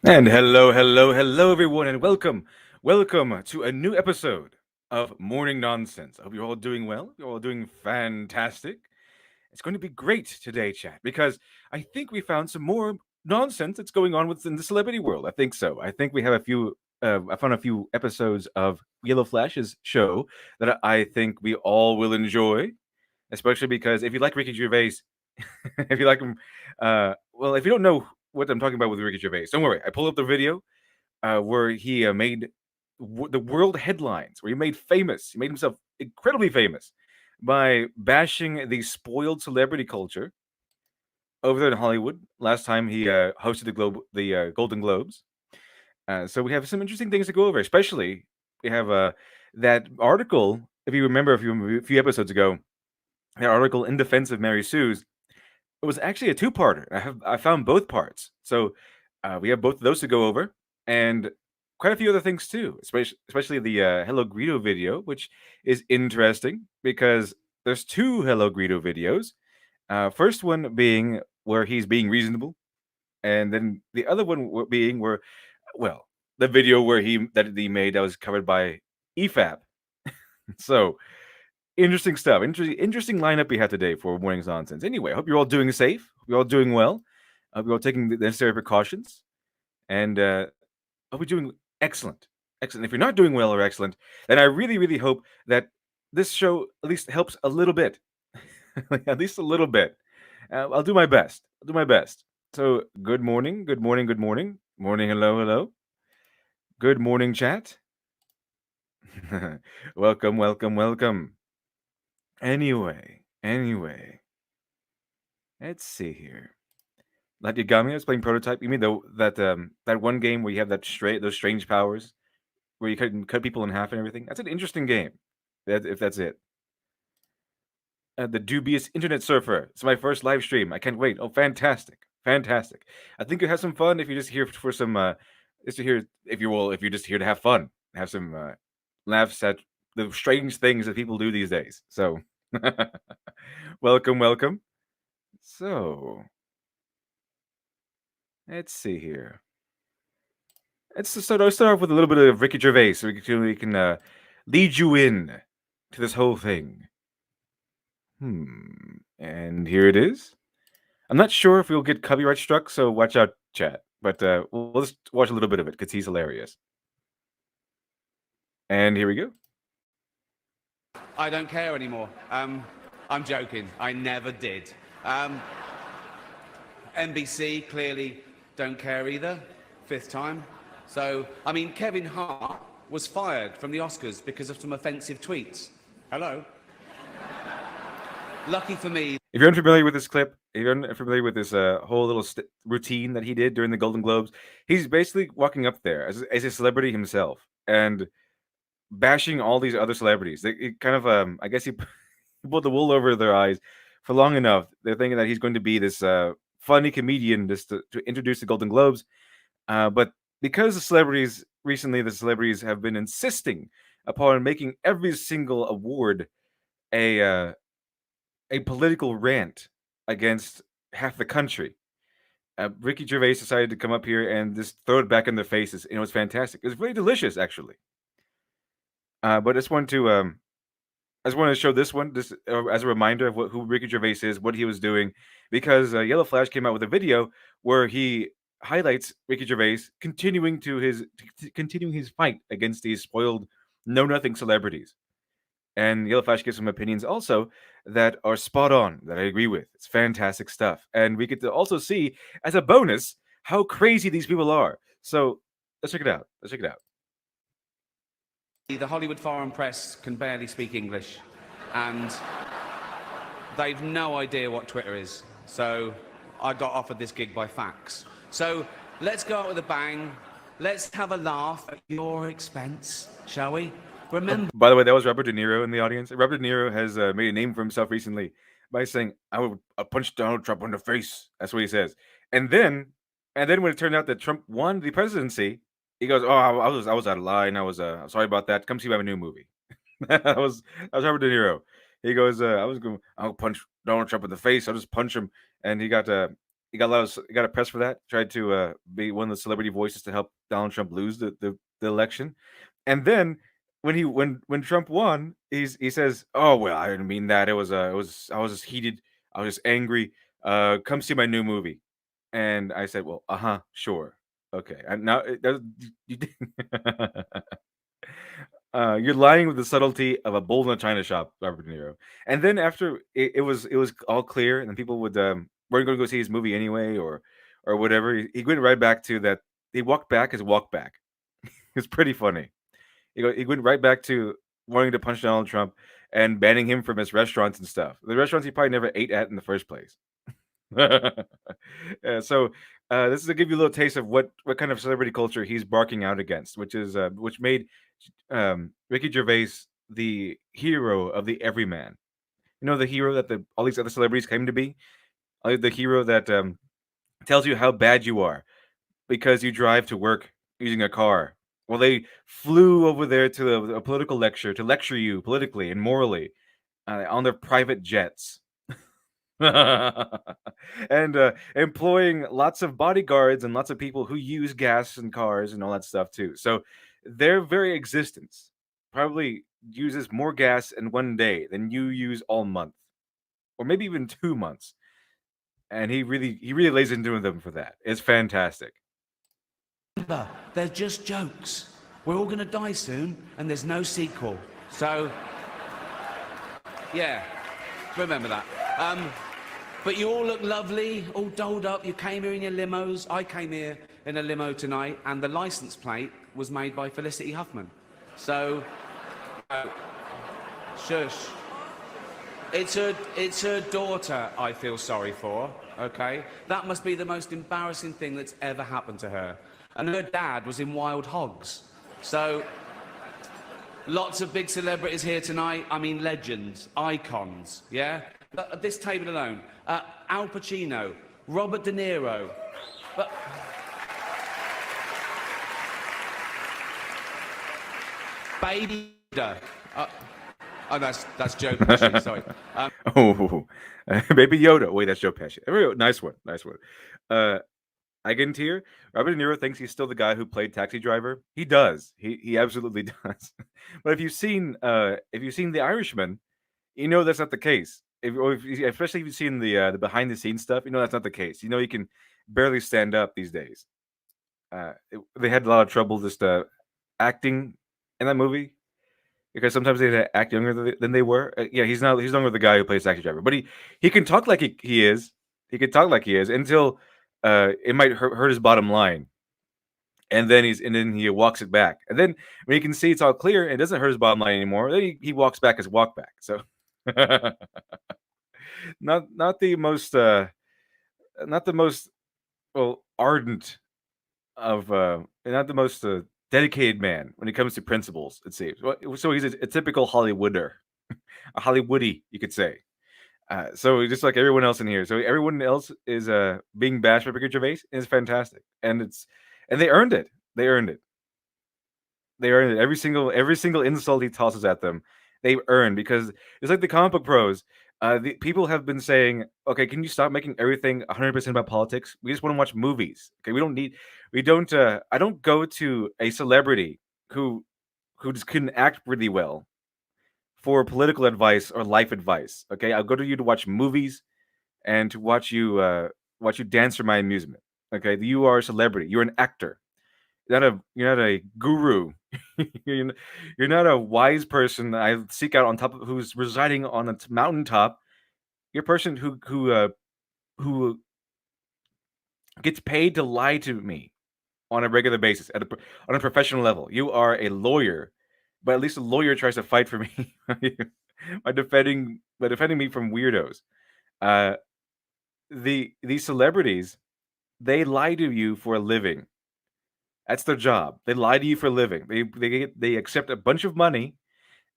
And hello, everyone, and welcome to a new episode of Morning Nonsense. I hope you're all doing well. You're all doing fantastic. It's going to be great today, chat, because I think we found some more nonsense that's going on within the celebrity world. I think so. I think we have a few. I found a few episodes of Yellow Flash's show that I think we all will enjoy, especially because if you like Ricky Gervais, if you like him, well, if you don't know what I'm talking about with Ricky Gervais, don't worry. I pulled up the video where he made the world headlines, where he made famous. He made himself incredibly famous by bashing the spoiled celebrity culture over there in Hollywood. Last time he hosted the Golden Globes. So we have some interesting things to go over. Especially we have that article. If you remember a few episodes ago, that article in defense of Mary Sue's. It was actually a two-parter. I found both parts, so we have both of those to go over, and quite a few other things too. Especially the Hello Greedo video, which is interesting because there's two Hello Greedo videos. First one being where he's being reasonable, and then the other one being where, well, the video where he made that was covered by EFAP. So interesting stuff. Interesting lineup we have today for Morning's Nonsense. Anyway, I hope you're all doing safe. Hope you're all doing well. I hope you're all taking the necessary precautions. And I hope you're doing excellent. Excellent. If you're not doing well or excellent, then I really, really hope that this show at least helps a little bit. At least a little bit. I'll do my best. I'll do my best. So, good morning. Good morning. Good morning. Morning. Hello. Hello. Good morning, chat. Welcome. Welcome. Welcome. Anyway, let's see here. Like Yagami was playing Prototype. You mean that one game where you have those strange powers where you can cut people in half and everything? That's an interesting game. If that's it. The dubious internet surfer. It's my first live stream. I can't wait. Oh, fantastic, fantastic. I think you have some fun if you're just here for some. Just to hear if you're just here to have fun, have some laughs at the strange things that people do these days. So. Welcome. So, let's see here. Let's start off with a little bit of Ricky Gervais so we can lead you in to this whole thing. And here it is. I'm not sure if we'll get copyright struck, so watch out, chat. But we'll just watch a little bit of it because he's hilarious. And here we go. I don't care anymore. I'm joking. I never did. NBC clearly don't care either. Fifth time. So, I mean, Kevin Hart was fired from the Oscars because of some offensive tweets. Hello? Lucky for me. If you're unfamiliar with this clip, if you're unfamiliar with this whole little routine that he did during the Golden Globes, he's basically walking up there as a celebrity himself and bashing all these other celebrities. It kind of, I guess he pulled the wool over their eyes for long enough. They're thinking that he's going to be this funny comedian just to introduce the Golden Globes. But because the celebrities have been insisting upon making every single award a political rant against half the country. Ricky Gervais decided to come up here and just throw it back in their faces. It was fantastic. It was really delicious, actually. But I just wanted to I just want to show this one as a reminder of who Ricky Gervais is, what he was doing, because Yellow Flash came out with a video where he highlights Ricky Gervais continuing his fight against these spoiled know nothing celebrities. And Yellow Flash gives some opinions also that are spot on, that I agree with. It's fantastic stuff. And we get to also see, as a bonus, how crazy these people are. So let's check it out. Let's check it out. The Hollywood foreign press can barely speak English, and they've no idea what Twitter is. So I got offered this gig by fax. So let's go out with a bang. Let's have a laugh at your expense, shall we? Remember. By the way, that was Robert De Niro in the audience. Robert De Niro has made a name for himself recently by saying, "I would punch Donald Trump in the face." That's what he says. And then when it turned out that Trump won the presidency, he goes, "Oh, I was out of line. I'm sorry about that. Come see my new movie." that was Robert De Niro. He goes, I'll punch Donald Trump in the face. I'll just punch him." And he got a press for that. Tried to be one of the celebrity voices to help Donald Trump lose the election. And then when Trump won, he says, "Oh well, I didn't mean that. I was just heated. I was just angry. Come see my new movie." And I said, "Well, sure, okay." And now you're lying with the subtlety of a bull in a china shop, Robert De Niro. And then after it was all clear, and people weren't going to go see his movie anyway, or whatever. He went right back to that. He walked back his walk back. It's pretty funny. He went right back to wanting to punch Donald Trump and banning him from his restaurants and stuff. The restaurants he probably never ate at in the first place. So this is to give you a little taste of what kind of celebrity culture he's barking out against, which made Ricky Gervais the hero of the everyman. You know, the hero that all these other celebrities claim to be. The hero that tells you how bad you are because you drive to work using a car. Well, they flew over there to a political lecture to lecture you politically and morally on their private jets. And employing lots of bodyguards and lots of people who use gas in cars and all that stuff too. So their very existence probably uses more gas in one day than you use all month, or maybe even 2 months. And he really lays into them for that. It's fantastic. Remember, they're just jokes. We're all going to die soon, and there's no sequel. So, yeah, remember that. But you all look lovely, all dolled up. You came here in your limos. I came here in a limo tonight, and the license plate was made by Felicity Huffman. So, shush. It's her daughter I feel sorry for, okay? That must be the most embarrassing thing that's ever happened to her. And her dad was in Wild Hogs. So, lots of big celebrities here tonight. I mean, legends, icons, yeah? At this table alone, Al Pacino, Robert De Niro. But Baby Yoda. Oh, that's Joe Pesci, sorry. Baby Yoda. Wait, that's Joe Pesci. Nice one. I get here. Robert De Niro thinks he's still the guy who played Taxi Driver. He does. He absolutely does. But if you've seen The Irishman, you know that's not the case. Especially if you've seen the behind the scenes stuff, you know that's not the case. You know he can barely stand up these days. They had a lot of trouble just acting in that movie because sometimes they act younger than they were. Yeah, he's no longer the guy who plays Taxi Driver, but he can talk like he is. He can talk like he is until it might hurt his bottom line, and then he walks it back. And then when he can see it's all clear and it doesn't hurt his bottom line anymore, then he walks back his walk back. So not the most ardent of not the most dedicated man when it comes to principles, it seems. So he's a typical Hollywooder, a Hollywoodie, you could say. So just like everyone else in here, so everyone else is being bashed by Ricky Gervais, and it's fantastic, and they earned it. They earned it. Every single insult he tosses at them, they earn, because it's like the comic book pros. The people have been saying, "Okay, can you stop making everything 100% about politics? We just want to watch movies. Okay, I don't go to a celebrity who just couldn't act really well for political advice or life advice. Okay, I'll go to you to watch movies and to watch you dance for my amusement. Okay, you are a celebrity. You're an actor. You're not a guru. you're, n- you're not a wise person that I seek out on top of who's residing on a mountaintop. You're a person who gets paid to lie to me on a regular basis on a professional level. You are a lawyer, but at least a lawyer tries to fight for me by defending me from weirdos. Uh, these celebrities, they lie to you for a living. That's their job. They lie to you for a living. They accept a bunch of money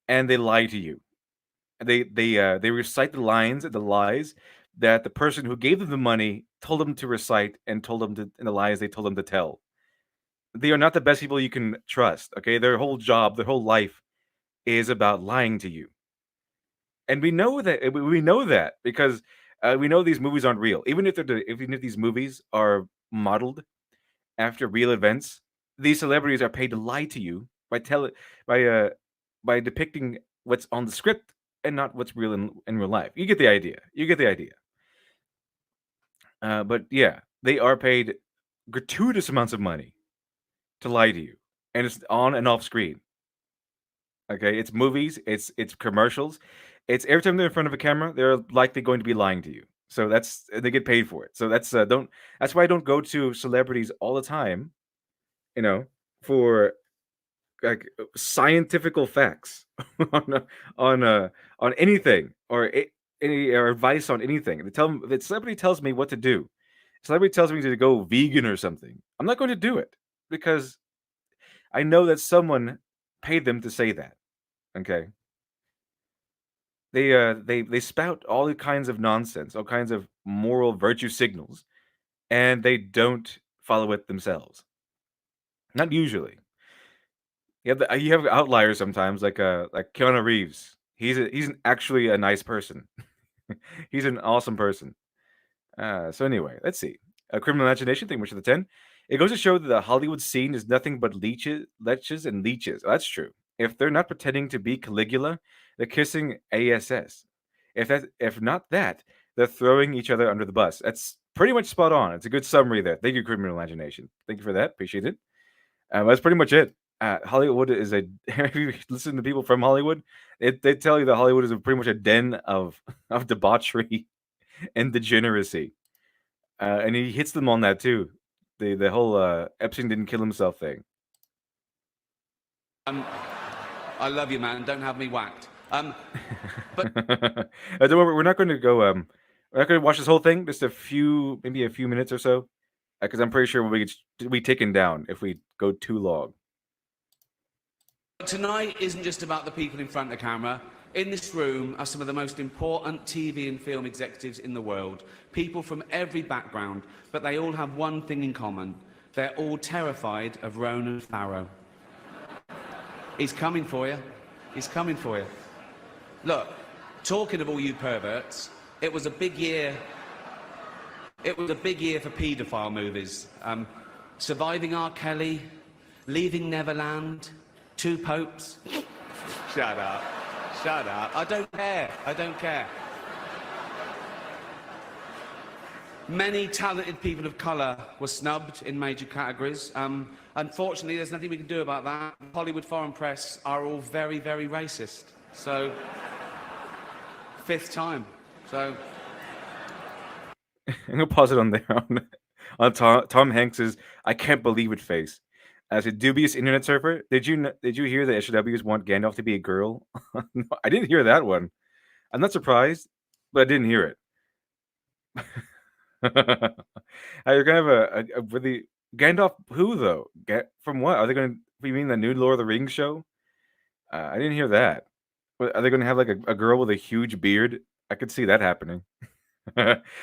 and they lie to you. They recite the lines and the lies that the person who gave them the money told them to recite and told them to, and the lies they told them to tell. They are not the best people you can trust. Okay, their whole job, their whole life is about lying to you, and we know that. We know that because we know these movies aren't real. Even if these movies are modeled after real events, these celebrities are paid to lie to you by by depicting what's on the script and not what's real in real life. You get the idea. You get the idea. But yeah, they are paid gratuitous amounts of money to lie to you, and it's on and off screen. Okay, it's movies, it's commercials, it's every time they're in front of a camera, they're likely going to be lying to you. So they get paid for it. So that's why I don't go to celebrities all the time, you know, for like scientifical facts on on on anything any or advice on anything. If the celebrity tells me what to do, celebrity tells me to go vegan or something, I'm not going to do it because I know that someone paid them to say that. Okay, they spout all kinds of nonsense, all kinds of moral virtue signals, and they don't follow it themselves. Not usually. You have outliers sometimes, like Keanu Reeves. Actually a nice person. He's an awesome person. So anyway, let's see. A Criminal Imagination thing, which is the 10. It goes to show that the Hollywood scene is nothing but leeches and leeches. That's true. If they're not pretending to be Caligula, they're kissing ASS. If not that, they're throwing each other under the bus. That's pretty much spot on. It's a good summary there. Thank you, Criminal Imagination. Thank you for that. Appreciate it. That's pretty much it. Hollywood is a. If you listen to people from Hollywood, they tell you that Hollywood is pretty much a den of of debauchery and degeneracy. And he hits them on that too. The whole Epstein didn't kill himself thing. I love you, man. Don't have me whacked. But Don't worry, we're not going to go. We're not going to watch this whole thing. Just maybe a few minutes or so, because I'm pretty sure we'll be taken down if we go too long. tonight isn't just about the people in front of the camera. In this room are some of the most important TV and film executives in the world. People from every background, but they all have one thing in common. They're all terrified of Ronan Farrow. He's coming for you. He's coming for you. Look, talking of all you perverts, it was a big year. It was a big year for paedophile movies. Surviving R. Kelly, Leaving Neverland, Two Popes. Shut up. Shut up. I don't care. I don't care. Many talented people of colour were snubbed in major categories. Unfortunately, there's nothing we can do about that. Hollywood foreign press are all very, very racist. So, fifth time. So, I'm gonna pause it on there on Tom Hanks's "I can't believe it" face. As a dubious internet surfer, did you hear that SJWs want Gandalf to be a girl? No, I didn't hear that one. I'm not surprised, but I didn't hear it. You're gonna have a really Gandalf who though? From what? Are they gonna? You mean the new Lord of the Rings show? I didn't hear that. Are they gonna have like a girl with a huge beard? I could see that happening.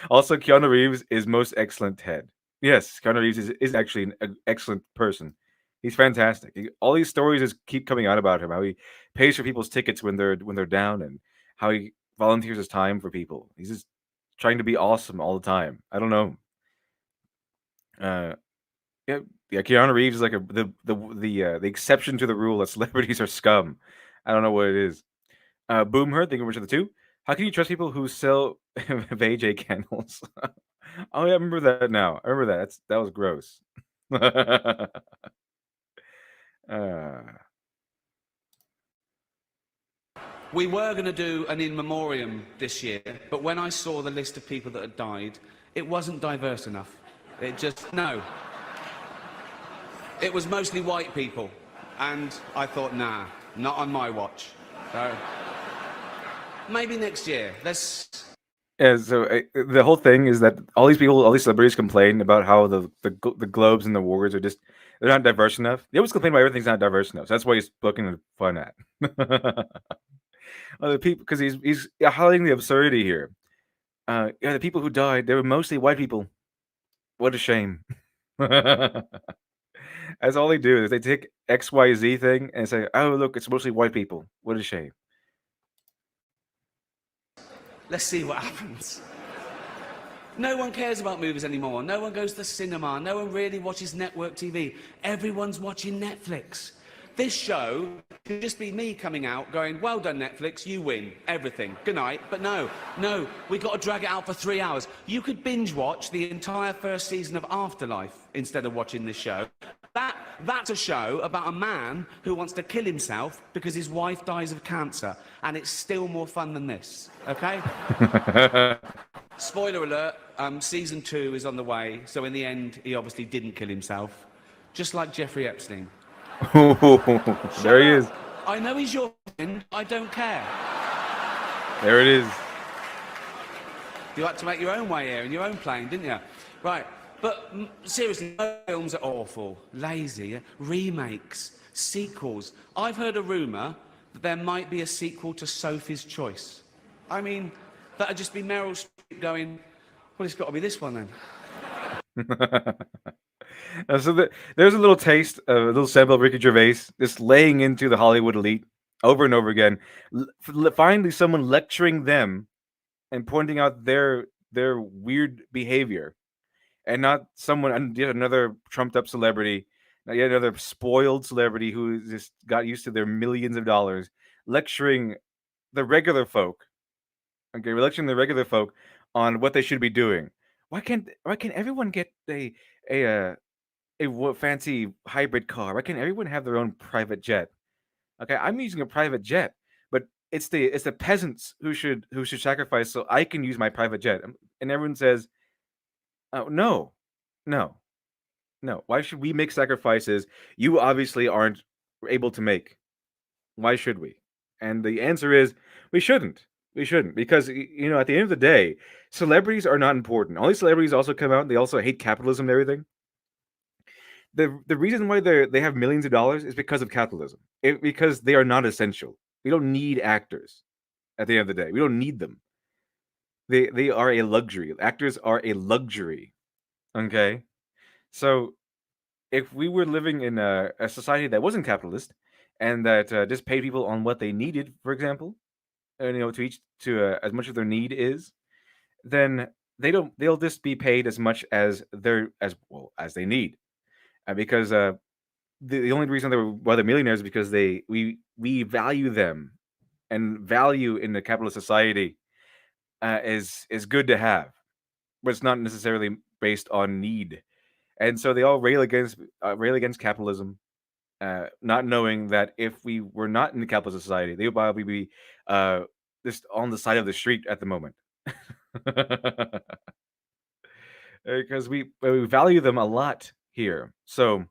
Also, Keanu Reeves is most excellent Ted. Yes, Keanu Reeves is actually an excellent person. He's fantastic. All these stories just keep coming out about him. How he pays for people's tickets when they're down, and how he volunteers his time for people. He's just trying to be awesome all the time. I don't know. Uh, yeah, yeah. Keanu Reeves is like the exception to the rule that celebrities are scum. I don't know what it is. Boomer, thank you very much for the two. How can you trust people who sell VJ candles? Oh, yeah, I remember that now. I remember that. That was gross. uh, We were going to do an in memoriam this year, but when I saw the list of people that had died, it wasn't diverse enough. It just, no. It was mostly white people. And I thought, nah, not on my watch. So, maybe next year. yeah, so the whole thing is that all these people, all these celebrities complain about how the globes and the awards are just, they're not diverse enough. They always complain about everything's not diverse enough. So that's why he's poking fun at. Other people, because he's highlighting the absurdity here. Yeah, the people who died, they were mostly white people. What a shame. That's all they do is they take XYZ thing and say, oh, look, it's mostly white people. What a shame. Let's see what happens. No one cares about movies anymore. No one goes to the cinema. No one really watches network TV. Everyone's watching Netflix. This show could just be me coming out going, well done, Netflix, you win everything. Good night. But no, we got to drag it out for 3 hours. You could binge watch the entire first season of Afterlife instead of watching this show. That's a show about a man who wants to kill himself because his wife dies of cancer. And it's still more fun than this, okay? Spoiler alert, season 2 is on the way. So in the end, he obviously didn't kill himself. Just like Jeffrey Epstein. There he is. I know he's your friend. I don't care. There it is. You had to make your own way here in your own plane, didn't you? Right. But seriously, films are awful, lazy, remakes, sequels. I've heard a rumour that there might be a sequel to Sophie's Choice. I mean, that'd just be Meryl Streep going, well, it's got to be this one then. So there's a little taste, a little sample of Ricky Gervais just laying into the Hollywood elite over and over again. Finally, someone lecturing them and pointing out their weird behavior, and not someone, yet another trumped up celebrity, yet another spoiled celebrity who just got used to their millions of dollars, lecturing the regular folk. Okay, lecturing the regular folk on what they should be doing. Why can't everyone get a fancy hybrid car? Why can't everyone have their own private jet? Okay, I'm using a private jet, but it's the peasants who should sacrifice so I can use my private jet. And everyone says, "Oh no, no, no. Why should we make sacrifices you obviously aren't able to make? Why should we?" And the answer is, we shouldn't. We shouldn't, because at the end of the day, celebrities are not important. All these celebrities also come out and they also hate capitalism and everything. The reason why they have millions of dollars is because of capitalism. Because they are not essential. We don't need actors. At the end of the day, we don't need them. They are a luxury. Actors are a luxury. Okay, so if we were living in a society that wasn't capitalist and that just paid people on what they needed, for example, to each to as much of their need is, then they'll just be paid as much as they need, because the only reason why they're millionaires is because we value them, and value in the capitalist society is good to have, but it's not necessarily based on need. And so they all rail against capitalism, not knowing that if we were not in the capitalist society, they would probably be just on the side of the street at the moment. Because we value them a lot here, so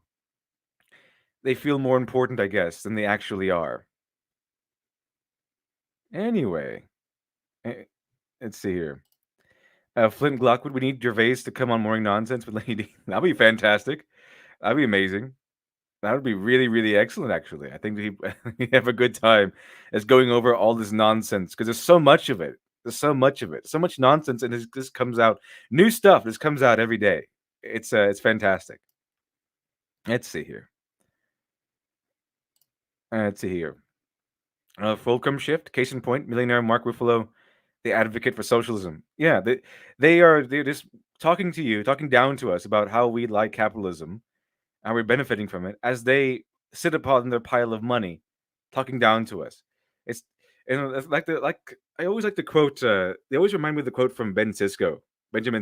they feel more important, I guess, than they actually are. Anyway, let's see here. Flint Glockwood, we need Gervais to come on Morning Nonsense with Lady. That'd be fantastic. That'd be amazing. That would be really, really excellent, actually. I think we have a good time as going over all this nonsense, because there's so much of it. There's so much of it. So much nonsense, and this comes out. New stuff. This comes out every day. It's fantastic. Let's see here. Let's see here. Fulcrum Shift, case in point, millionaire Mark Ruffalo, the advocate for socialism. Yeah, they're just talking to you, talking down to us about how we like capitalism, and we're benefiting from it, as they sit upon their pile of money, talking down to us. And it's like I always like to quote. They always remind me of the quote from Benjamin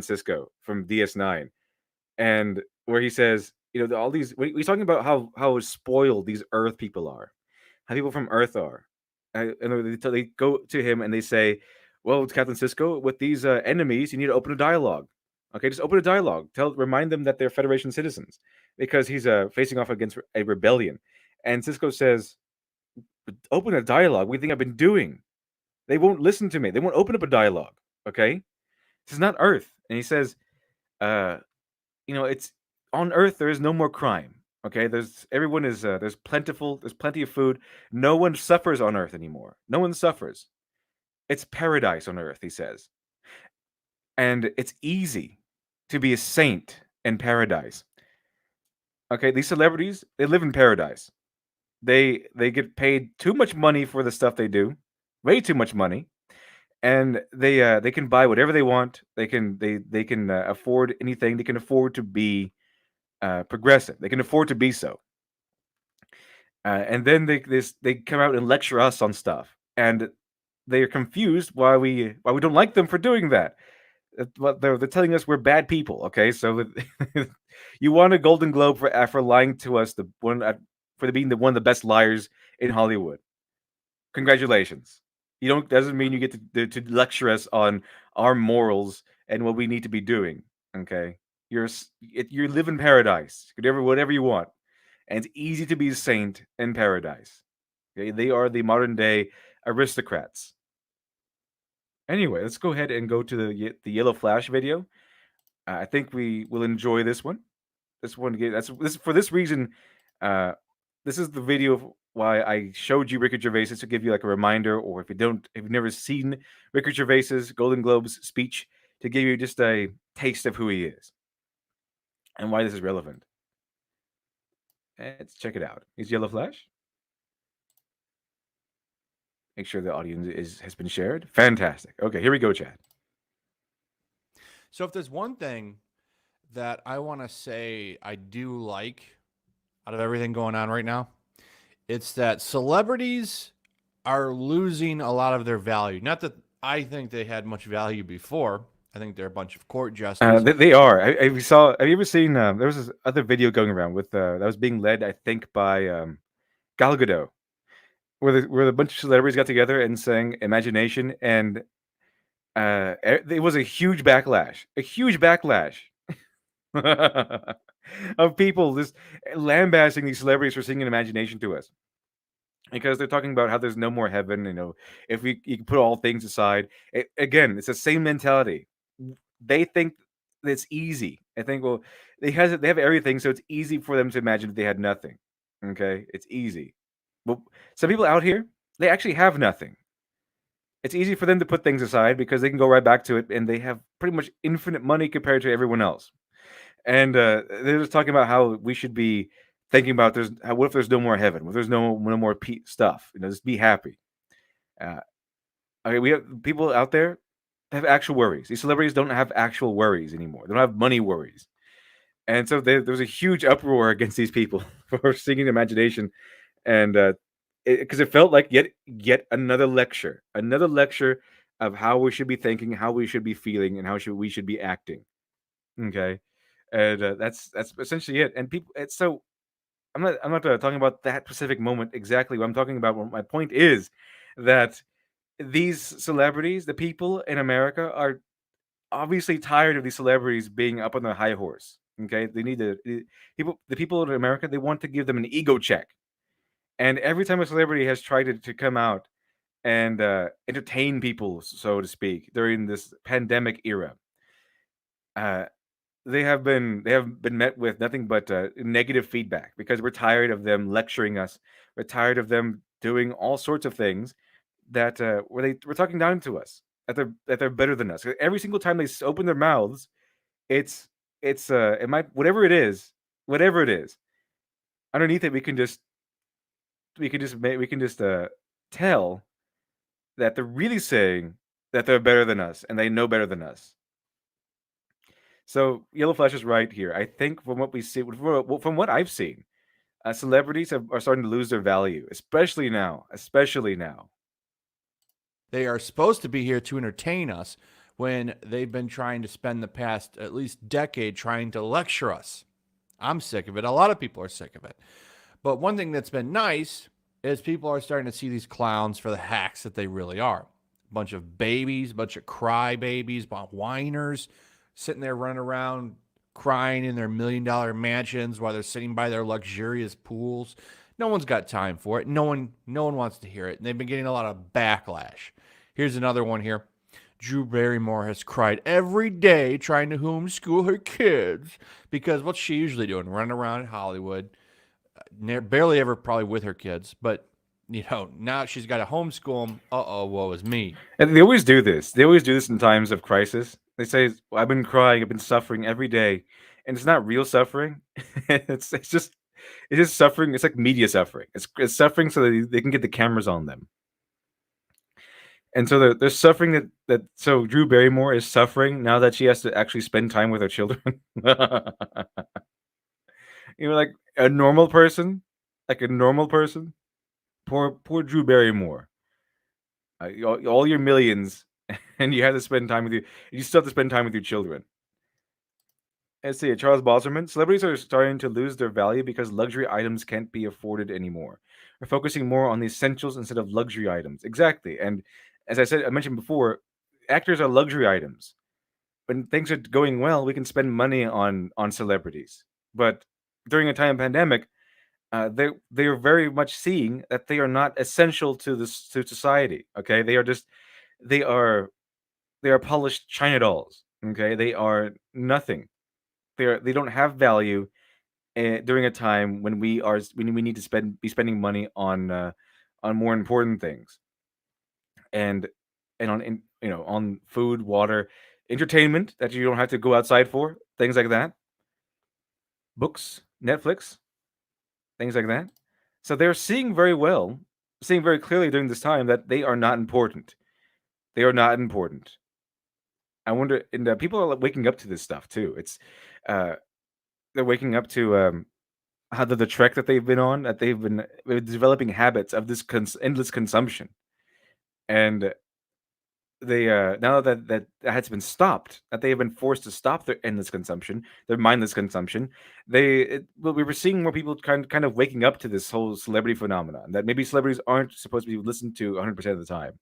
Sisko from DS9, and where he says, all these. He's talking about how spoiled these Earth people are, how people from Earth are, and they go to him and they say, "Well, Captain Sisko, with these enemies, you need to open a dialogue. Okay, just open a dialogue. Remind them that they're Federation citizens, because he's facing off against a rebellion." And Cisco says, "Open a dialogue. What do you think I've been doing? They won't listen to me. They won't open up a dialogue. Okay, this is not Earth." And he says, uh, it's on Earth. There is no more crime. Okay, there's plentiful. There's plenty of food. No one suffers on Earth anymore. No one suffers. It's paradise on Earth, he says, and it's easy to be a saint in paradise. Okay, these celebrities, they live in paradise. They get paid too much money for the stuff they do, way too much money, and they can buy whatever they want. They can afford anything. They can afford to be progressive. They can afford to be so. And then they come out and lecture us on stuff, and they are confused why we don't like them for doing that. What they're telling us we're bad people. Okay, so you won a Golden Globe for lying to us, the one for being one of the best liars in Hollywood. Congratulations. You don't doesn't mean you get to lecture us on our morals and what we need to be doing. Okay, you live in paradise. You can do whatever you want, and it's easy to be a saint in paradise. Okay? They are the modern day aristocrats. Anyway, let's go ahead and go to the Yellow Flash video. I think we will enjoy this one. This one, that's for this reason. Uh, this is the video of why I showed you Ricky Gervais, to give you like a reminder, or if you've never seen Ricky Gervais's Golden Globes speech, to give you just a taste of who he is and why this is relevant. Let's check it out. Is Yellow Flash? Make sure the audience has been shared. Fantastic. Okay, here we go, Chad. So if there's one thing that I want to say I do like out of everything going on right now, it's that celebrities are losing a lot of their value. Not that I think they had much value before. I think they're a bunch of court jesters. They are. Have you ever seen? There was this other video going around with that was being led, I think, by Gal Gadot, where a bunch of celebrities got together and sang "Imagination," and it was a huge backlash. A huge backlash of people just lambasting these celebrities for singing "Imagination" to us, because they're talking about how there's no more heaven. If you can put all things aside, again, it's the same mentality. They think it's easy. I think, well, they have everything, so it's easy for them to imagine if they had nothing. Okay, it's easy. But some people out here, they actually have nothing. It's easy for them to put things aside because they can go right back to it, and they have pretty much infinite money compared to everyone else. And they're just talking about how we should be thinking about what if there's no more heaven? What if there's no more stuff? Just be happy. Okay, we have people out there that have actual worries. These celebrities don't have actual worries anymore. They don't have money worries. And so there was a huge uproar against these people for singing "Imagination," and because it felt like yet another lecture of how we should be thinking, how we should be feeling, and how we should be acting. Okay, and that's essentially it. And people, so I'm not talking about that specific moment exactly. What I'm talking about, my point is that these celebrities, the people in America, are obviously tired of these celebrities being up on their high horse. Okay, they need the people in America. They want to give them an ego check, and every time a celebrity has tried to come out and entertain people, so to speak, during this pandemic era, uh, they have been met with nothing but negative feedback, because we're tired of them lecturing us. We're tired of them doing all sorts of things that where they were talking down to us, that they're better than us. Every single time they open their mouths, it's it might whatever it is. Underneath it, we can just tell that they're really saying that they're better than us and they know better than us. So Yellow Flash is right here. I think from what we see, from what I've seen, celebrities are starting to lose their value, especially now. Especially now. They are supposed to be here to entertain us when they've been trying to spend the past at least decade trying to lecture us. I'm sick of it. A lot of people are sick of it. But one thing that's been nice is people are starting to see these clowns for the hacks that they really are. A bunch of babies, a bunch of cry babies, whiners, sitting there running around crying in their $1 million mansions while they're sitting by their luxurious pools. No one's got time for it. No one wants to hear it. And they've been getting a lot of backlash. Here's another one here. Drew Barrymore has cried every day trying to homeschool her kids because what's she usually doing? Running around in Hollywood, barely ever probably with her kids. But, now she's got to homeschool them. Uh-oh, woe is me. And they always do this. They always do this in times of crisis. They say, well, I've been crying, I've been suffering every day. And it's not real suffering. it's just suffering. It's like media suffering. It's suffering so that they can get the cameras on them. And so they're suffering so Drew Barrymore is suffering now that she has to actually spend time with her children. Like a normal person, poor Drew Barrymore. All your millions, and you have to spend time with you still have to spend time with your children. Let's see, Charles Bosserman. Celebrities are starting to lose their value because luxury items can't be afforded anymore. We're focusing more on the essentials instead of luxury items. Exactly. And as I mentioned before, actors are luxury items. When things are going well, we can spend money on celebrities. But during a time of pandemic, they are very much seeing that they are not essential to society. Okay, they are polished China dolls. Okay, they are nothing. They don't have value during a time when we need to be spending money on more important things, and on food, water, entertainment that you don't have to go outside for, things like that, books, Netflix, things like that. So they're seeing very clearly during this time that they are not important. They are not important. I wonder, and people are waking up to this stuff too. It's they're waking up to how the trek that they've been on, that they've been developing habits of this endless consumption, and they now that has been stopped, that they have been forced to stop their endless consumption, their mindless consumption. We were seeing more people kind of waking up to this whole celebrity phenomenon, that maybe celebrities aren't supposed to be listened to 100% of the time.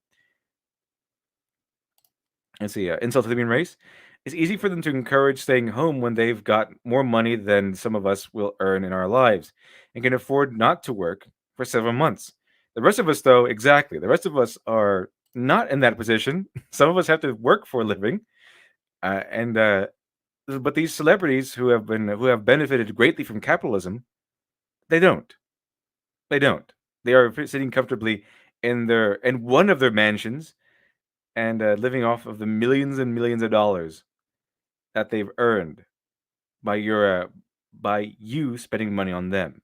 Let's see, insult to the human race. It's easy for them to encourage staying home when they've got more money than some of us will earn in our lives and can afford not to work for several months. The rest of us, though, exactly. The rest of us are not in that position. Some of us have to work for a living, but these celebrities who have benefited greatly from capitalism, they don't. They don't. They are sitting comfortably in one of their mansions and living off of the millions and millions of dollars that they've earned by you spending money on them.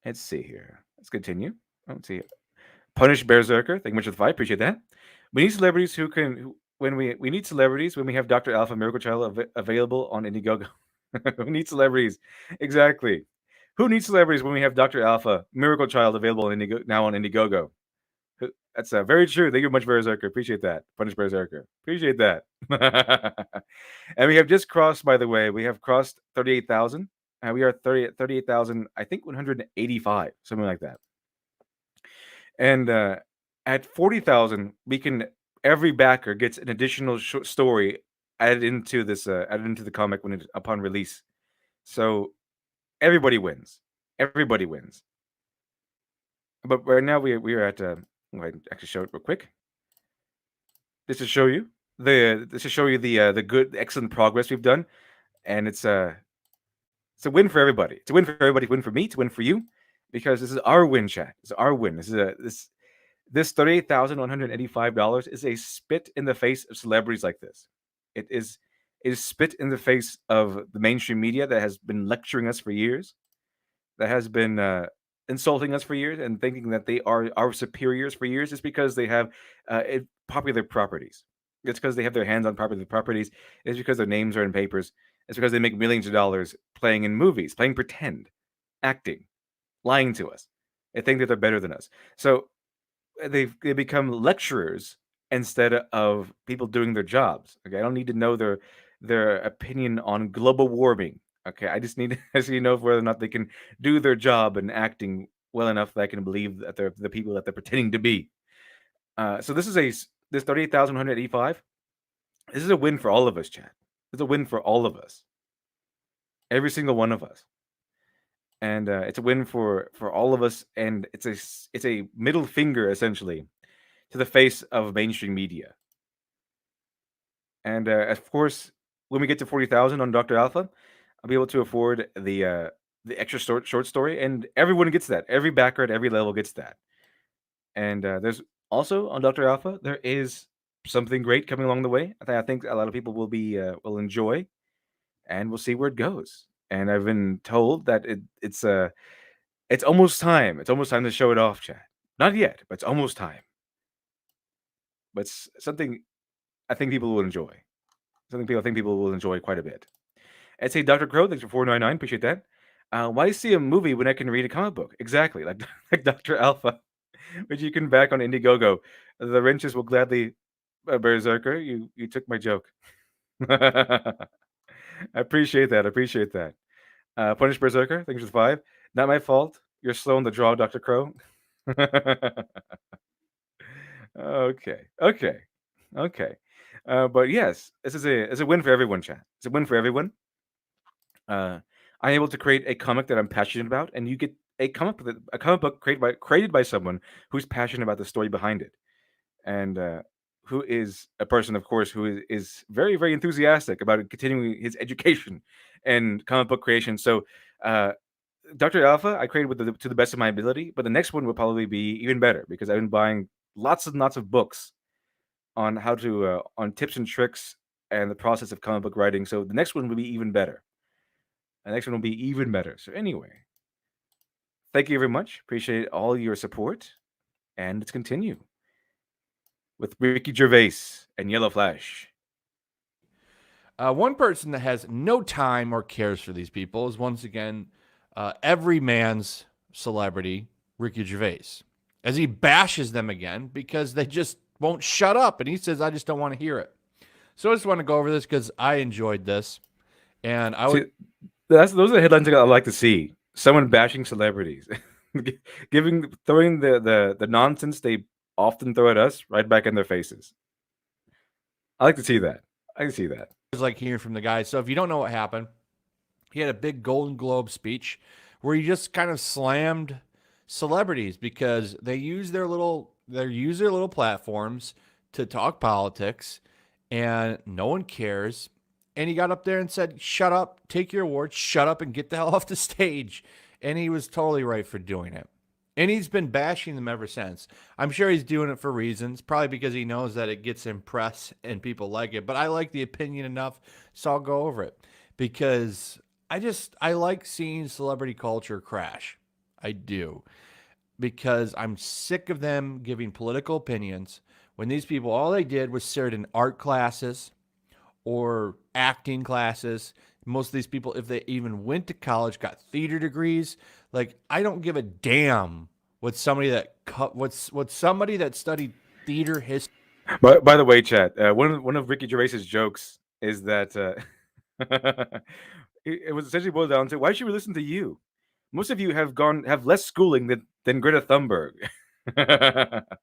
Let's see here. Let's continue. Let's see. Punish Berserker. Thank you much for the 5. Appreciate that. We need celebrities we need celebrities when we have Dr. Alpha Miracle Child available on Indiegogo. We need celebrities. Exactly. Who needs celebrities when we have Dr. Alpha Miracle Child available on Indiegogo? That's very true. Thank you much, Berserker. Appreciate that. Punish Berserker. Appreciate that. And we have just crossed, by the way, we have crossed 38,000. We are 38,000, I think 185, something like that. And at 40,000, every backer gets an additional story added into the comic upon release. So everybody wins. Everybody wins. But right now we are at. I actually show it real quick. This to show you the good, excellent progress we've done, and it's a win for everybody. It's a win for everybody. Win for me. It's a win for you, because this is our win, chat. It's our win. This $38,185 is a spit in the face of celebrities like this. It is spit in the face of the mainstream media that has been lecturing us for years, that has been insulting us for years and thinking that they are our superiors for years. It's because they have popular properties. It's because they have their hands on popular properties. It's because their names are in papers. It's because they make millions of dollars playing in movies, playing pretend, acting, lying to us. They think that they're better than us. So they become lecturers instead of people doing their jobs. Okay, I don't need to know their opinion on global warming. Okay, I just need I just need to know whether or not they can do their job and acting well enough that I can believe that they're the people that they're pretending to be. So this 38,185. This is a win for all of us, Chad. It's a win for all of us, every single one of us, and it's a win for all of us. And it's a middle finger essentially to the face of mainstream media. And of course, when we get to 40,000 on Dr. Alpha, I'll be able to afford the extra short story, and everyone gets that. Every backer at every level gets that. And there's also on Dr. Alpha, there is something great coming along the way. I think a lot of people will enjoy, and we'll see where it goes. And I've been told that it's almost time. It's almost time to show it off, Chad. Not yet, but it's almost time. But it's something I think people will enjoy. Something people I think people will enjoy quite a bit. And say Dr. Crow, thanks for 499. Appreciate that. Why see a movie when I can read a comic book? Exactly, like like Dr. Alpha, which you can back on Indiegogo. The wrenches will gladly, Berserker. You took my joke. I appreciate that. I appreciate that. Punish Berserker, thanks for the 5. Not my fault. You're slow on the draw, Dr. Crow. Okay. Okay. Okay. But yes, this is it's a win for everyone, chat. It's a win for everyone. I'm able to create a comic that I'm passionate about, and you get a comic book created by someone who's passionate about the story behind it, and who is a person, of course, who is very very enthusiastic about continuing his education and comic book creation. So, Dr. Alpha, I created to the best of my ability, but the next one will probably be even better because I've been buying lots and lots of books on how to on tips and tricks and the process of comic book writing. So the next one will be even better. The next one will be even better. So anyway, thank you very much. Appreciate all your support, and let's continue with Ricky Gervais and Yellow Flash. One person that has no time or cares for these people is once again every man's celebrity, Ricky Gervais, as he bashes them again because they just won't shut up. And he says, I just don't want to hear it. So I just want to go over this because I enjoyed this. And I would. Those are the headlines I like to see. Someone bashing celebrities, throwing the nonsense they often throw at us right back in their faces. I like to see that. I can see that. I like hearing from the guy. So if you don't know what happened, he had a big Golden Globe speech where he just kind of slammed celebrities because they use their little platforms to talk politics, and no one cares. And he got up there and said, "Shut up, take your award, shut up, and get the hell off the stage." And he was totally right for doing it. And he's been bashing them ever since. I'm sure he's doing it for reasons, probably because he knows that it gets him press and people like it. But I like the opinion enough, so I'll go over it because I like seeing celebrity culture crash. I do. Because I'm sick of them giving political opinions when these people, all they did was sit in art classes or acting classes. Most of these people, if they even went to college, got theater degrees. Like, I don't give a damn what somebody that studied theater history. By the way, chat, one of Ricky Gervais's jokes is that it was essentially boiled down to, why should we listen to you? Most of you have less schooling than Greta Thunberg.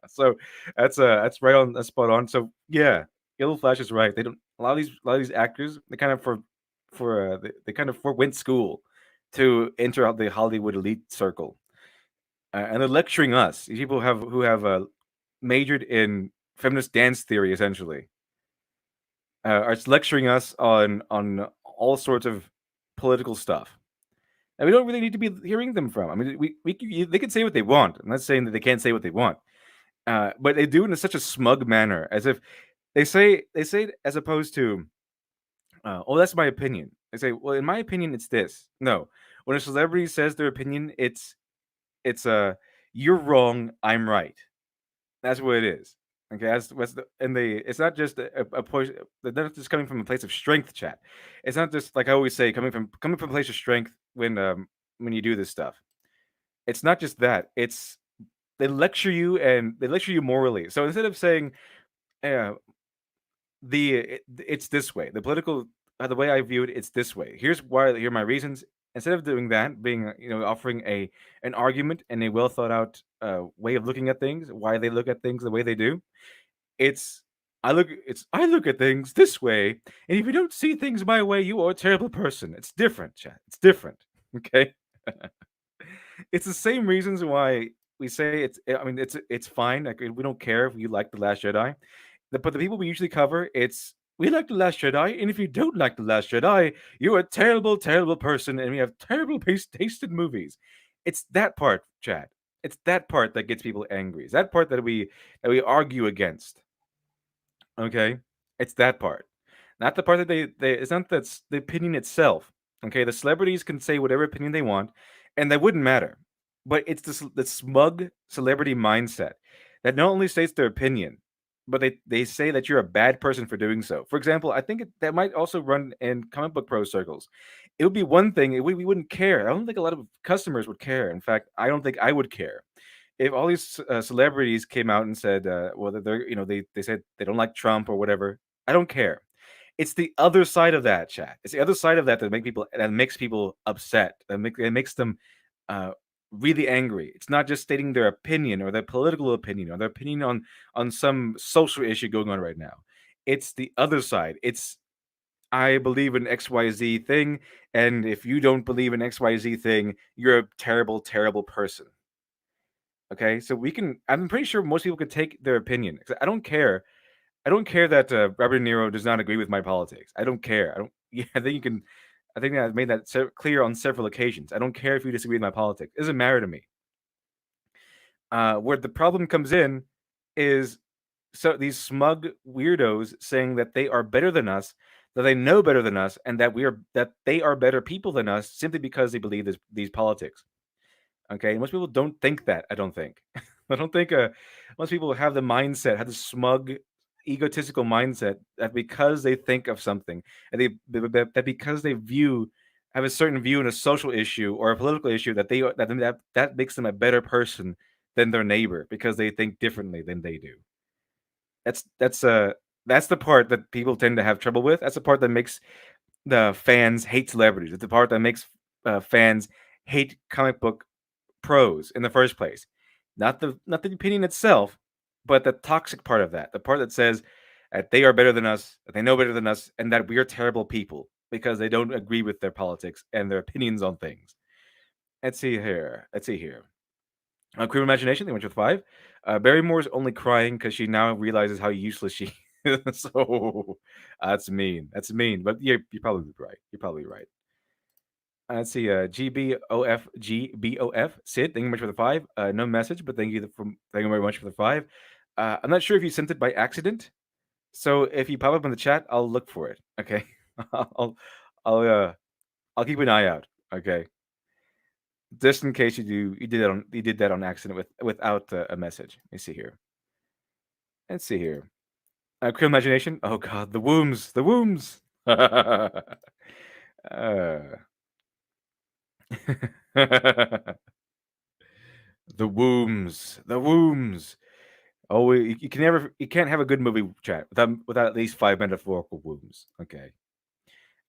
So that's right on, that's spot on. So yeah, Yellow Flash is right. They don't a lot of these actors, they kind of they kind of forwent school to enter out the Hollywood elite circle, and they're lecturing us. These people who have majored in feminist dance theory, essentially, are lecturing us on all sorts of political stuff. And we don't really need to be hearing them from. I mean, they can say what they want. I'm not saying that they can't say what they want, but they do it in such a smug manner, as if they say it as opposed to, "Oh, that's my opinion." They say, "Well, in my opinion, it's this." No, when a celebrity says their opinion, it's "You're wrong, I'm right." That's what it is. Okay, it's not just a push. They're not just coming from a place of strength, chat. It's not just, like I always say, coming from a place of strength when you do this stuff. It's not just that. It's they lecture you and they lecture you morally. So instead of saying, uh, it's this way, the political the way I view it, it's this way. Here's why. Here are my reasons. Instead of doing that, being offering an argument and a well thought out way of looking at things, why they look at things the way they do, it's I look at things this way, and if you don't see things my way, you are a terrible person. It's different, chat. It's different. Okay. It's the same reasons why we say I mean, it's fine. Like we don't care if you like the Last Jedi, but the people we usually cover, it's we like the Last Jedi, and if you don't like the Last Jedi, you're a terrible, terrible person, and we have terrible tasted movies. It's that part, Chad. It's that part that gets people angry. It's that part that we argue against. Okay, it's that part, not the part that they. It's not that's the opinion itself. Okay, the celebrities can say whatever opinion they want, and that wouldn't matter. But it's the smug celebrity mindset that not only states their opinion, but they say that you're a bad person for doing so. For example, I think that might also run in comic book pro circles. It would be one thing we wouldn't care. I don't think a lot of customers would care. In fact, I don't think I would care if all these celebrities came out and said, well, that they're they said they don't like Trump or whatever. I don't care. It's the other side of that, chat. It's the other side of that that makes people upset. That makes them uh, really angry. It's not just stating their opinion or their political opinion or their opinion on some social issue going on right now. It's the other side. It's I believe in XYZ thing, and if you don't believe in XYZ thing, you're a terrible, terrible person. Okay, so we can. I'm pretty sure most people could take their opinion. 'Cause I don't care. I don't care that Robert De Niro does not agree with my politics. I don't care. I don't. Yeah, I think you can. I think I've made that clear on several occasions. I don't care if you disagree with my politics. It doesn't matter to me. Where the problem comes in is so these smug weirdos saying that they are better than us, that they know better than us, and that they are better people than us simply because they believe these politics. Okay, most people don't think that. I don't think. I don't think. Most people have the mindset, have the smug, egotistical mindset that because they think of something, and that because they have a certain view in a social issue or a political issue, that makes them a better person than their neighbor because they think differently than they do. That's that's uh that's the part that people tend to have trouble with. That's the part that makes the fans hate celebrities. It's the part that makes fans hate comic book pros in the first place. Not the opinion itself, but the toxic part of that. The part that says that they are better than us, that they know better than us, and that we are terrible people because they don't agree with their politics and their opinions on things. Let's see here. Let's see here. Queer Imagination, they went with 5. Barrymore's only crying because she now realizes how useless she is. So that's mean. That's mean. But you're probably right. You're probably right. Let's see. GBOF Sid, thank you very much for the 5. No message, but thank you very much for the 5. I'm not sure if you sent it by accident, so if you pop up in the chat, I'll look for it. Okay, I'll I'll uh I'll keep an eye out. Okay, just in case you did that on accident without a message. Let me see here. Let's see here. Crew Imagination. Oh God, the wombs, the wombs. uh, the wombs, the wombs. Oh, you can't have a good movie chat without at least 5 metaphorical wombs. Okay.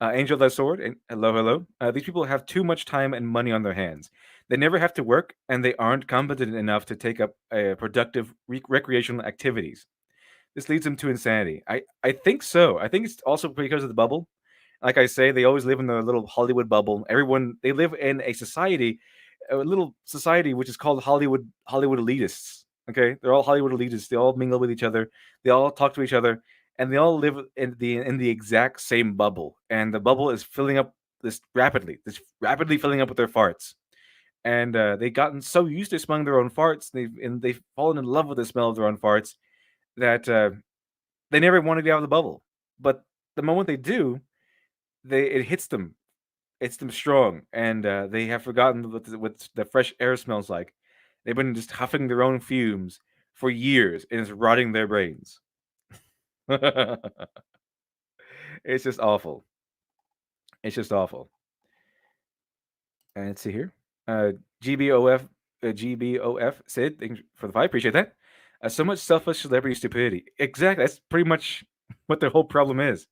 Angel of the Sword, and hello, hello. These people have too much time and money on their hands. They never have to work, and they aren't competent enough to take up productive recreational activities. This leads them to insanity. I think so. I think it's also because of the bubble. Like I say, they always live in their little Hollywood bubble. They live in a little society which is called Hollywood elitists. Okay, they're all Hollywood elitists. They all mingle with each other. They all talk to each other, and they all live in the exact same bubble. And the bubble is filling up this rapidly filling up with their farts. And they've gotten so used to smelling their own farts, they've fallen in love with the smell of their own farts that they never want to get out of the bubble. But the moment they do, it hits them. It's them strong, and they have forgotten what the fresh air smells like. They've been just huffing their own fumes for years, and it's rotting their brains. It's just awful. It's just awful. And let's see here. GBOF GBOF Sid, thanks for the 5. Appreciate that. So much selfish celebrity stupidity. Exactly. That's pretty much what the whole problem is.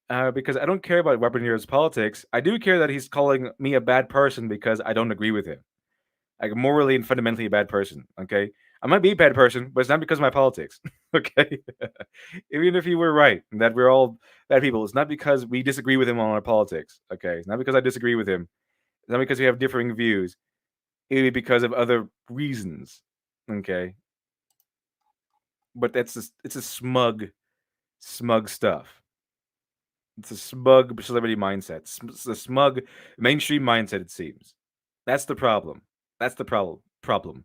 Because I don't care about Robert De Niro's politics. I do care that he's calling me a bad person because I don't agree with him. Like morally and fundamentally a bad person. Okay, I might be a bad person, but it's not because of my politics. Okay, even if you were right that we're all bad people, it's not because we disagree with him on our politics. Okay, it's not because I disagree with him. It's not because we have differing views. It would be because of other reasons. Okay, but it's a smug stuff. It's a smug celebrity mindset. It's a smug mainstream mindset. It seems that's the problem. That's the problem.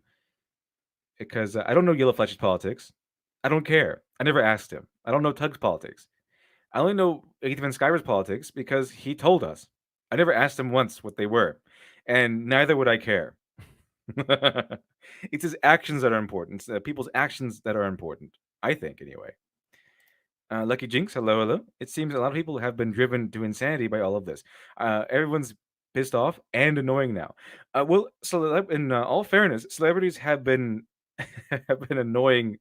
Because I don't know Yellow Flash's politics. I don't care. I never asked him. I don't know Tug's politics. I only know Ethan Skyver's politics because he told us. I never asked him once what they were, and neither would I care. It's his actions that are important. It's, people's actions that are important. I think, anyway. Lucky Jinx, hello, hello. It seems a lot of people have been driven to insanity by all of this. Everyone's pissed off and annoying now. Well, so in all fairness, celebrities have been have been annoying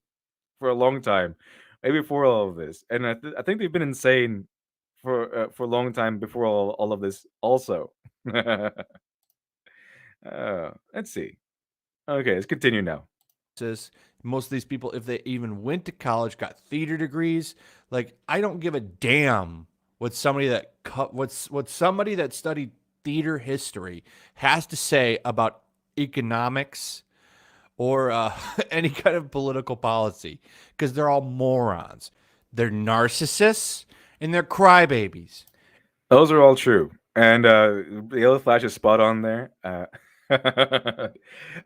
for a long time, maybe before all of this, and I think they've been insane for a long time before all of this also. Let's see. Okay, let's continue now. Most of these people, if they even went to college, got theater degrees. Like, I don't give a damn what somebody that what somebody that studied theater history has to say about economics or any kind of political policy, because they're all morons. They're narcissists and they're crybabies. Those are all true, and the Yellow Flash is spot on there. I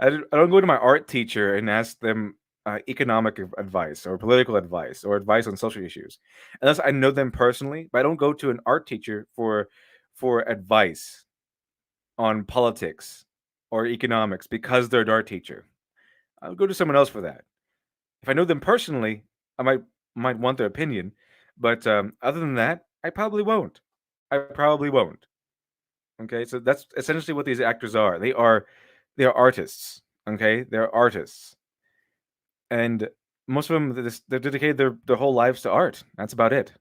don't go to my art teacher and ask them economic advice or political advice or advice on social issues, unless I know them personally. But I don't go to an art teacher for advice on politics or economics because they're an art teacher. I'll go to someone else for that. If I know them personally, I might want their opinion, but other than that, I probably won't. I probably won't. Okay, so that's essentially what these actors are. They are artists. Okay, they're artists, and most of them they're dedicated their whole lives to art. That's about it.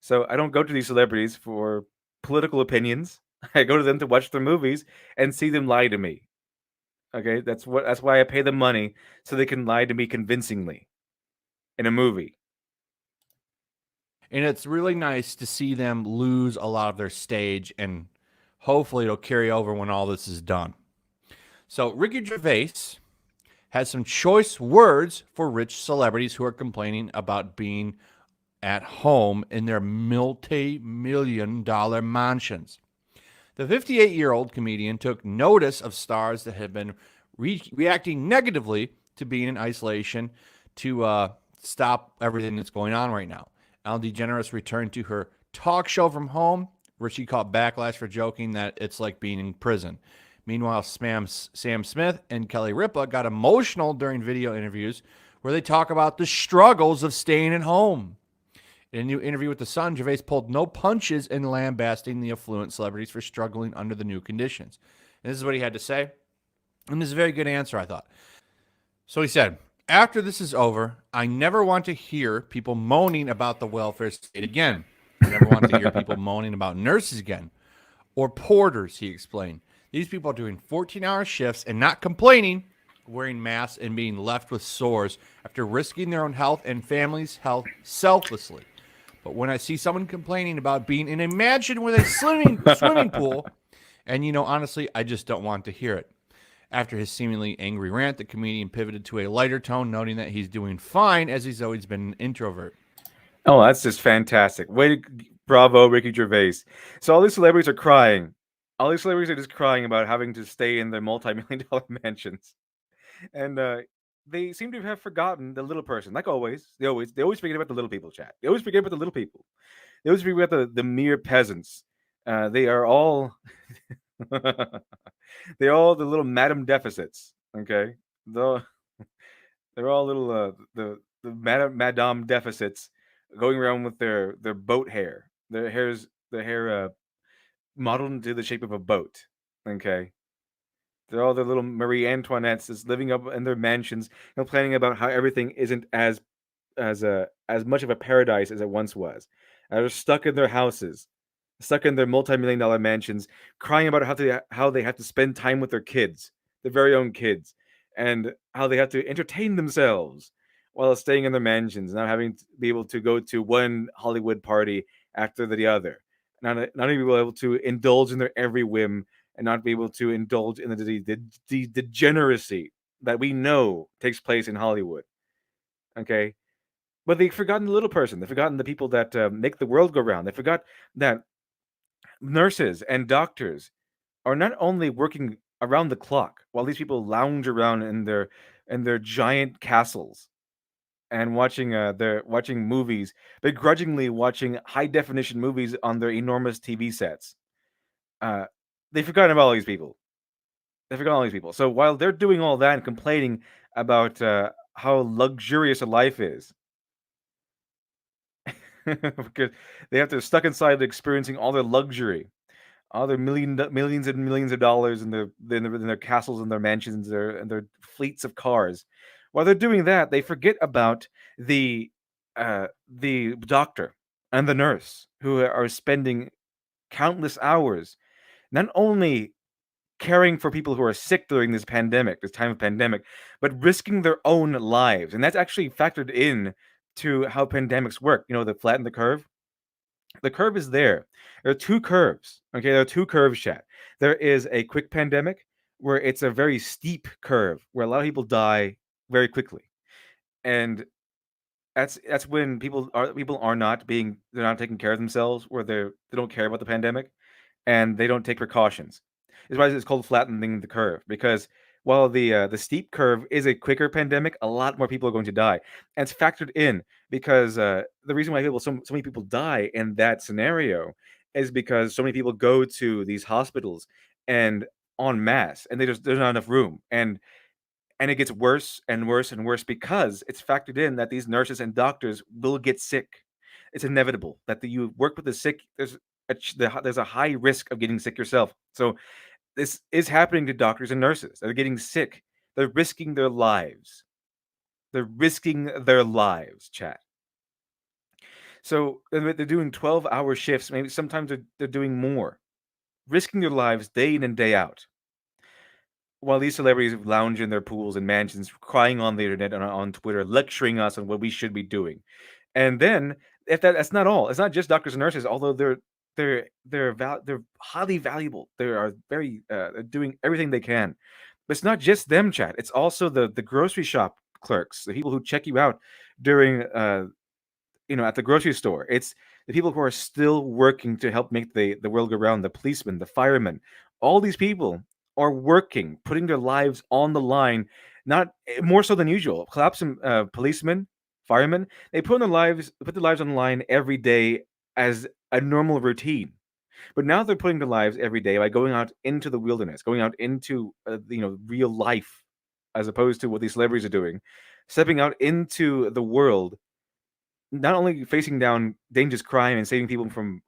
So I don't go to these celebrities for political opinions. I go to them to watch their movies and see them lie to me. Okay, that's why I pay them money so they can lie to me convincingly in a movie. And it's really nice to see them lose a lot of their stage, and hopefully it'll carry over when all this is done. So Ricky Gervais has some choice words for rich celebrities who are complaining about being at home in their multi-million-dollar mansions. The 58-year-old comedian took notice of stars that have been reacting negatively to being in isolation to stop everything that's going on right now. Ellen DeGeneres returned to her talk show from home, where she caught backlash for joking that it's like being in prison. Meanwhile, Sam Smith and Kelly Ripa got emotional during video interviews where they talk about the struggles of staying at home. In a new interview with The Sun, Gervais pulled no punches in lambasting the affluent celebrities for struggling under the new conditions. And this is what he had to say. And this is a very good answer, I thought. So he said, after this is over, I never want to hear people moaning about the welfare state again. I never want to hear people moaning about nurses again. Or porters, he explained. These people are doing 14-hour shifts and not complaining, wearing masks and being left with sores after risking their own health and family's health selflessly. But when I see someone complaining about being in a mansion with a swimming pool, and, honestly, I just don't want to hear it. After his seemingly angry rant, the comedian pivoted to a lighter tone, noting that he's doing fine as he's always been an introvert. Oh, that's just fantastic. Bravo, Ricky Gervais. So all these celebrities are crying. All these celebrities are just crying about having to stay in their multi-million-dollar mansions. And they seem to have forgotten the little person. Like always. They always forget about the little people, chat. They always forget about the little people. They always forget about the mere peasants. They are all they're all the little madam deficits. Okay. They're all little the madame deficits going around with their boat hair. Their hair modeled into the shape of a boat. Okay. They're all the little Marie Antoinettes just living up in their mansions, complaining about how everything isn't as much of a paradise as it once was. They're stuck in their houses, stuck in their multi-million-dollar mansions, crying about how they have to spend time with their kids, their very own kids, and how they have to entertain themselves while staying in their mansions, not having to be able to go to one Hollywood party after the other, not even be able to indulge in their every whim, and not be able to indulge in the degeneracy that we know takes place in Hollywood. Okay, but they've forgotten the little person. They've forgotten the people that make the world go round. They forgot that nurses and doctors are not only working around the clock while these people lounge around in their giant castles and watching movies, begrudgingly watching high definition movies on their enormous TV sets. Uh, they've forgotten about all these people. They forgot all these people. So while they're doing all that and complaining about how luxurious a life is, because they have to stuck inside experiencing all their luxury, all their millions and millions of dollars in their castles and their mansions and their fleets of cars. While they're doing that, they forget about the doctor and the nurse who are spending countless hours not only caring for people who are sick during this time of pandemic, but risking their own lives. And that's actually factored in to how pandemics work. You know, the flatten the curve. The curve is there. There are two curves. Okay, there are two curves, chat. There is a quick pandemic where it's a very steep curve where a lot of people die very quickly, and that's when people are not being they're not taking care of themselves, where they don't care about the pandemic and they don't take precautions. It's why it's called flattening the curve, because while the steep curve is a quicker pandemic, a lot more people are going to die, and it's factored in because the reason why so many people die in that scenario is because so many people go to these hospitals and en masse, and there's not enough room, and it gets worse and worse and worse because it's factored in that these nurses and doctors will get sick. It's inevitable that you work with the sick. There's a high risk of getting sick yourself. So this is happening to doctors and nurses. They're getting sick. They're risking their lives. They're risking their lives, chat. So they're doing 12-hour shifts. Maybe sometimes they're doing more, risking their lives day in and day out, while these celebrities lounge in their pools and mansions, crying on the internet and on Twitter, lecturing us on what we should be doing. And then, if that's not all, it's not just doctors and nurses. Although they're highly valuable, they are they're doing everything they can. But it's not just them, chat. It's also the grocery shop clerks, the people who check you out during at the grocery store. It's the people who are still working to help make the world go round, the policemen, the firemen. All these people are working, putting their lives on the line, not more so than usual. Collapsing policemen, firemen, they put their lives on the line every day as a normal routine. But now they're putting their lives every day by going out into the wilderness, going out into real life, as opposed to what these celebrities are doing, stepping out into the world, not only facing down dangerous crime and saving people from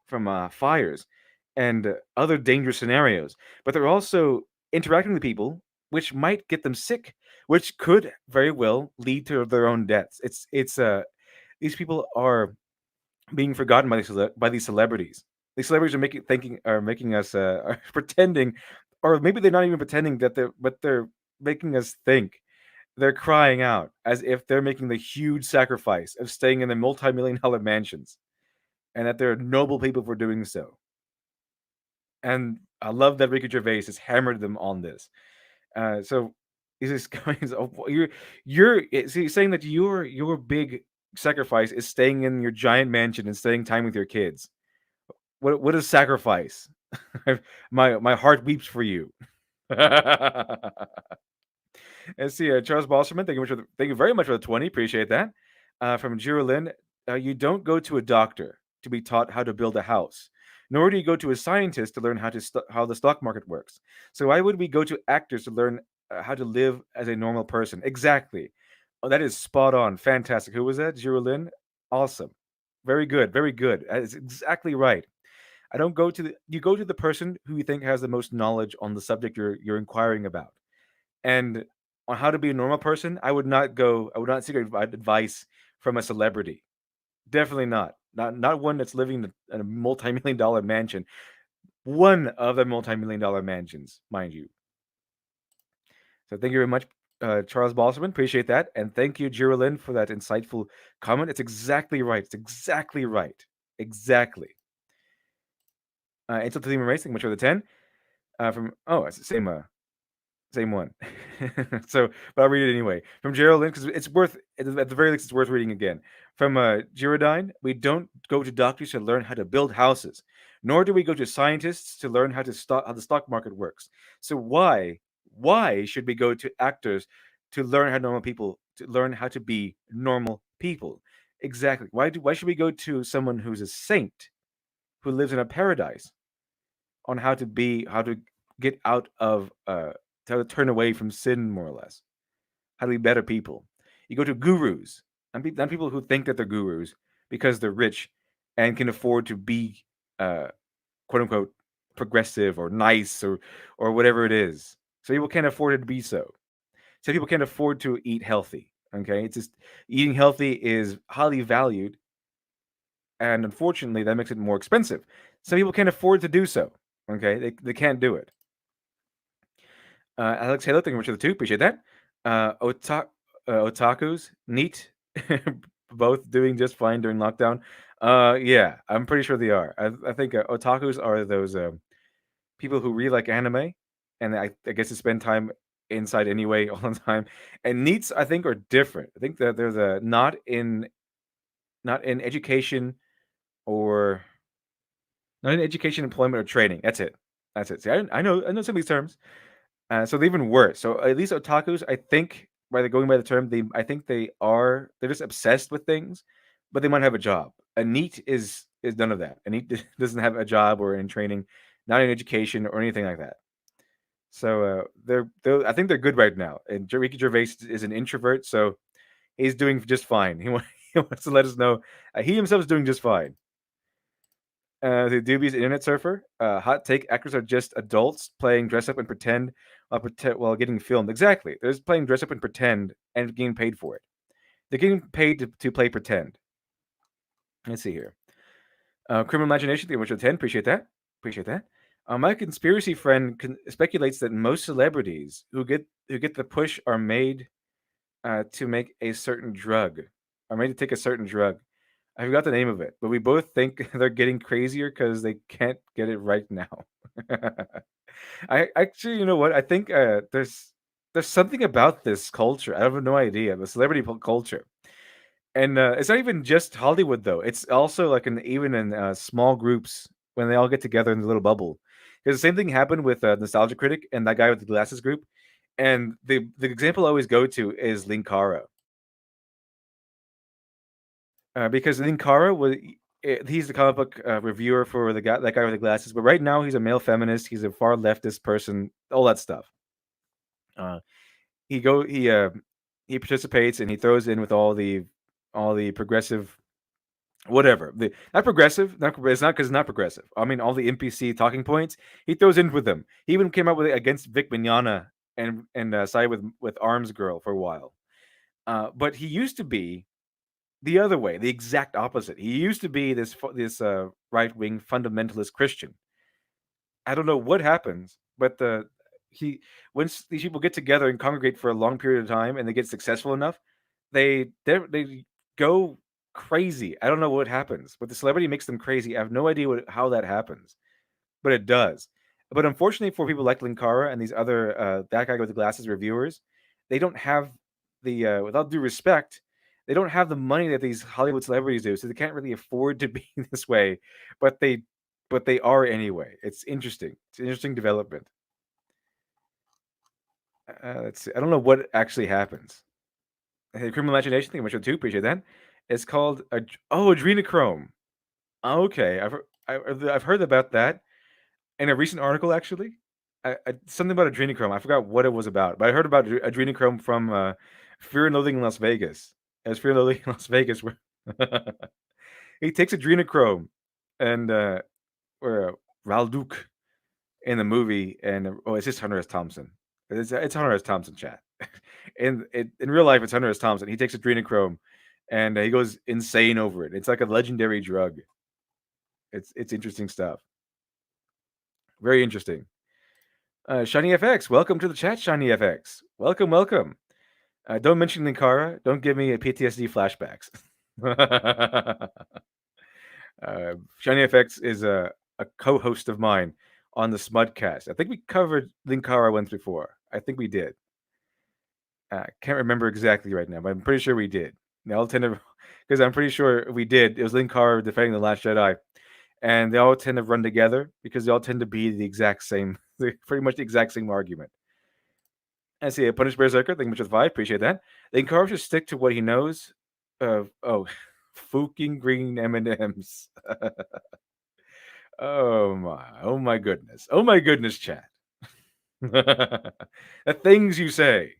fires and other dangerous scenarios, but they're also interacting with people, which might get them sick, which could very well lead to their own deaths. It's these people are being forgotten by by these celebrities. These celebrities are making us are pretending, or maybe they're not even pretending but they're making us think they're crying out as if they're making the huge sacrifice of staying in the multi-million-dollar mansions, and that they're noble people for doing so. And I love that Ricky Gervais has hammered them on this. So he's just going, saying that your big sacrifice is staying in your giant mansion and staying time with your kids. What is sacrifice? My heart weeps for you. Let's see, Charles Bosserman, thank you very much for the 20. Appreciate that. From Jirolyn, you don't go to a doctor to be taught how to build a house, nor do you go to a scientist to learn how the stock market works. So why would we go to actors to learn how to live as a normal person? Exactly. Oh, that is spot on. Fantastic. Who was that? Jirolyn? Awesome. Very good. Very good. That is exactly right. I don't go to you go to the person who you think has the most knowledge on the subject you're inquiring about. And on how to be a normal person, I would not seek advice from a celebrity. Definitely not. Not one that's living in a multi-million dollar mansion. One of the multi-million dollar mansions, mind you. So thank you very much, Charles Balserman. Appreciate that. And thank you, Geraldine, for that insightful comment. It's exactly right. It's exactly right. Exactly. Insult to the Human Race, thank you much for the 10. It's the same one. So, but I'll read it anyway. From Geraldine, because it's worth, at the very least, it's worth reading again. From Girodine, we don't go to doctors to learn how to build houses, nor do we go to scientists to learn how the stock market works. So why should we go to actors to learn how to be normal people? Exactly. Why should we go to someone who's a saint who lives in a paradise on how to get out of how to turn away from sin, more or less, how to be better people. You go to gurus and people who think that they're gurus because they're rich and can afford to be quote unquote progressive or nice or whatever it is. So people can't afford it to be so. So people can't afford to eat healthy. Okay, it's just eating healthy is highly valued, and unfortunately, that makes it more expensive. Some people can't afford to do so. Okay, they can't do it. Alex Halo, thank you much for the 2. Appreciate that. Otakus, neat. Both doing just fine during lockdown. Yeah, I'm pretty sure they are. I think otakus are those people who really like anime, and I guess to spend time inside anyway all the time. And neats, I think, are different. I think that they're the not in education or not in education, employment, or training. That's it. That's it. See, I know some of these terms. So they're even worse. So at least otakus, I think, by the going by the term, I think they're just obsessed with things, but they might have a job. A neat is none of that. A neat doesn't have a job or in training, not in education or anything like that. So I think they're good right now. And Ricky Gervais is an introvert, so he's doing just fine. He wants to let us know he himself is doing just fine. The Doobie's internet surfer. Hot take: actors are just adults playing dress up and pretend while getting filmed. Exactly. They're just playing dress up and pretend and getting paid for it. They're getting paid to play pretend. Let's see here. Criminal Imagination, the Witcher 10. Appreciate that. Appreciate that. My conspiracy friend speculates that most celebrities who get the push are made to make a certain drug, are made to take a certain drug. I forgot the name of it, but we both think they're getting crazier because they can't get it right now. I actually, you know what? I think there's something about this culture. I have no idea the celebrity culture, and it's not even just Hollywood though. It's also like even in small groups when they all get together in the little bubble. Because the same thing happened with Nostalgia Critic and that guy with the glasses group, and the example I always go to is Linkara. Because Linkara he's the comic book reviewer for that guy with the glasses, but right now he's a male feminist, he's a far leftist person, all that stuff. Uh, he go he participates and he throws in with all the progressive whatever not progressive, not it's not because it's not progressive. I mean all the NPC talking points he throws in with them. He even came out with it against Vic Mignogna and sided with Arms Girl for a while. But he used to be the other way, the exact opposite. He used to be this right wing fundamentalist Christian. I don't know what happens, but he once these people get together and congregate for a long period of time and they get successful enough, they go crazy. I don't know what happens, but the celebrity makes them crazy. I have no idea how that happens, but it does. But unfortunately for people like Linkara and these other that guy with the glasses reviewers, they don't have the without due respect, they don't have the money that these Hollywood celebrities do, so they can't really afford to be this way. But they are anyway. It's interesting. It's an interesting development. Let's see. I don't know what actually happens. Hey, Criminal Imagination, thank you much for 2. Appreciate that. It's called Adrenochrome. Okay, I've heard about that in a recent article actually. Something about adrenochrome. I forgot what it was about, but I heard about adrenochrome from Fear and Loathing in Las Vegas. As Fear and Loathing in Las Vegas, where he takes adrenochrome and or Ralduke in the movie, and it's just Hunter S. Thompson. It's Hunter S. Thompson, chat. In real life, it's Hunter S. Thompson. He takes adrenochrome, and he goes insane over it. It's like a legendary drug. It's interesting stuff. Very interesting. Shiny FX, welcome to the chat, Shiny FX. Welcome, welcome. Don't mention Linkara. Don't give me a PTSD flashbacks. Shiny FX is a co-host of mine on the Smudcast. I think we covered Linkara once before. I think we did. Can't remember exactly right now, but I'm pretty sure we did. They all tend to, because I'm pretty sure we did. It was Linkara defending the Last Jedi, and they all tend to run together because they all tend to be the exact same, pretty much the exact same argument. I see a Punished Berserker. Thank you much for the 5. Appreciate that. Linkara should stick to what he knows. Fucking green M&Ms. Oh my goodness, chat. The things you say.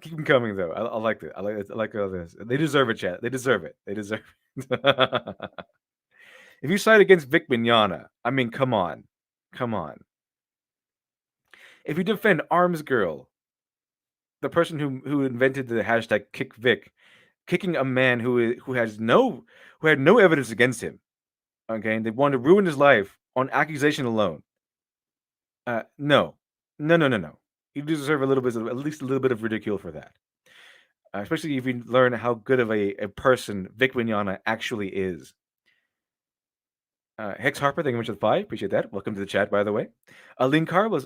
Keep them coming though. I like it. I like all this. They deserve it, chat. They deserve it. If you side against Vic Mignogna, I mean, come on. If you defend Arms Girl, the person who invented the hashtag #KickVic, kicking a man who had no evidence against him, okay, and they wanted to ruin his life on accusation alone. No. You deserve at least a little bit of ridicule for that. Especially if you learn how good of a person Vic Mignogna actually is. Hex Harper, thank you much for the 5. Appreciate that. Welcome to the chat, by the way. Linkara was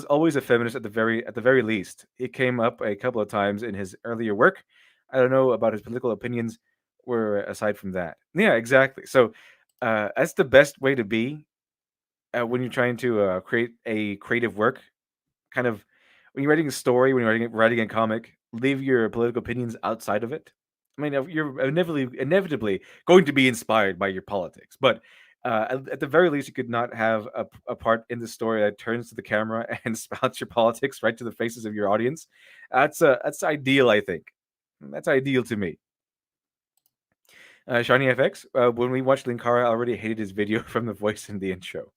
always a feminist at the very least. It came up a couple of times in his earlier work. I don't know about his political opinions. Were aside from that, yeah, exactly. So that's the best way to be when you're trying to create a creative work. Kind of when you're writing a story, when you're writing a comic, leave your political opinions outside of it. I mean, you're inevitably going to be inspired by your politics, but at the very least, you could not have a part in the story that turns to the camera and spouts your politics right to the faces of your audience. That's ideal, I think. That's ideal to me. Shiny FX, when we watched Linkara, I already hated his video from the voice in the intro.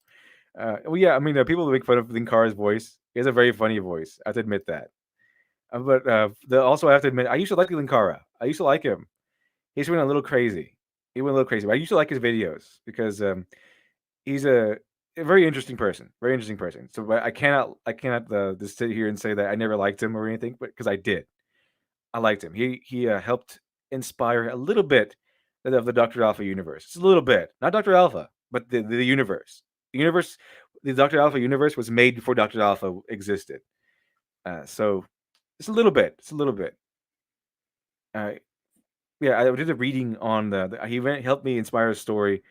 Well, yeah, I mean, people make fun of Linkara's voice. He has a very funny voice. I have to admit that. But also, I have to admit, I used to like Linkara. I used to like him. He's went a little crazy. He went a little crazy. But I used to like his videos because he's a very interesting person. Very interesting person. So I cannot just sit here and say that I never liked him or anything, but because I did. I liked him. He helped inspire a little bit of the Dr. Alpha universe. Just a little bit. Not Dr. Alpha, but the universe. The Dr. Alpha universe was made before Dr. Alpha existed. So it's a little bit. Yeah, I did a reading on he helped me inspire a story.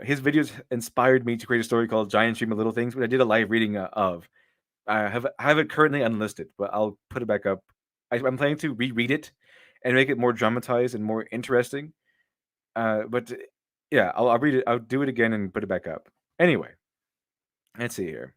His videos inspired me to create a story called Giant Stream of Little Things, which I did a live reading of. I have it currently unlisted, but I'll put it back up. I'm planning to reread it and make it more dramatized and more interesting. But yeah, I'll read it. I'll do it again and put it back up. Anyway, let's see here.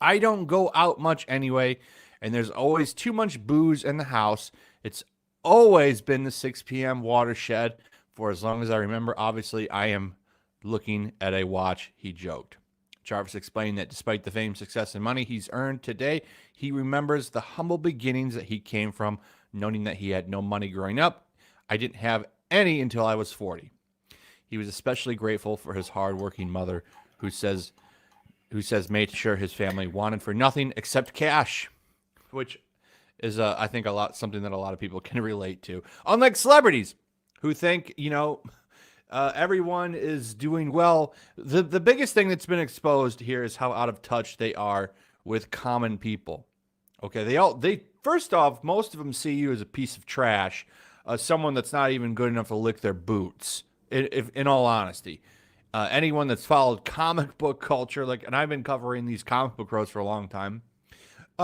I don't go out much anyway, and there's always too much booze in the house. It's always been the 6 p.m. watershed for as long as I remember. Obviously, I am looking at a watch, he joked. Jarvis explained that despite the fame, success, and money he's earned today, he remembers the humble beginnings that he came from, noting that he had no money growing up. I didn't have any until I was 40. He was especially grateful for his hardworking mother, who says made sure his family wanted for nothing except cash, which is I think something that a lot of people can relate to. Unlike celebrities who think, everyone is doing well. The biggest thing that's been exposed here is how out of touch they are with common people. Okay, they first off, most of them see you as a piece of trash, someone that's not even good enough to lick their boots. In all honesty, anyone that's followed comic book culture, and I've been covering these comic book roads for a long time,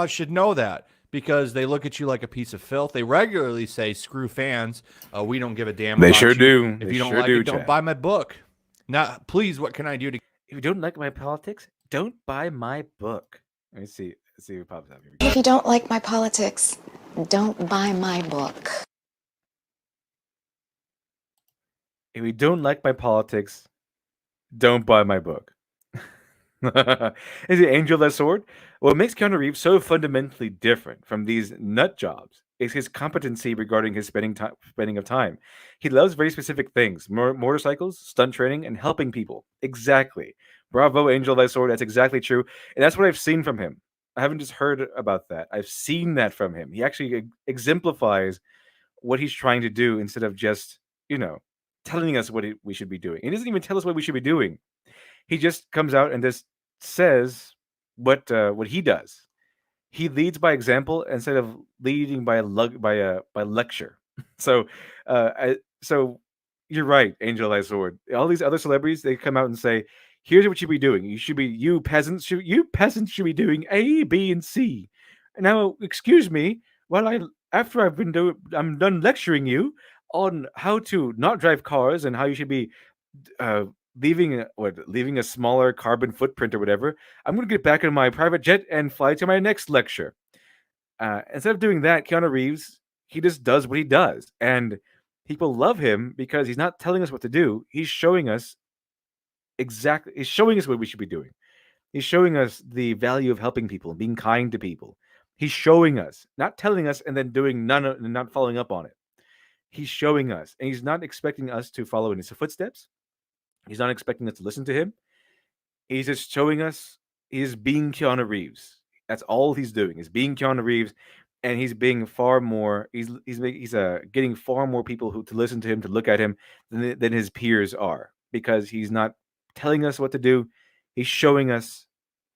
should know that. Because they look at you like a piece of filth. They regularly say, "Screw fans. We don't give a damn." They about sure you. do. If you don't like it, don't buy my book. Now, please, what can I do to? If you don't like my politics, don't buy my book. Let me see. Let's see what pops up here. If you don't like my politics, don't buy my book. If you don't like my politics, don't buy my book. Is it Angel that sword? What makes Keanu Reeves so fundamentally different from these nut jobs is his competency regarding his spending of time. He loves very specific things: motorcycles, stunt training, and helping people. Exactly. Bravo, Angel that sword. That's exactly true, and that's what I've seen from him. I haven't just heard about that. I've seen that from him. He actually exemplifies what he's trying to do instead of just, you know, telling us we should be doing. He doesn't even tell us what we should be doing. He just comes out and just says what he does. He leads by example instead of leading by lecture. So, so you're right, Angel Eye Sword. All these other celebrities, they come out and say, "Here's what you should be doing. You peasants should be doing A, B, and C." Now, excuse me, while after I'm done lecturing you on how to not drive cars and how you should be uh, leaving a smaller carbon footprint or whatever. I'm gonna get back in my private jet and fly to my next lecture. Instead of doing that, Keanu Reeves, he just does what he does, and people love him because he's not telling us what to do. He's showing us exactly. He's showing us what we should be doing. He's showing us the value of helping people and being kind to people. He's showing us, not telling us and then doing none of, and not following up on it. He's showing us, and he's not expecting us to follow in his footsteps. He's not expecting us to listen to him. He's just showing us he's being Keanu Reeves. That's all he's doing is being Keanu Reeves, and he's being far more. He's getting far more people who to listen to him, to look at him than his peers are, because he's not telling us what to do. He's showing us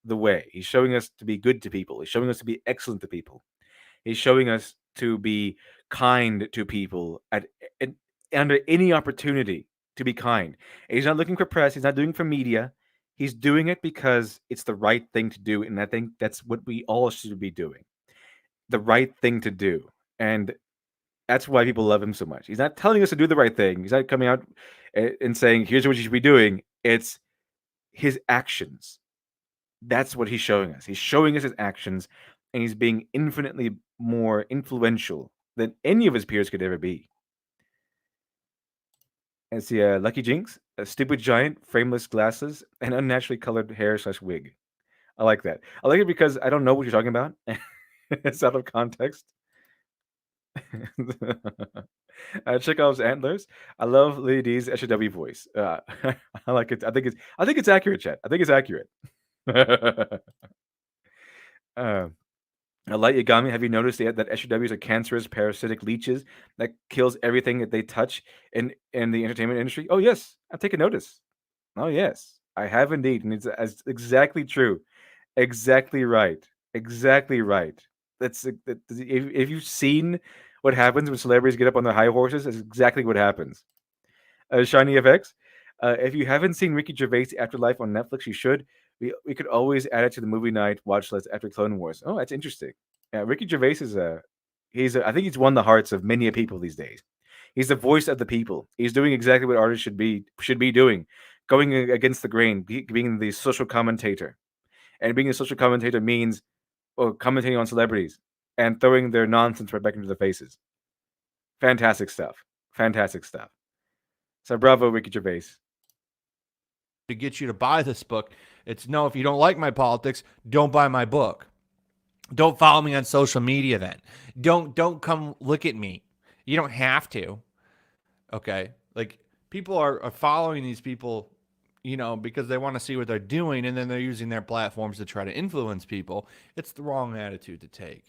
the way. He's showing us to be good to people. He's showing us to be excellent to people. He's showing us to be kind to people at under any opportunity to be kind. And he's not looking for press. He's not doing it for media. He's doing it because it's the right thing to do, and I think that's what we all should be doing. The right thing to do, and that's why people love him so much. He's not telling us to do the right thing. He's not coming out and saying, "Here's what you should be doing." It's his actions. That's what he's showing us. He's showing us his actions, and he's being infinitely more influential than any of his peers could ever be. And see, Lucky Jinx, a stupid giant, frameless glasses, and unnaturally colored hair/wig. I like that. I like it because I don't know what you're talking about. It's out of context. Chekhov's antlers. I love Lady D's SJW voice. I like it. I think it's accurate, Chet. I think it's accurate. Light Yagami, have you noticed that SJWs are cancerous, parasitic leeches that kills everything that they touch in the entertainment industry? Oh yes, I've taken notice. Oh yes, I have indeed, and it's exactly true, exactly right, exactly right. If you've seen what happens when celebrities get up on their high horses, that's exactly what happens. Shiny FX. If you haven't seen Ricky Gervais' Afterlife on Netflix, you should. We could always add it to the movie night watch list after Clone Wars. Oh, that's interesting. Yeah, Ricky Gervais is I think he's won the hearts of many people these days. He's the voice of the people. He's doing exactly what artists should be doing, going against the grain, being the social commentator. And being a social commentator means commentating on celebrities and throwing their nonsense right back into their faces. Fantastic stuff. Fantastic stuff. So bravo, Ricky Gervais. To get you to buy this book, it's no, if you don't like my politics, don't buy my book. Don't follow me on social media then. Don't come look at me. You don't have to. Okay? Like, people are following these people, because they want to see what they're doing, and then they're using their platforms to try to influence people. It's the wrong attitude to take.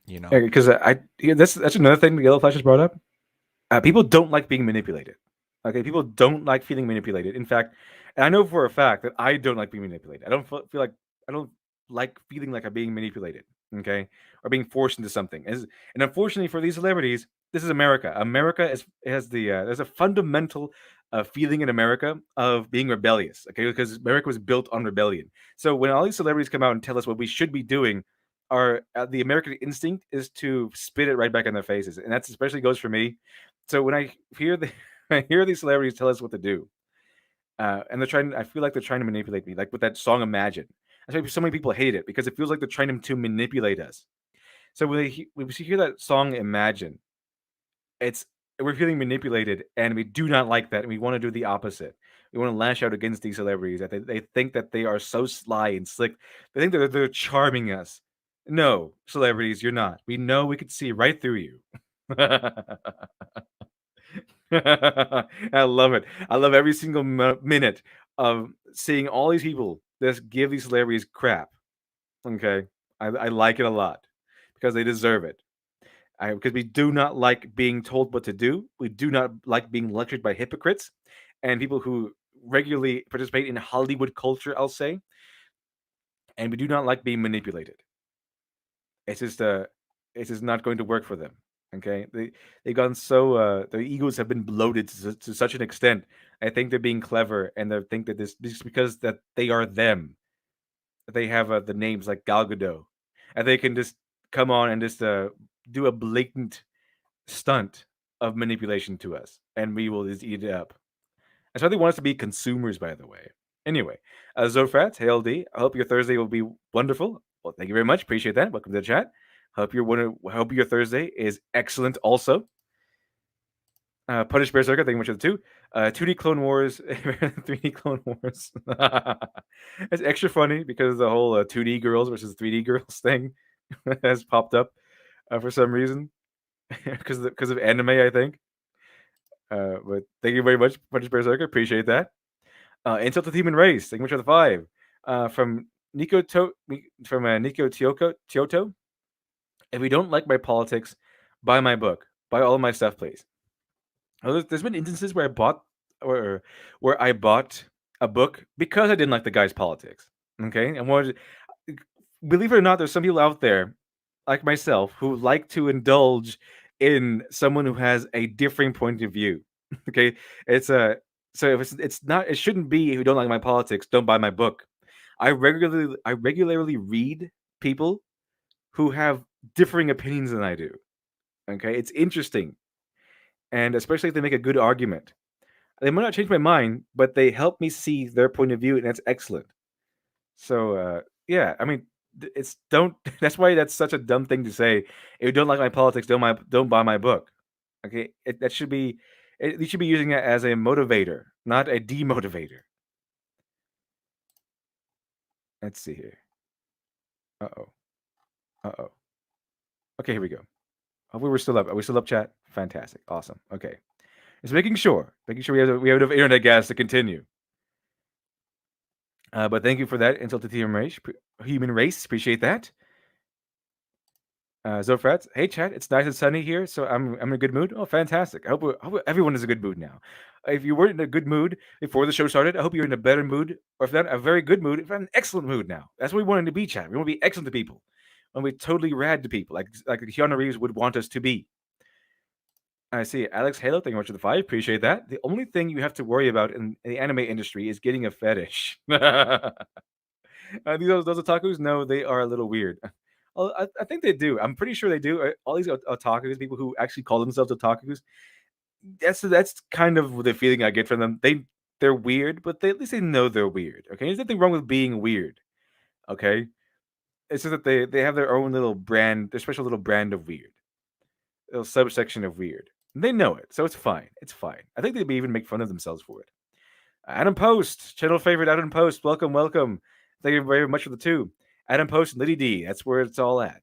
Because that's another thing the Yellow Flash has brought up. People don't like being manipulated. Okay, people don't like feeling manipulated. In fact, and I know for a fact that I don't like being manipulated. I don't like feeling like I'm being manipulated. Okay, or being forced into something. And unfortunately for these celebrities, this is America. America has there's a fundamental feeling in America of being rebellious. Okay, because America was built on rebellion. So when all these celebrities come out and tell us what we should be doing, the American instinct is to spit it right back in their faces, and that's especially goes for me. So when I hear I hear these celebrities tell us what to do, and I feel like they're trying to manipulate me, like with that song "Imagine." That's why so many people hate it, because it feels like they're trying to manipulate us. So when we hear that song "Imagine," it's we're feeling manipulated, and we do not like that, and we want to do the opposite. We want to lash out against these celebrities that they think that they are so sly and slick. They think that they're charming us. No, celebrities, you're not. We know we could see right through you. I love it. I love every single minute of seeing all these people just give these celebrities crap. Okay, I like it a lot because they deserve it. Because we do not like being told what to do. We do not like being lectured by hypocrites and people who regularly participate in Hollywood culture, I'll say. And we do not like being manipulated. It's just not going to work for them. Okay, they've gone so their egos have been bloated to such an extent. I think they're being clever, and they think that this just because that they are them, that they have the names like Gal Gadot, and they can just come on and just do a blatant stunt of manipulation to us, and we will just eat it up. That's why they want us to be consumers, by the way. Anyway, Zofrat, hey LD, I hope your Thursday will be wonderful. Well, thank you very much. Appreciate that. Welcome to the chat. Hope your Thursday is excellent also. Punish Berserker, thank you much for the 2. 2D Clone Wars, 3D Clone Wars. It's extra funny because the whole 2D girls versus 3D girls thing has popped up for some reason. because of anime, I think. But thank you very much, Punish Berserker. Appreciate that. Insult to the Human Race. Thank you much for the 5. From Nico Tioto. If you don't like my politics, buy my book. Buy all of my stuff, please. There's been instances where I bought a book because I didn't like the guy's politics. Okay, and believe it or not, there's some people out there like myself who like to indulge in someone who has a differing point of view. Okay, it's a so if it's not it shouldn't be if you don't like my politics, don't buy my book. I regularly read people who have differing opinions than I do. Okay, it's interesting, and especially if they make a good argument. They might not change my mind, but they help me see their point of view, and that's excellent. So yeah, I mean, it's don't. That's why that's such a dumb thing to say. If you don't like my politics, don't buy my book. Okay, that should be. You should be using it as a motivator, not a demotivator. Let's see here. Uh-oh. Okay, here we go. Hopefully we're still up. Are we still up, chat? Fantastic. Awesome. Okay. Just making sure we have enough internet gas to continue. But thank you for that, Insult to the Human Race. Appreciate that. Zofrat, hey chat, it's nice and sunny here, so I'm in a good mood. Oh, fantastic! I hope everyone is in a good mood now. If you weren't in a good mood before the show started, I hope you're in a better mood, or if not, a very good mood, if not an excellent mood now. That's what we wanted to be, chat. We want to be excellent to people. We want to be totally rad to people, like Keanu Reeves would want us to be. I see. Alex Halo, thank you much for the 5. Appreciate that. The only thing you have to worry about in the anime industry is getting a fetish. Those otakus, no, they are a little weird. I think they do. I'm pretty sure they do. All these otakus, people who actually call themselves otakus, that's kind of the feeling I get from them. They're weird, but at least they know they're weird. Okay, there's nothing wrong with being weird. Okay, it's just that they have their own little brand, their special little brand of weird, little subsection of weird. And they know it, so it's fine. It's fine. I think they'd even make fun of themselves for it. Adam Post, channel favorite Adam Post, welcome. Thank you very much for the 2. Adam Post, Liddy D. That's where it's all at.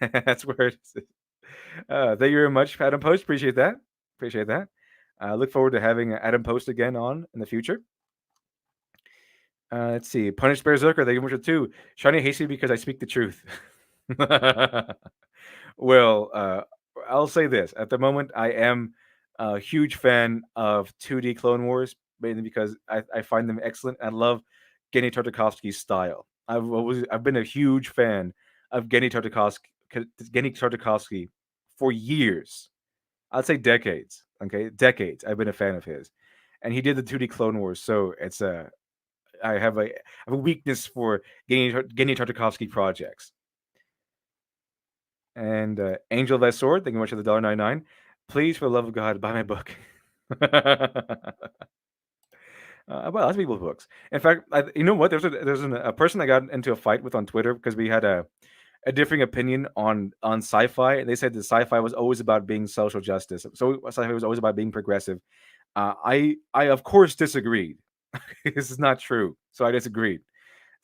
That's where it's. Thank you very much, Adam Post. Appreciate that. Look forward to having Adam Post again on in the future. Let's see. Punish Berserker, thank you very much for 2. Shiny hasty because I speak the truth. Well, I'll say this. At the moment, I am a huge fan of 2D Clone Wars, mainly because I find them excellent. I love Genndy Tartakovsky's style. I've been a huge fan of Genndy Tartakovsky for years. I'd say decades. Okay, decades. I've been a fan of his, and he did the 2D Clone Wars, so it's I have a weakness for Genndy Tartakovsky projects. And Angel of Thy Sword, thank you much for the $1.99. Please, for the love of God, buy my book. I buy lots of people's books. In fact, you know what? There's a person I got into a fight with on Twitter because we had a differing opinion on sci-fi. They said that sci-fi was always about being social justice. So sci-fi was always about being progressive. I of course disagreed. This is not true. So I disagreed.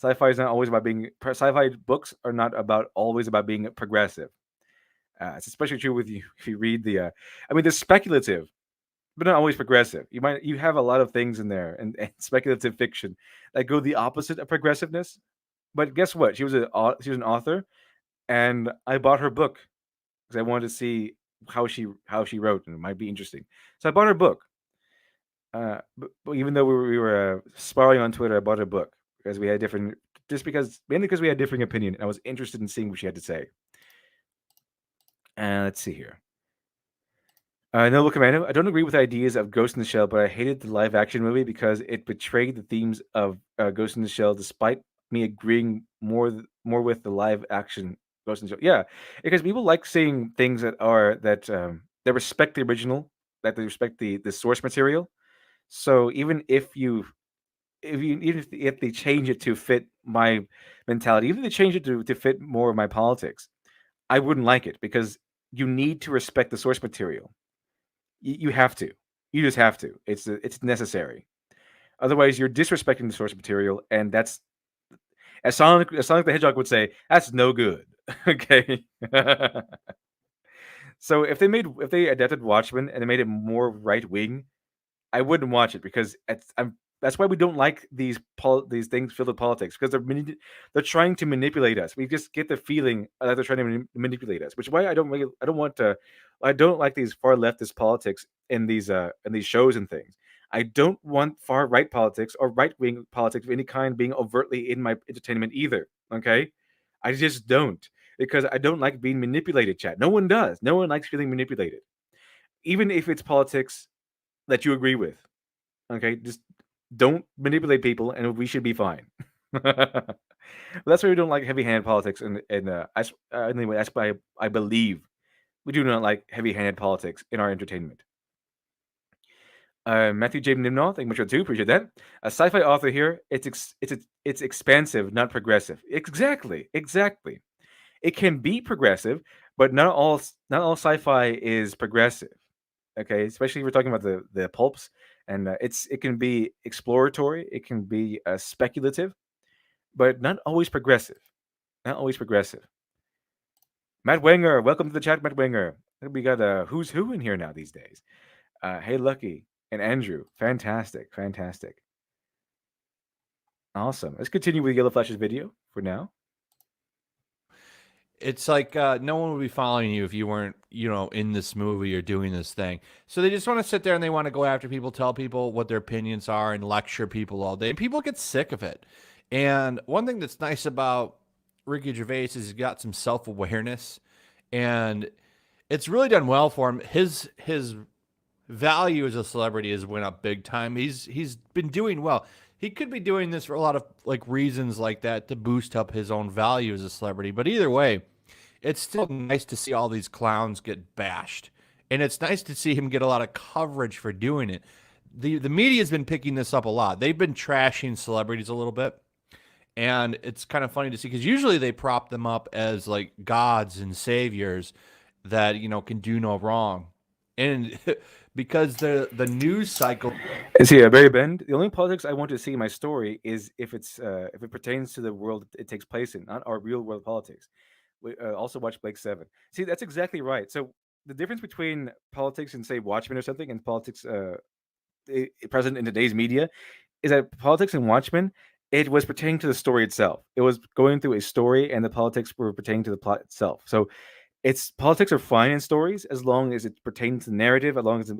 Sci-fi is not always about being. Sci-fi books are not about always about being progressive. It's especially true with you if you read the. I mean, the speculative, but not always progressive. You have a lot of things in there and speculative fiction that go the opposite of progressiveness. But guess what? She was an author, and I bought her book because I wanted to see how she wrote, and it might be interesting. So I bought her book. But even though we were sparring on Twitter, I bought her book because we had different, just because mainly because we had differing opinion, and I was interested in seeing what she had to say. And let's see here. Noble Commando. I don't agree with the ideas of Ghost in the Shell, but I hated the live action movie because it betrayed the themes of Ghost in the Shell, despite me agreeing more with the live action Ghost in the Shell. Yeah, because people like seeing things that respect the original, that they respect the source material. So even if they change it to fit my mentality, even if they change it to fit more of my politics, I wouldn't like it because you need to respect the source material. You have to. You just have to. It's necessary. Otherwise, you're disrespecting the source material, and that's as Sonic the Hedgehog would say, that's no good. Okay. So if they adapted Watchmen and they made it more right wing, I wouldn't watch it because that's why we don't like these things filled with politics because they're trying to manipulate us. We just get the feeling that they're trying to manipulate us, which is why I don't like these far leftist politics in these shows and things. I don't want far right politics or right wing politics of any kind being overtly in my entertainment either. Okay, I just don't because I don't like being manipulated. Chat. No one does. No one likes feeling manipulated, even if it's politics that you agree with. Okay, just don't manipulate people, and we should be fine. That's why we don't like heavy-handed politics, anyway, that's why I believe we do not like heavy-handed politics in our entertainment. Matthew J. Nimnoth, thank you much for two. Appreciate that. A sci-fi author here. It's expansive, not progressive. Exactly, exactly. It can be progressive, but not all sci-fi is progressive. Okay, especially if we're talking about the pulps, and it can be exploratory, it can be speculative, but not always progressive. Not always progressive. Matt Wenger, welcome to the chat, Matt Wenger. I think we got a who's who in here now these days. Hey, Lucky and Andrew, fantastic, fantastic, awesome. Let's continue with Yellow Flash's video for now. It's like no one would be following you if you weren't, in this movie or doing this thing. So they just want to sit there and they want to go after people, tell people what their opinions are, and lecture people all day. And people get sick of it. And one thing that's nice about Ricky Gervais is he's got some self-awareness, and it's really done well for him. His value as a celebrity has went up big time. He's been doing well. He could be doing this for a lot of reasons like that to boost up his own value as a celebrity. But either way, it's still nice to see all these clowns get bashed. And it's nice to see him get a lot of coverage for doing it. The media's been picking this up a lot. They've been trashing celebrities a little bit. And it's kind of funny to see because usually they prop them up as gods and saviors that, can do no wrong. And because the news cycle. Is he a Barry Bend? The only politics I want to see in my story is if it pertains to the world it takes place in, not our real world politics. We also watch Blake Seven. See, that's exactly right. So the difference between politics and say Watchmen or something and politics present in today's media is that politics in Watchmen, it was pertaining to the story itself. It was going through a story, and the politics were pertaining to the plot itself. So it's politics are fine in stories as long as it pertains to the narrative, as long as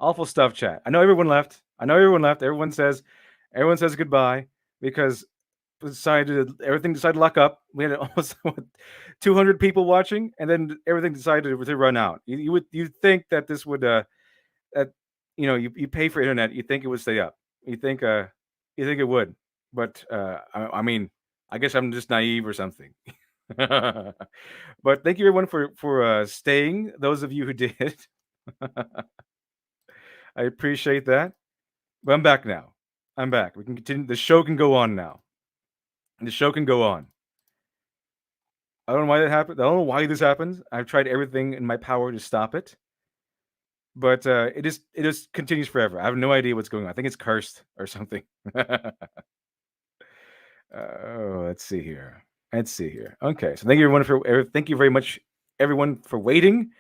Awful stuff, chat. I know everyone left. Everyone says goodbye because everything decided to lock up. We had almost 200 people watching, and then everything decided to run out. You'd think that this would that you pay for internet, you think it would stay up. You think it would, but I mean, I guess I'm just naive or something. But thank you everyone for staying. Those of you who did, I appreciate that. But I'm back now. I'm back. We can continue. The show can go on now. The show can go on. I don't know why that happened. I don't know why this happens. I've tried everything in my power to stop it, but it just continues forever. I have no idea what's going on. I think it's cursed or something. Oh, let's see here. Okay, so thank you very much, everyone, for waiting,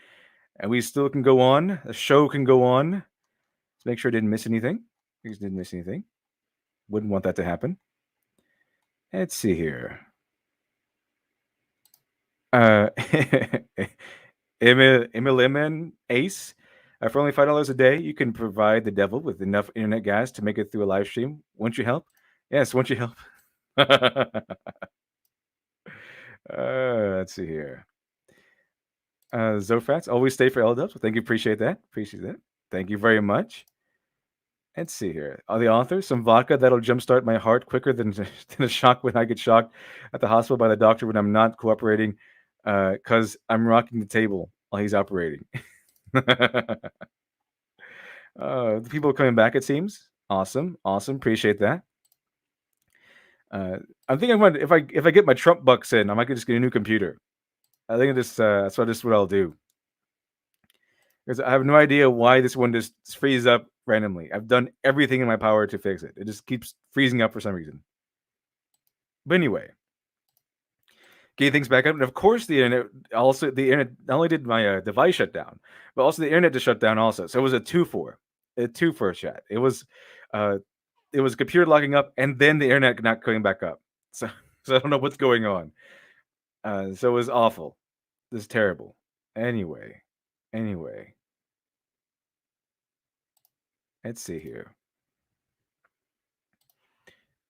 and we still can go on. The show can go on. Let's make sure I didn't miss anything. Wouldn't want that to happen. Let's see here. Emiliman Ace. For only $5 a day, you can provide the devil with enough internet gas to make it through a live stream. Won't you help? Yes, won't you help? Let's see here. Zofats, always stay for L-Dubs. Well, thank you. Appreciate that. Thank you very much. Let's see here. The author, some vodka that'll jumpstart my heart quicker than a shock when I get shocked at the hospital by the doctor when I'm not cooperating because I'm rocking the table while he's operating. The people coming back, it seems. Awesome. Appreciate that. I'm thinking if I get my Trump bucks in, I might just get a new computer. I think that's what I'll do. Because I have no idea why this one just freezes up randomly. I've done everything in my power to fix it. It just keeps freezing up for some reason. But anyway, getting things back up, and of course the internet not only did my device shut down, but also the internet just shut down also. So it was a two for chat. It was computer locking up and then the internet not coming back up. So I don't know what's going on. So it was awful. This is terrible. Anyway. Let's see here.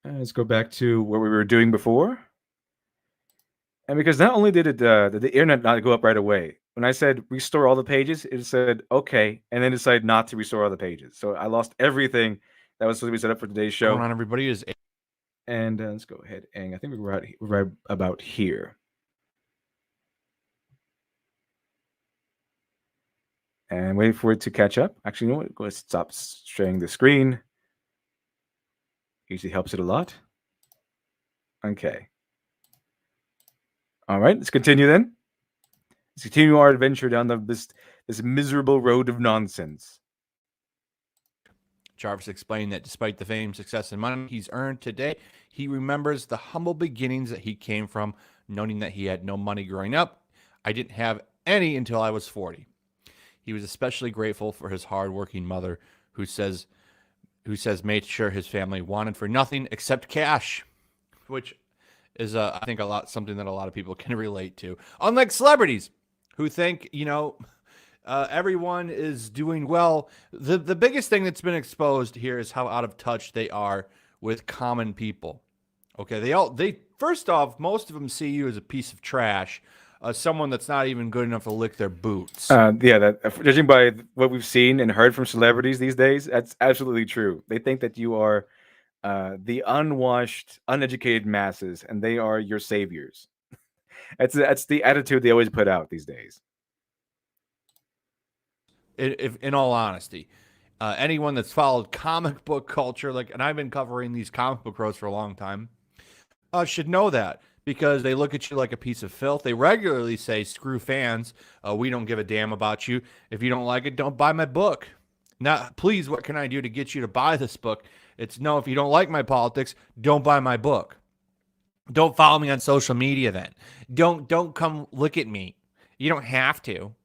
Let's go back to what we were doing before. And because not only did the internet not go up right away, when I said restore all the pages, it said okay, and then decided not to restore all the pages. So I lost everything that was supposed to be set up for today's show. Going on, everybody and let's go ahead, and I think we're right about here. And wait for it to catch up. Actually, you know what? Go ahead, stop sharing the screen. Usually helps it a lot. Okay. All right, let's continue then. Let's continue our adventure down this miserable road of nonsense. Jarvis explained that despite the fame, success, and money he's earned today, he remembers the humble beginnings that he came from, noting that he had no money growing up. I didn't have any until I was 40. He was especially grateful for his hardworking mother, who says made sure his family wanted for nothing except cash, which is I think something that a lot of people can relate to. Unlike celebrities, who think everyone is doing well. The biggest thing that's been exposed here is how out of touch they are with common people. Okay, they first off, most of them see you as a piece of trash. Someone that's not even good enough to lick their boots. Judging by what we've seen and heard from celebrities these days, that's absolutely true. They think that you are the unwashed, uneducated masses, and they are your saviors. That's the attitude they always put out these days. In all honesty, anyone that's followed comic book culture, and I've been covering these comic book roads for a long time, should know that. Because they look at you like a piece of filth. They regularly say, screw fans. We don't give a damn about you. If you don't like it, don't buy my book. Now, please, what can I do to get you to buy this book? It's no, if you don't like my politics, don't buy my book. Don't follow me on social media then. Don't come look at me. You don't have to.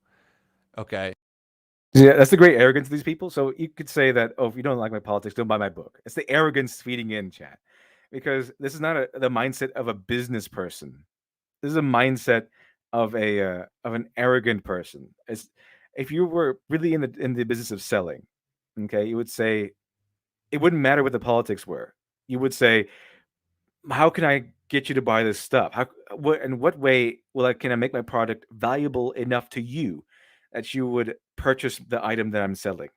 Okay. Yeah, that's the great arrogance of these people. So you could say that, if you don't like my politics, don't buy my book. It's the arrogance feeding in, chat. Because this is not the mindset of a business person. This is a mindset of an arrogant person. If you were really in the business of selling, Okay, you would say it wouldn't matter what the politics were. You would say, how can I get you to buy this stuff? How what in what way will I can I make my product valuable enough to you that you would purchase the item that I'm selling?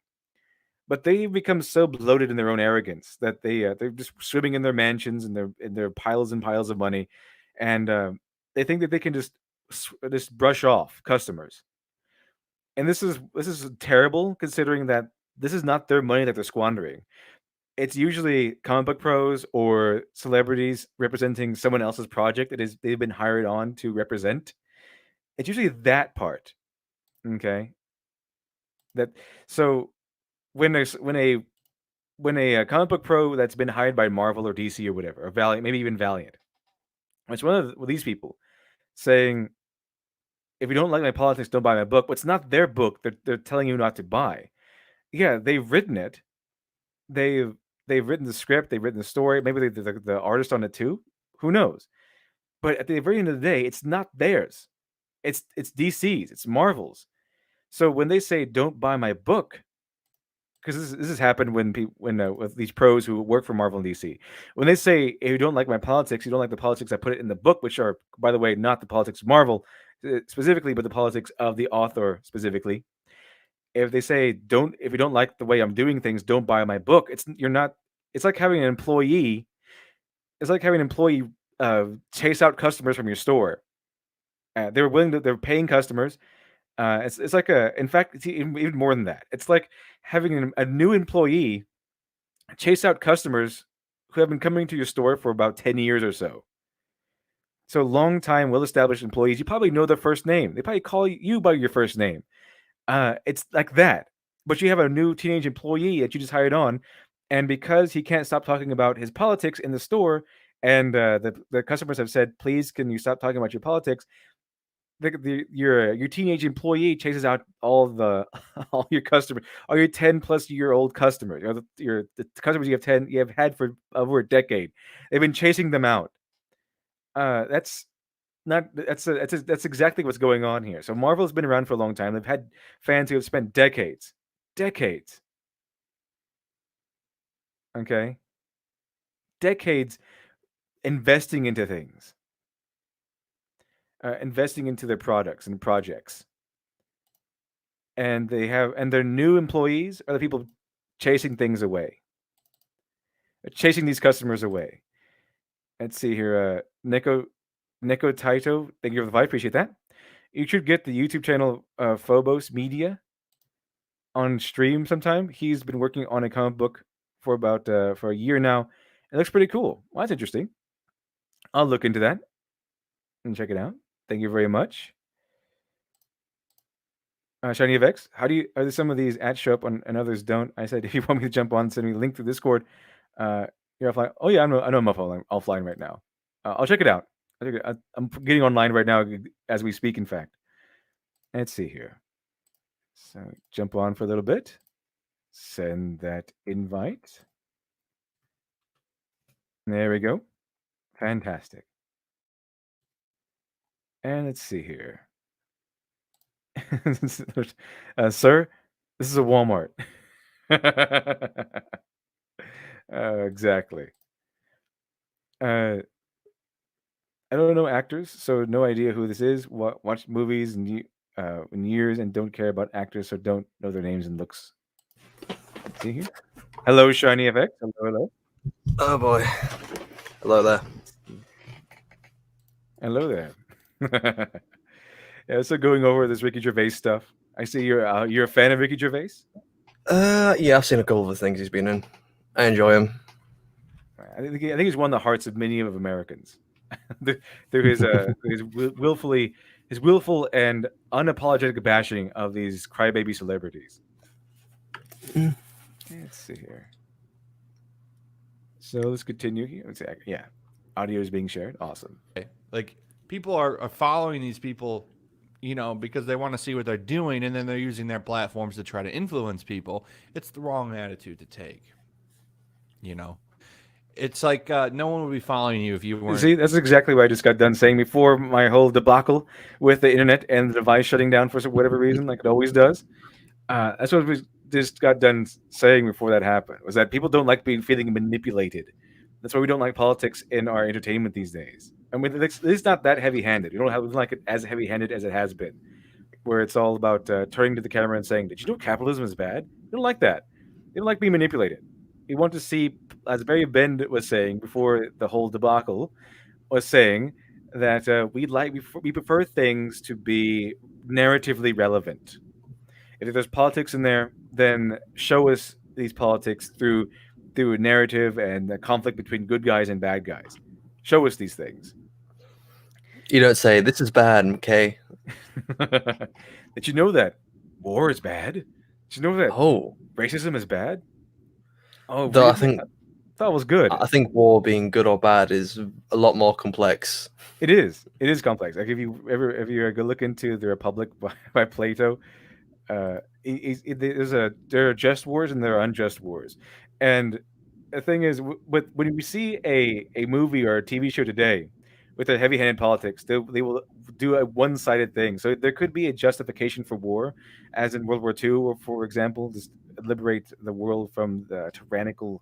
But they become so bloated in their own arrogance that they're just swimming in their mansions and their piles and piles of money, and they think that they can just brush off customers. And this is terrible considering that this is not their money that they're squandering. It's usually comic book pros or celebrities representing someone else's project that is they've been hired on to represent. It's usually that part. Okay. That so when a comic book pro that's been hired by Marvel or DC or whatever, or Valiant, maybe even Valiant, it's one of these people saying, "If you don't like my politics, don't buy my book." But it's not their book. They're telling you not to buy. Yeah, they've written it. They've they've written the script. They've written the story. Maybe the artist on it too. Who knows? But at the very end of the day, it's not theirs. It's DC's. It's Marvel's. So when they say, "Don't buy my book," because this has happened when people when with these pros who work for Marvel and DC, when they say, "If you don't like my politics, you don't like the politics I put it in the book," which are, by the way, not the politics of Marvel specifically, but the politics of the author specifically. If they say, "Don't if you don't like the way I'm doing things, don't buy my book," you're not. It's like having an employee. It's like having an employee chase out customers from your store. They're paying customers. It's like in fact, it's even more than that. It's like having a new employee chase out customers who have been coming to your store for about 10 years or so. So long time, well established employees, you probably know their first name. They probably call you by your first name. It's like that. But you have a new teenage employee that you just hired on, and because he can't stop talking about his politics in the store, and the customers have said, "Please, can you stop talking about your politics?" Your teenage employee chases out all the all your customers, all your 10-plus-year-old customers, the customers you have had for over a decade. They've been chasing them out. That's not that's exactly what's going on here. So Marvel's been around for a long time. They've had fans who have spent decades, okay, decades investing into things, investing into their products and projects, and their new employees are the people chasing things away, chasing these customers away. Let's see here, Nico Taito, thank you for the fight, appreciate that. You should get the YouTube channel Phobos Media on stream sometime. He's been working on a comic book for about for a year now. It looks pretty cool. Well, that's interesting. I'll look into that and check it out. Thank you very much. Shiny of X, are there some of these ads show up and others don't? I said, if you want me to jump on, send me a link through Discord. You're offline. Oh yeah, I know I'm offline right now. I'll check it out. I'm getting online right now as we speak, in fact. Let's see here. So jump on for a little bit. Send that invite. There we go. Fantastic. And let's see here. Sir, this is a Walmart. Exactly. I don't know actors, so no idea who this is. Watch movies in years and don't care about actors, so don't know their names and looks. Let's see here. Hello, Shiny FX. Hello. Oh boy. Hello there. Hello there. Yeah, so going over this Ricky Gervais stuff. I see you're a fan of Ricky Gervais. Yeah, I've seen a couple of the things he's been in. I enjoy him. I think he's won the hearts of many of Americans through his willful and unapologetic bashing of these crybaby celebrities. Let's see here. So let's continue here. Let's see. Yeah, audio is being shared. Awesome. Like people are following these people, because they want to see what they're doing, and then they're using their platforms to try to influence people. It's the wrong attitude to take. It's like no one would be following you if you weren't. See, that's exactly what I just got done saying before my whole debacle with the internet and the device shutting down for whatever reason, like it always does. That's what just got done saying before that happened was that people don't like feeling manipulated. That's why we don't like politics in our entertainment these days. I mean, it's not that heavy-handed. We don't like it as heavy-handed as it has been, where it's all about turning to the camera and saying, "Did you know capitalism is bad?" We don't like that. We don't like being manipulated. We want to see, as Barry Bend was saying before the whole debacle, was saying that we prefer things to be narratively relevant. If there's politics in there, then show us these politics through a narrative and the conflict between good guys and bad guys. Show us these things. You don't say this is bad, McKay. Did you know that war is bad? Did you know that Oh, racism is bad? Oh, though I really? think That was good. I think war being good or bad is a lot more complex. It is. It is complex. Like if you go look into the Republic by Plato, there are just wars and there are unjust wars, and the thing is, but when we see a movie or a TV show today with a heavy-handed politics, they will do a one-sided thing. So there could be a justification for war, as in World War II, or for example, just liberate the world from the tyrannical,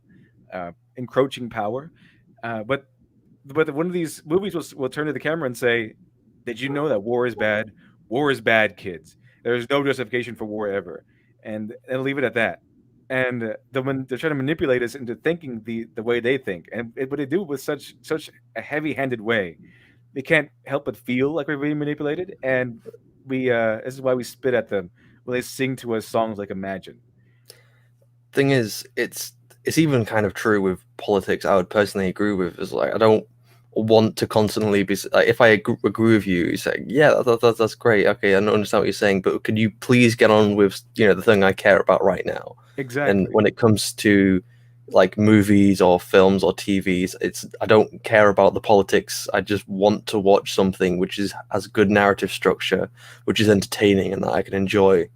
encroaching power. But one of these movies will turn to the camera and say, "Did you know that war is bad? War is bad, kids. There's no justification for war ever," and leave it at that. And when they're trying to manipulate us into thinking the way they think, and but they do it with such a heavy-handed way, they can't help but feel like we're being manipulated. And this is why we spit at them when they sing to us songs like Imagine. Thing is, it's even kind of true with politics. I would personally agree with is like I don't want to constantly be like if I agree with you, you say yeah that's great, okay, I understand what you're saying, but could you please get on with the thing I care about right now? Exactly. And when it comes to like movies or films or TVs, I don't care about the politics. I just want to watch something which has good narrative structure, which is entertaining and that I can enjoy.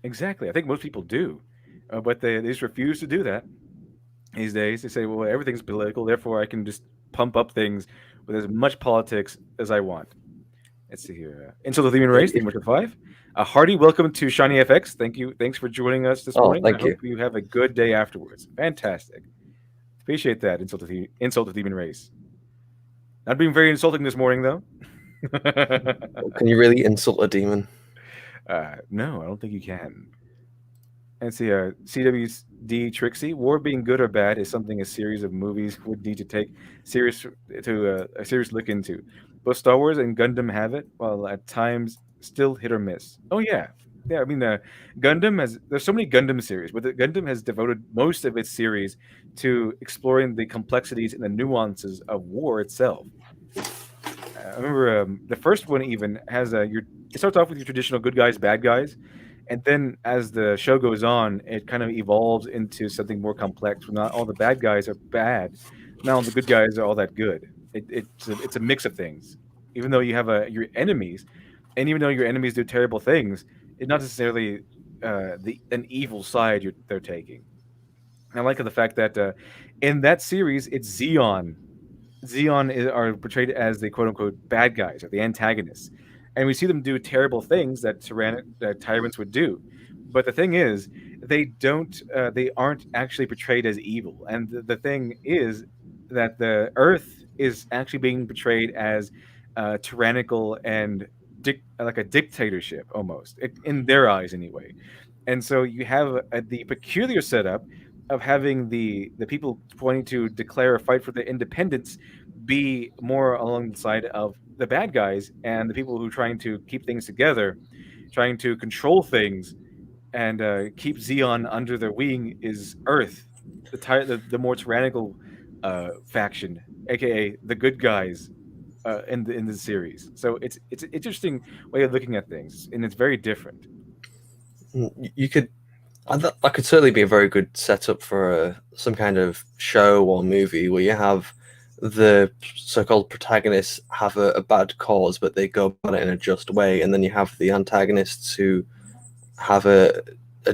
Exactly. I think most people do, but they just refuse to do that these days. They say, "Well, everything's political, therefore I can just pump up things with as much politics as I want." Let's see here. Insult of the Human Race, Team 5. Hearty welcome to Shiny FX. Thank you. Thanks for joining us this morning. Thank I hope you have a good day afterwards. Fantastic. Appreciate that, Insult of the Human Race. Not being very insulting this morning, though. Can you really insult a demon? No, I don't think you can. And see, CWD Trixie, war being good or bad is something a series of movies would need to take a serious look into. Both Star Wars and Gundam have it, while at times still hit or miss. Oh yeah. I mean, there's so many Gundam series, but Gundam has devoted most of its series to exploring the complexities and the nuances of war itself. I remember the first one even has it starts off with your traditional good guys, bad guys, and then as the show goes on, it kind of evolves into something more complex. Where not all the bad guys are bad, not all the good guys are all that good. It's a mix of things. Even though you have your enemies, and even though your enemies do terrible things, it's not necessarily an evil side they're taking. And I like the fact that in that series, it's Zeon. Are portrayed as the quote unquote bad guys or the antagonists, and we see them do terrible things that tyrants would do. But the thing is, they aren't actually portrayed as evil. And the thing is that the Earth is actually being portrayed as tyrannical and like a dictatorship almost, in their eyes anyway. And so you have the peculiar setup of having the people wanting to declare a fight for their independence be more along the side of the bad guys, and the people who are trying to keep things together, trying to control things, and keep Zeon under their wing is Earth, the more tyrannical faction, aka the good guys in the series. So it's an interesting way of looking at things, and it's very different. You could. That could certainly be a very good setup for some kind of show or movie where you have the so-called protagonists have a bad cause, but they go about it in a just way, and then you have the antagonists who have a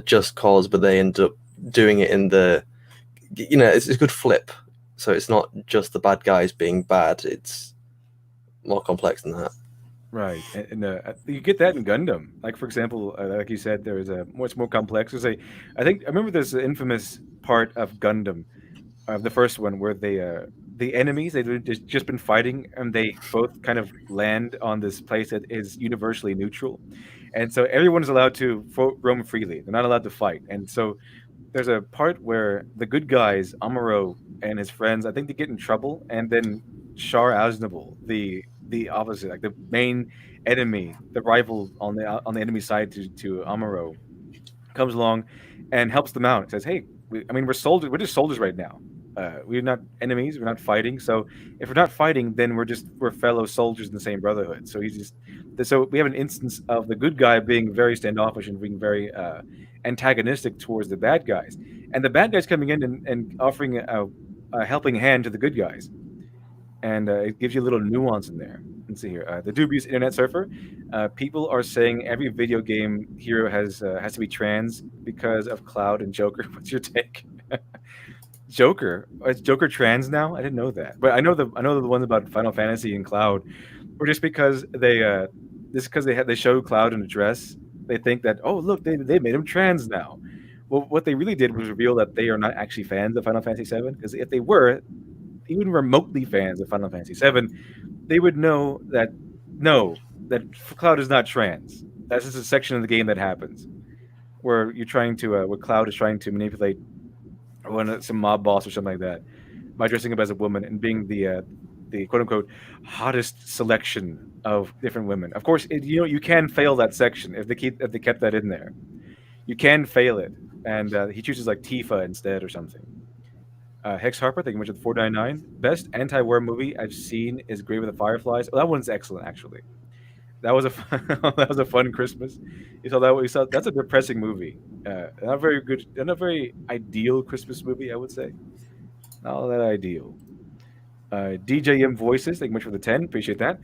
just cause, but they end up doing it in it's a good flip. So it's not just the bad guys being bad; it's more complex than that. Right, and you get that in Gundam. Like for example, like you said, there is a much more complex. I think I remember there's an infamous part of Gundam, of the first one, where the enemies they've just been fighting, and they both kind of land on this place that is universally neutral, and so everyone is allowed to roam freely. They're not allowed to fight, and so there's a part where the good guys, Amuro and his friends, I think they get in trouble, and then Shar Aznable, the opposite, like the main enemy, the rival on the enemy side to Amuro, comes along and helps them out. Says, "Hey, I mean, we're soldiers. We're just soldiers right now. We're not enemies. We're not fighting. So if we're not fighting, then we're fellow soldiers in the same brotherhood." So we have an instance of the good guy being very standoffish and being very antagonistic towards the bad guys, and the bad guys coming in and offering a helping hand to the good guys, and it gives you a little nuance in there. Let's see here. The dubious internet surfer. People are saying every video game hero has to be trans because of Cloud and Joker. What's your take? Joker? Is Joker trans now? I didn't know that, but I know the ones about Final Fantasy and Cloud, or just because they show Cloud in a dress, they think that, oh look, they made him trans now. Well, what they really did was reveal that they are not actually fans of Final Fantasy VII, because if they were even remotely fans of Final Fantasy VII, they would know that no, that Cloud is not trans. That's just a section of the game that happens where where Cloud is trying to manipulate some mob boss or something like that by dressing up as a woman and being the quote unquote hottest selection of different women. Of course, you can fail that section if they kept that in there. You can fail it, and he chooses like Tifa instead or something. Hex Harper, thank you much for the 499. Best anti-war movie I've seen is Grave of the Fireflies. Oh, that one's excellent, actually. That was a that was a fun Christmas. You saw that? You saw that's a depressing movie. Not very good. Not very ideal Christmas movie, I would say. Not that ideal. DJM Voices, thank you much for the 10. Appreciate that.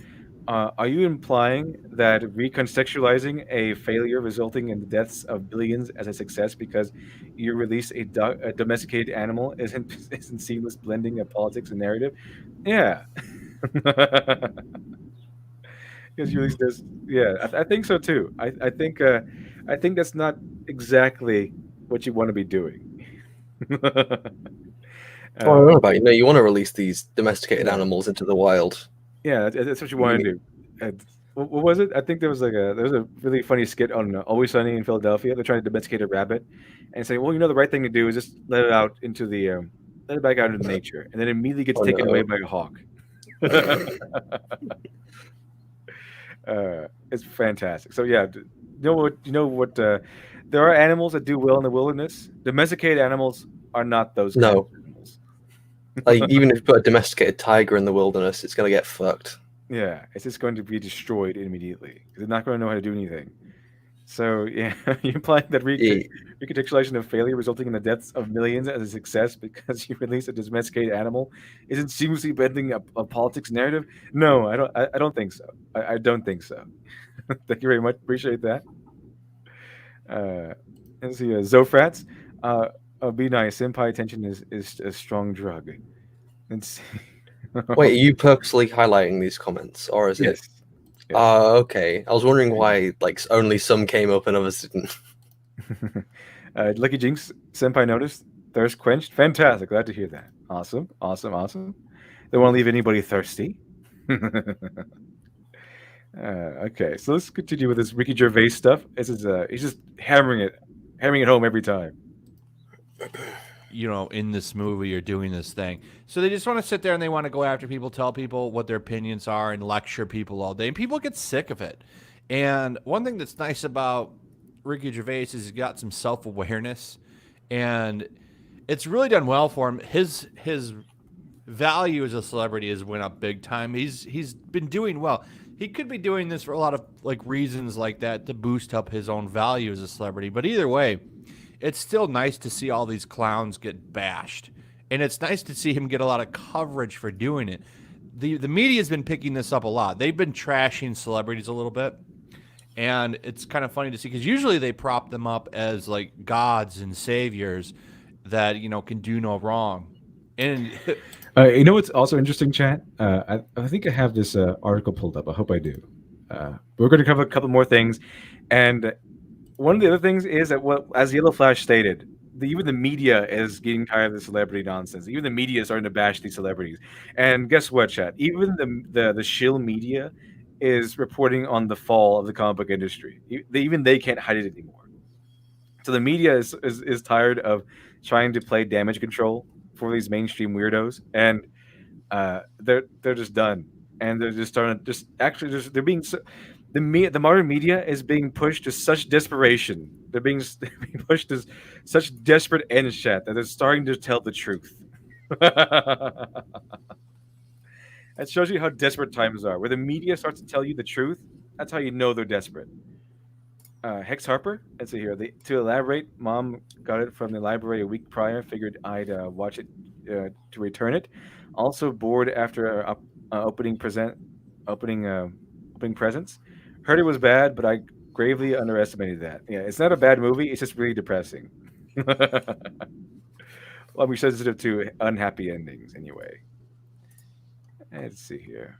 Are you implying that recontextualizing a failure resulting in the deaths of billions as a success because you release a domesticated animal isn't seamless blending of politics and narrative? Yeah. Because you release this, yeah, I think so too. I think that's not exactly what you want to be doing. Oh, I uh, don't know about you want to release these domesticated yeah. animals into the wild. Yeah, that's what you want to do. What was it? I think there was a really funny skit on Always Sunny in Philadelphia. They're trying to domesticate a rabbit, and say, well, the right thing to do is just let it back out into nature, and then it immediately gets Oh taken away no. by a hawk. It's fantastic. So yeah, you know what? You know what? There are animals that do well in the wilderness. Domesticated animals are not those kind of No. animals. Like even if you put a domesticated tiger in the wilderness, it's gonna get fucked. Yeah, it's just going to be destroyed immediately. They're not going to know how to do anything. So yeah, you're implying that Yeah. recontextualization of failure resulting in the deaths of millions as a success because you release a domesticated animal isn't seamlessly bending a politics narrative? No, I don't. I don't think so. I don't think so. Thank you very much. Appreciate that. Let's see, Zofrats. Be nice. Senpai attention is a strong drug. Let's see. Wait, are you purposely highlighting these comments, or is it? Yes. Oh, okay. I was wondering why only some came up and others didn't. Lucky Jinx, Senpai noticed. Thirst quenched. Fantastic. Glad to hear that. Awesome. Awesome. Awesome. Don't want to leave anybody thirsty. Okay, so let's continue with this Ricky Gervais stuff. He's just hammering it home every time. In this movie or doing this thing. So they just want to sit there and they want to go after people, tell people what their opinions are, and lecture people all day. And people get sick of it. And one thing that's nice about Ricky Gervais is he's got some self-awareness, and it's really done well for him. His value as a celebrity has went up big time. He's been doing well. He could be doing this for a lot of reasons like that to boost up his own value as a celebrity. But either way, it's still nice to see all these clowns get bashed. And it's nice to see him get a lot of coverage for doing it. The media's been picking this up a lot. They've been trashing celebrities a little bit. And it's kind of funny to see because usually they prop them up as gods and saviors that, can do no wrong. And You know what's also interesting, chat? I think I have this article pulled up. I hope I do. We're going to cover a couple more things, and one of the other things is that what, as Yellow Flash stated, even the media is getting tired of the celebrity nonsense. Even the media is starting to bash these celebrities. And guess what, chat? Even the shill media is reporting on the fall of the comic book industry. Even they can't hide it anymore. So the media is tired of trying to play damage control for these mainstream weirdos, and they're just done, and they're just starting to just actually just they're being the modern media is being pushed to such desperation. They're being pushed to such desperate ends, chat, that they're starting to tell the truth. It shows you how desperate times are. Where the media starts to tell you the truth, that's how you know they're desperate. Hex Harper, let's see here. To elaborate, Mom got it from the library a week prior. Figured I'd watch it to return it. Also bored after opening presents. Heard it was bad, but I gravely underestimated that. Yeah, it's not a bad movie. It's just really depressing. Well, we're sensitive to unhappy endings anyway. Let's see here.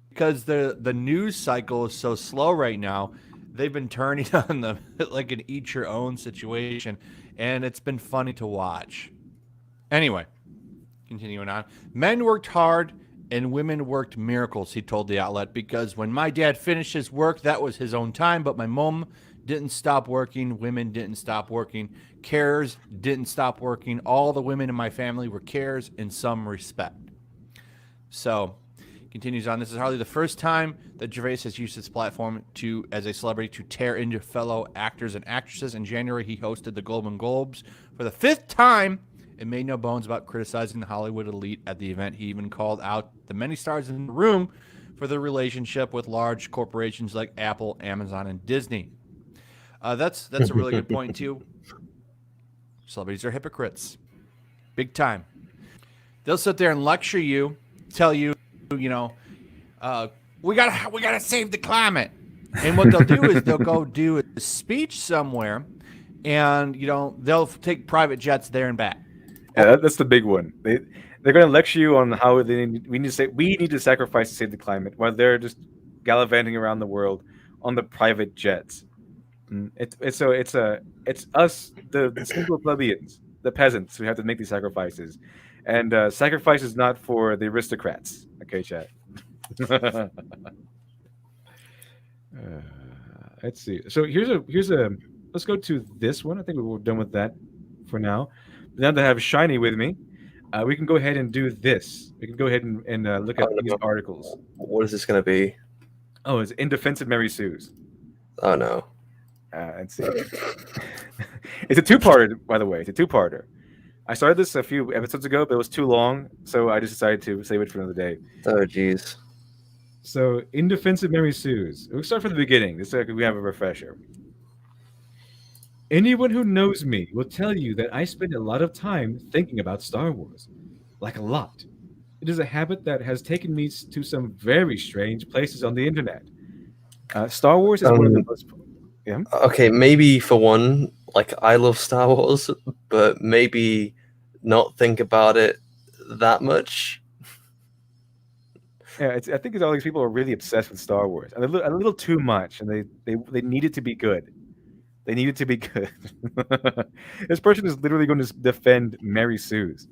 Because the news cycle is so slow right now, they've been turning on the like an eat your own situation, and it's been funny to watch. Anyway, continuing on. Men worked hard and women worked miracles, he told the outlet, because when my dad finished his work, that was his own time, but my mom didn't stop working. Women didn't stop working. Carers didn't stop working. All the women in my family were carers in some respect. So, continues on. This is hardly the first time that Gervais has used his platform as a celebrity to tear into fellow actors and actresses. In January, he hosted the Golden Globes for the 5th time and made no bones about criticizing the Hollywood elite at the event. He even called out the many stars in the room for their relationship with large corporations like Apple, Amazon, and Disney. That's a really good point, too. Celebrities are hypocrites. Big time. They'll sit there and lecture you, tell you, we gotta save the climate. And what they'll do is they'll go do a speech somewhere, and they'll take private jets there and back. Yeah, that's the big one. They're going to lecture you on how we need to sacrifice to save the climate, while they're just gallivanting around the world on the private jets. It's us, the simple plebeians, the peasants, who have to make these sacrifices, and sacrifice is not for the aristocrats. Okay, chat. Let's see. So here's a. Let's go to this one. I think we're done with that for now. Now that I have Shiny with me, we can go ahead and do this. We can go ahead and look at these articles. What is this going to be? Oh, it's In Defense of Mary Sue's. Oh no. Let's see. It's a two-parter, by the way. It's a two-parter. I started this a few episodes ago, but it was too long, so I just decided to save it for another day. Oh jeez. So, In Defense of Mary Sue's. We'll start from the beginning, just so we have a refresher. Anyone who knows me will tell you that I spend a lot of time thinking about Star Wars. Like a lot. It is a habit that has taken me to some very strange places on the internet. Star Wars is one of the most... Yeah? Okay, maybe for one, like I love Star Wars, but maybe not think about it that much. Yeah, I think all these people are really obsessed with Star Wars, and a little too much, and they need it to be good. They need it to be good. This person is literally going to defend Mary Sue's.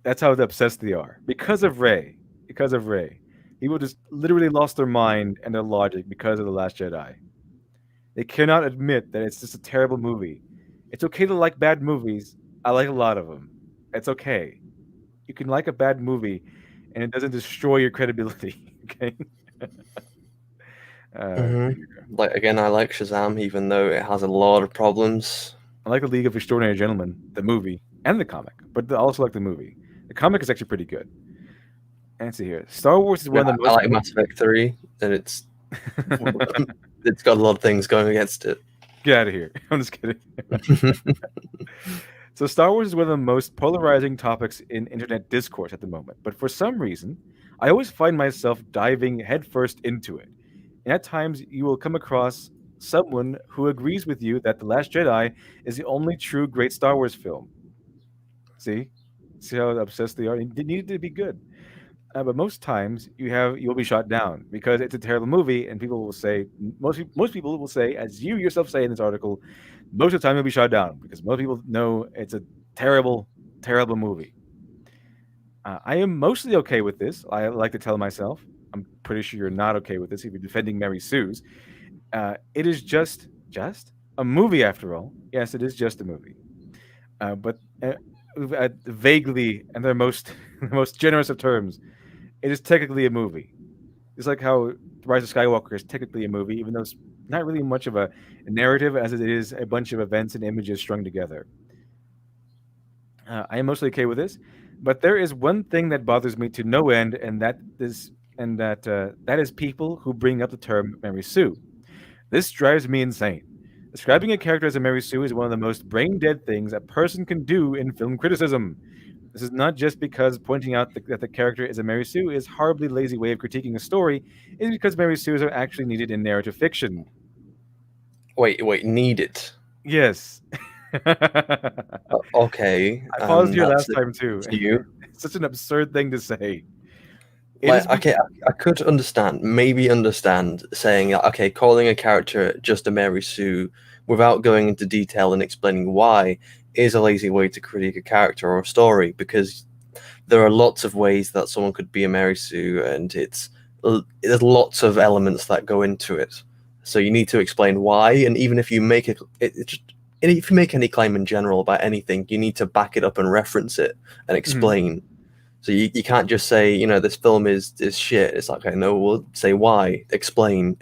That's how obsessed they are because of Rey. Because of Rey, people just literally lost their mind and their logic because of The Last Jedi. They cannot admit that it's just a terrible movie. It's okay to like bad movies. I like a lot of them. It's okay. You can like a bad movie, and it doesn't destroy your credibility. Okay. Like again, I like Shazam, even though it has a lot of problems. I like The League of Extraordinary Gentlemen, the movie, and the comic, but I also like the movie. The comic is actually pretty good. And let's see here. Star Wars is one of the most... I like Mass Effect 3, and it's got a lot of things going against it. Get out of here. I'm just kidding. So Star Wars is one of the most polarizing topics in internet discourse at the moment. But for some reason, I always find myself diving headfirst into it. And at times, you will come across someone who agrees with you that The Last Jedi is the only true great Star Wars film. See how obsessed they are? It needed to be good. but most times you'll be shot down because it's a terrible movie, and people will say most people will say, as you yourself say in this article, most of the time you'll be shot down because most people know it's a terrible, terrible movie. I am mostly okay with this. I like to tell myself. I'm pretty sure you're not okay with this if you're defending Mary Sue's. It is just a movie after all. Yes, it is just a movie. But vaguely, and the most the most generous of terms, it is technically a movie. It's like how The Rise of Skywalker is technically a movie, even though it's not really much of a narrative as it is a bunch of events and images strung together. I am mostly okay with this, but there is one thing that bothers me to no end, and that is people who bring up the term Mary Sue. This drives me insane. Describing a character as a Mary Sue is one of the most brain dead things a person can do in film criticism. This is not just because pointing out that the character is a Mary Sue is horribly lazy way of critiquing a story. It is because Mary Sues are actually needed in narrative fiction. Wait, needed. Yes. Okay. I paused here that's last time too. you. It's such an absurd thing to say. It Like, is okay, I could maybe understand saying, okay, calling a character just a Mary Sue without going into detail and explaining why is a lazy way to critique a character or a story, because there are lots of ways that someone could be a Mary Sue, and there's lots of elements that go into it. So you need to explain why, and even if you make if you make any claim in general about anything, you need to back it up and reference it and explain. So you can't just say, this film is shit. It's like, okay, no, we'll say why, explain.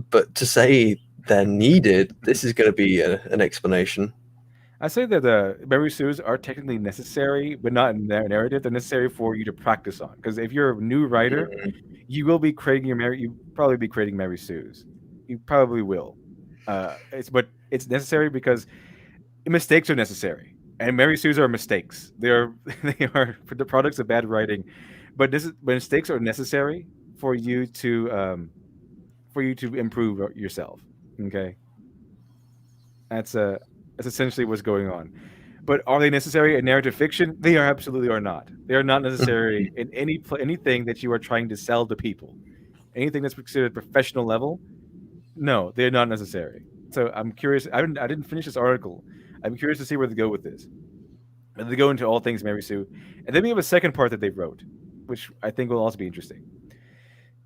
But to say they're needed, this is going to be an explanation. I say that Mary Sues are technically necessary, but not in their narrative. They're necessary for you to practice on. Because if you're a new writer, you will be creating you probably be creating Mary Sues. You probably will. But it's necessary because mistakes are necessary, and Mary Sues are mistakes. They are the products of bad writing. But mistakes are necessary for you to improve yourself. Okay, that's essentially what's going on. But are they necessary in narrative fiction? They absolutely are not. They are not necessary in anything that you are trying to sell to people. Anything that's considered professional level, no, they're not necessary. So I'm curious. I didn't finish this article. I'm curious to see where they go with this. And they go into all things Mary Sue, and then we have a second part that they wrote, which I think will also be interesting.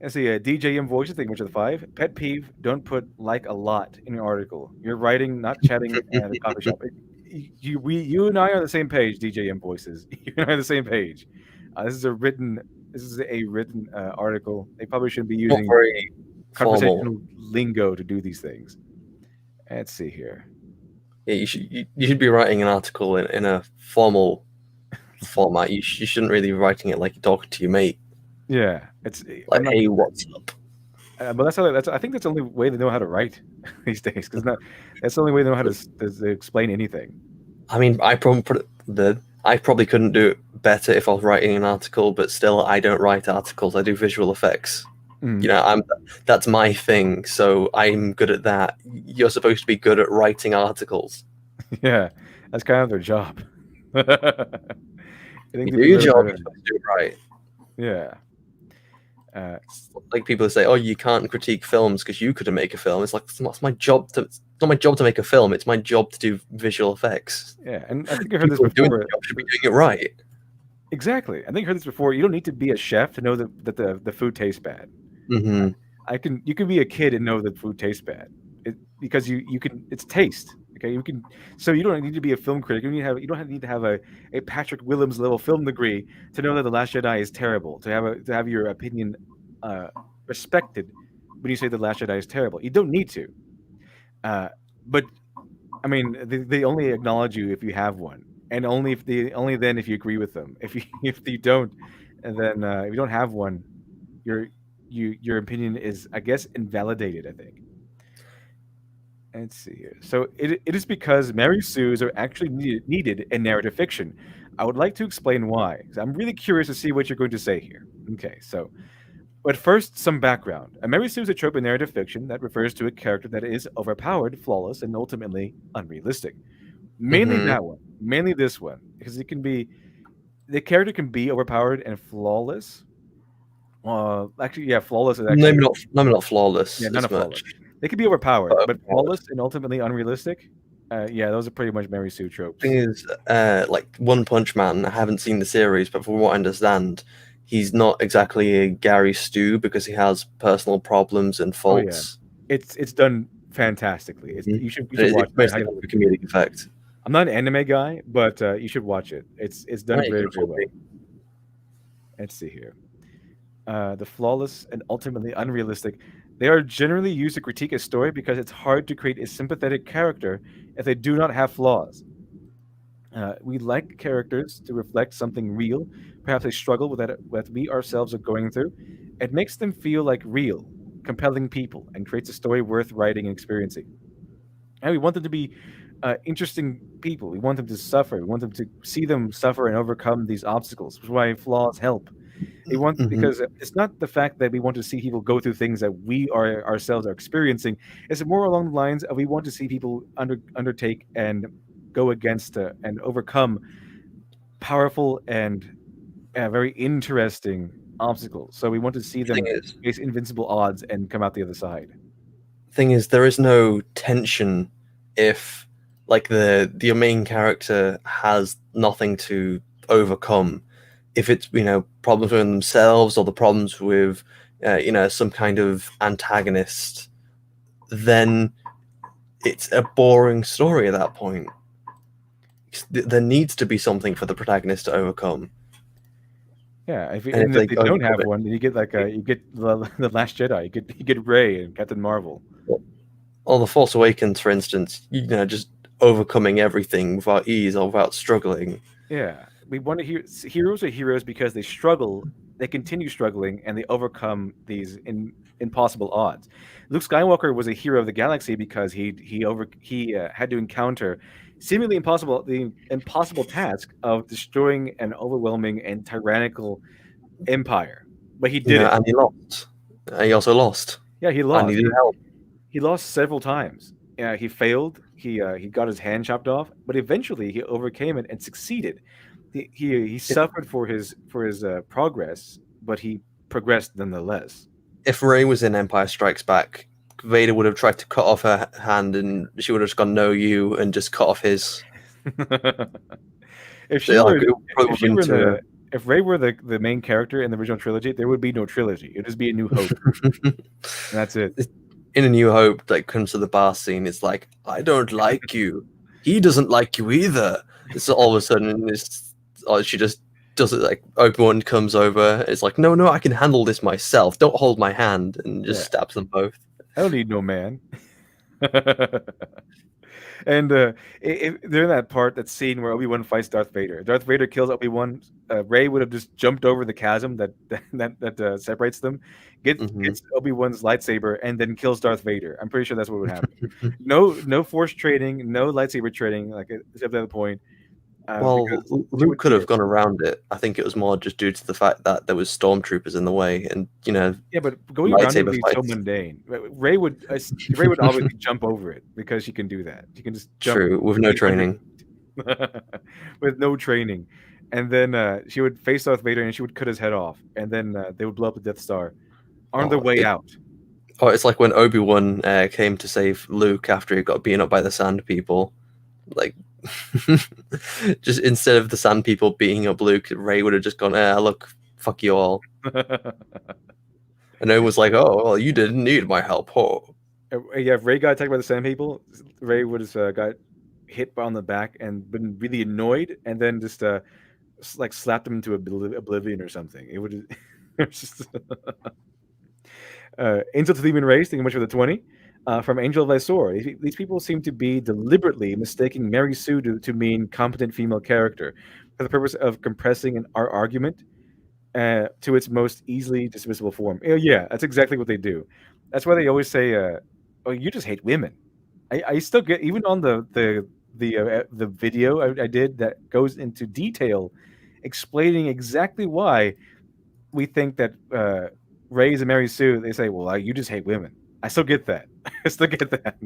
Let's see, DJM Voices, thank you much for the 5. Pet peeve, don't put like a lot in your article. You're writing, not chatting at a coffee shop. You and I are on the same page, DJM Voices. You and I are on the same page. This is a written article. They probably shouldn't be Not using very conversational formal. lingo to do these things. Let's see here. Yeah, you should be writing an article in a formal format. You shouldn't really be writing it like you're talking to your mate. Yeah, it's Like, hey, what's up? but I think that's the only way they know how to write these days. Because that's the only way they know how to explain anything. I mean, I probably couldn't do it better if I was writing an article, but still, I don't write articles. I do visual effects. That's my thing, so I'm good at that. You're supposed to be good at writing articles. Yeah, that's kind of their job. I think You do your job, you're supposed to do it right. Yeah. Like people say, "Oh, you can't critique films because you couldn't make a film." It's like it's not my job to make a film. It's my job to do visual effects. Yeah, and I think I heard this People doing before. the job should be doing it right. Exactly. I think I heard this before. You don't need to be a chef to know that the food tastes bad. Mm-hmm. You can be a kid and know that food tastes bad. Because you can, it's taste. Okay, so you don't need to be a film critic. You don't need to have a Patrick Willems level film degree to know that The Last Jedi is terrible. To have your opinion respected when you say The Last Jedi is terrible. You don't need to. But I mean, they only acknowledge you if you have one, and only then if you agree with them. If you don't, and then if you don't have one, your opinion is, I guess, invalidated. I think. Let's see here. So it is because Mary Sues are actually needed in narrative fiction. I would like to explain why. I'm really curious to see what you're going to say here. Okay, so but first, some background. A Mary Sue is a trope in narrative fiction that refers to a character that is overpowered, flawless, and ultimately unrealistic. Mainly that one. Mainly this one, because it can be the character can be overpowered and flawless. Actually, yeah, flawless is Maybe actually not flawless yeah, none as of flawless. much, They could be overpowered, but but overpowered. flawless and ultimately unrealistic. Yeah, those are pretty much Mary Sue tropes. Thing is, like One Punch Man, I haven't seen the series, but from what I understand, he's not exactly a Gary Stu because he has personal problems and Oh yeah, faults. it's done fantastically. Mhm. You should It's watch it. mostly a comedic effect. I'm not an anime guy, but you should watch it. It's done Right, very it very will well. be. Let's see here. The flawless and ultimately unrealistic. They are generally used to critique a story because it's hard to create a sympathetic character if they do not have flaws. We like characters to reflect something real, perhaps a struggle with that we ourselves are going through. It makes them feel like real, compelling people, and creates a story worth writing and experiencing. And we want them to be interesting people. We want them to suffer. We want them to see them suffer and overcome these obstacles, which is why flaws help. We want Mhm. because it's not the fact that we want to see people go through things that we are ourselves are experiencing. It's more along the lines of we want to see people undertake and go against and overcome powerful and very interesting obstacles. So we want to see them Thing is, face invincible odds and come out the other side. there is no tension if like the main character has nothing to overcome. If it's problems with themselves or the problems with some kind of antagonist, then it's a boring story at that point. There needs to be something for the protagonist to overcome, Yeah, and if and if they they don't overcome have one, then you get like you get the Last Jedi. You get Rey and Captain Marvel. it, or the Force Awakens, for instance, just overcoming everything without ease or without struggling. Yeah, we want to hear heroes are heroes because they struggle, they continue struggling, and they overcome these impossible odds. Luke Skywalker was a hero of the galaxy because he had to encounter seemingly the impossible task of destroying an overwhelming and tyrannical empire, but he did it. And he lost. He also lost, Yeah, he and lost. he did help. He lost several times. Yeah, he failed. He got his hand chopped off, but eventually he overcame it and succeeded. He suffered for his progress, but he progressed nonetheless. If Rey was in Empire Strikes Back, Vader would have tried to cut off her hand, and she would have just gone, "No, you," and just cut off his. if she So, were like, it probably if would she have were been to if Ray were the main character in the original trilogy, there would be no trilogy. It'd just be a New Hope, and that's it. in A New Hope, like comes to the bar scene, it's like, "I don't like you. He doesn't like you either." It's all of a sudden, she just does it. Like Obi-Wan comes over, it's like, "No, no, I can handle this myself. Don't hold my hand," and just Yeah. stabs them both. I don't need no man. And during that scene where Obi Wan fights Darth Vader, Darth Vader kills Obi Wan. Ray would have just jumped over the chasm that separates them, Mhm. gets Obi Wan's lightsaber, and then kills Darth Vader. I'm pretty sure that's what would happen. No force training, no lightsaber training, like except at the point. Well, Because she Luke would could see have it. gone around it. I think it was more just due to the fact that there was stormtroopers in the way, and Yeah, but going around it would lightsaber be so fights. mundane. Ray would obviously jump over it because she can do that. She can just jump True, with no 800 training. with no training. And then she would face Darth Vader and she would cut his head off. And then they would blow up the Death Star on their Oh, way out. it's like when Obi-Wan came to save Luke after he got beaten up by the Sand People. Like, just instead of the Sand People beating up Luke, Ray would have just gone, look, fuck you all. And it was like, oh, well, you didn't need my help. Oh. Yeah, if Ray got attacked by the Sand People, Ray would have got hit on the back and been really annoyed and then just like slapped him into oblivion or something. It would just Angel to the Human Race, thank you much for the 20. From Angel Visor. These people seem to be deliberately mistaking Mary Sue to mean competent female character for the purpose of compressing our argument to its most easily dismissible form. Yeah, that's exactly what they do. That's why they always say, "Oh, you just hate women." I still get even on the video I did that goes into detail explaining exactly why we think that Ray is a Mary Sue. They say, "Well, you just hate women." I still get that. I still get that.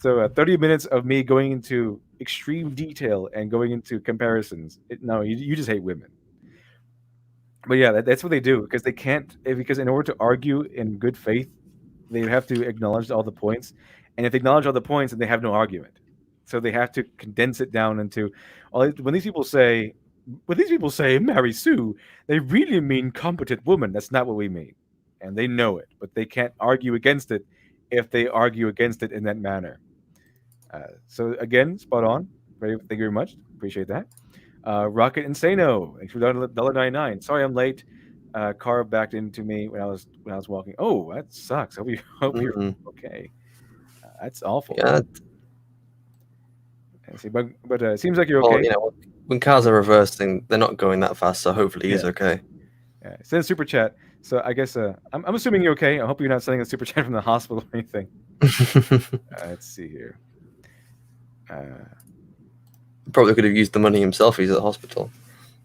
So 30 minutes of me going into extreme detail and going into comparisons. No, you just hate women. But yeah, that's what they do because they can't. Because in order to argue in good faith, they have to acknowledge all the points, and if they acknowledge all the points, then they have no argument. So they have to condense it down into when these people say Mary Sue, they really mean competent woman. That's not what we mean, and they know it, but they can't argue against it if they argue against it in that manner. So again, spot on. Thank you very much. Appreciate that. Rocket Insano, thanks for $1.99. Sorry I'm late. Car backed into me when I was walking. Oh, that sucks. Hope you're okay. That's awful. Yeah. I see, but it seems like you're Well, okay. when cars are reversing, they're not going that fast, so hopefully he's okay. Yeah, send a super chat. So I guess I'm assuming you're okay. I hope you're not sending a super chat from the hospital or anything. Let's see here. Probably could have used the money himself. He's at the hospital.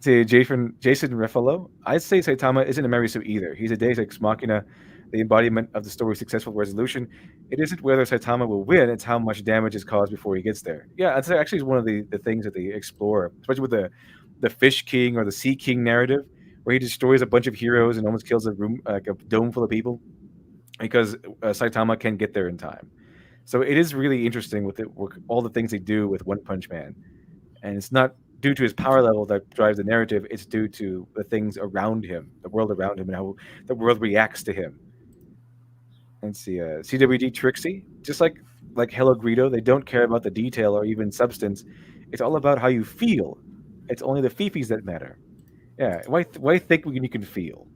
See, Jason Ruffalo. I'd say Saitama isn't a Mary Sue either. He's a Deus Ex Machina, the embodiment of the story's successful resolution. It isn't whether Saitama will win; it's how much damage is caused before he gets there. Yeah, that's actually one of the things that they explore, especially with the Fish King or the Sea King narrative, where he destroys a bunch of heroes and almost kills a room like a dome full of people because Saitama can't get there in time. So it is really interesting with all the things they do with One Punch Man. And it's not due to his power level that drives the narrative. It's due to the things around him, the world around him, and how the world reacts to him. Let's see, CWD Trixie, just like Hello Greedo, they don't care about the detail or even substance. It's all about how you feel. It's only the fifis that matter. Yeah, why think you can feel?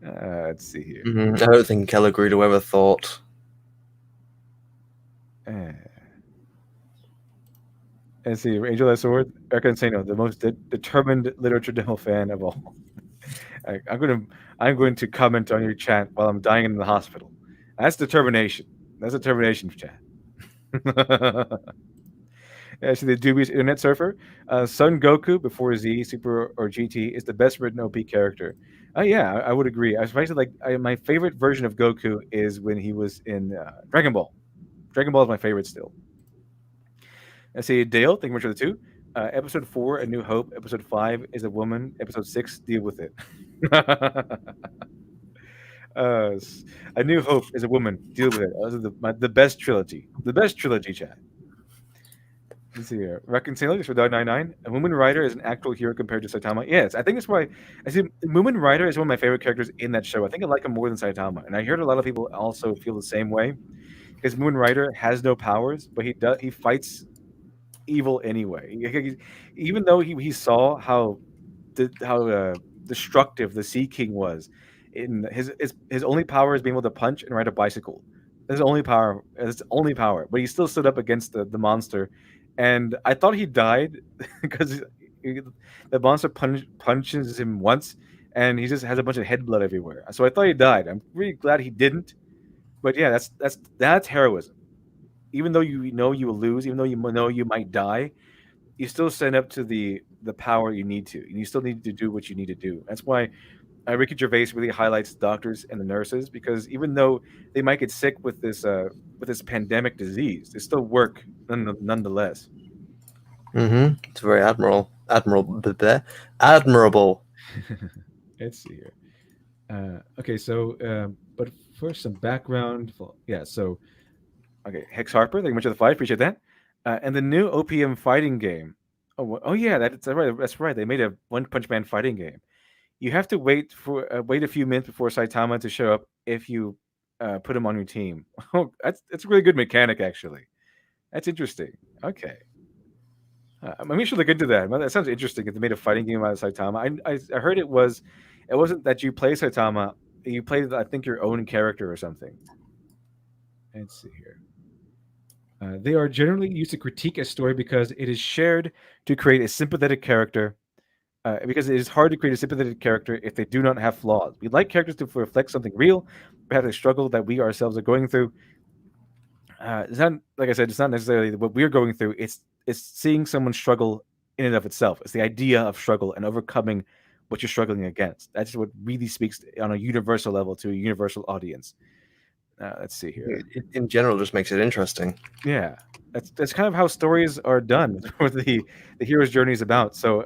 Let's see here. I don't think Hello Greedo ever thought. Let's see, Angel of Sword, Erica Insano, the most determined literature demo fan of all. I'm going to comment on your chat while I'm dying in the hospital. That's determination. That's determination, chat. See, the dubious internet surfer, Son Goku before Z, Super or GT is the best written OP character. Yeah, I would agree. I was actually my favorite version of Goku is when he was in Dragon Ball. Dragon Ball is my favorite still. Let's see, Dale, thank you much for the 2. Episode 4, A New Hope. Episode 5 is a woman. Episode 6, deal with it. A New Hope is a woman. Deal with it. Those are the best trilogy. The best trilogy, chat. Let's see here. Reconciling for $1.99. A Moomin Rider is an actual hero compared to Saitama. Yes, I think that's why I see Moomin Rider is one of my favorite characters in that show. I think I like him more than Saitama, and I heard a lot of people also feel the same way because Moomin Rider has no powers, but he fights evil anyway. Even though he saw how destructive the Sea King was, in his only power is being able to punch and ride a bicycle. That's his only power. But he still stood up against the monster. And I thought he died because the monster punches him once, and he just has a bunch of head blood everywhere. So I thought he died. I'm really glad he didn't. But yeah, that's heroism. Even though you know you will lose, even though you know you might die, you still stand up to the power you need to, and you still need to do what you need to do. That's why Ricky Gervais really highlights doctors and the nurses, because even though they might get sick with this pandemic disease, they still work nonetheless. It's very admirable. Let's see here. Okay, so but first some background. Yeah, so okay, Hex Harper, thank you much for the 5. Appreciate that. And the new OPM fighting game. Oh yeah, that's right. That's right. They made a One Punch Man fighting game. You have to wait a few minutes before Saitama to show up if you put him on your team. Oh, that's a really good mechanic, actually. That's interesting. Okay. Maybe we should look into that. That sounds interesting. If they made a fighting game out of Saitama, I heard it wasn't that you play Saitama. You played, I think, your own character or something. Let's see here. They are generally used to critique a story because it is shared to create a sympathetic character. Because it is hard to create a sympathetic character if they do not have flaws. We like characters to reflect something real, perhaps a struggle that we ourselves are going through. It's not, like I said, it's not necessarily what we're going through. It's seeing someone struggle in and of itself. It's the idea of struggle and overcoming what you're struggling against. That's what really speaks on a universal level to a universal audience. Let's see here. In general, just makes it interesting. Yeah, that's kind of how stories are done. What the hero's journey is about. So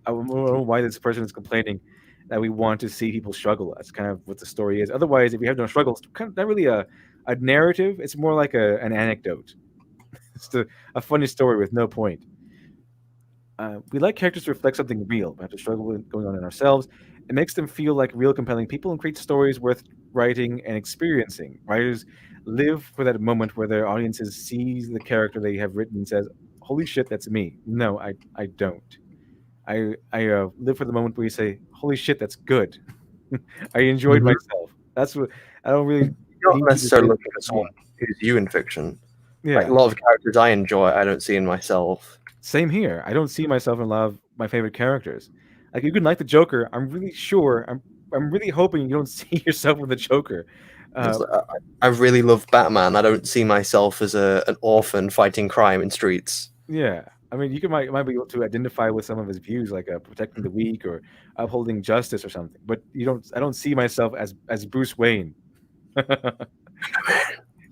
I don't know why this person is complaining that we want to see people struggle. That's kind of what the story is. Otherwise, if you have no struggles, kind of not really a narrative. It's more like an anecdote. It's a funny story with no point. We like characters to reflect something real. We have to struggle with going on in ourselves. It makes them feel like real, compelling people and creates stories worth writing and experiencing. Writers live for that moment where their audiences sees the character they have written and says, "Holy shit, that's me." No, I don't. I live for the moment where you say, "Holy shit, that's good." I enjoyed Mhm. myself. That's what I don't really You're not need you to necessarily say. looking for someone who's you in fiction. Like Yeah, a lot of characters I enjoy, I don't see in myself. same here. I don't see myself in a lot of my favorite characters. Like you can like the Joker. I'm really sure. I'm really hoping you don't see yourself with the Joker. It's Uh, like, I really love Batman. I don't see myself as an orphan fighting crime in streets. yeah. I mean, might be able to identify with some of his views, like protecting the weak or upholding justice or something. But you don't. I don't see myself as Bruce Wayne.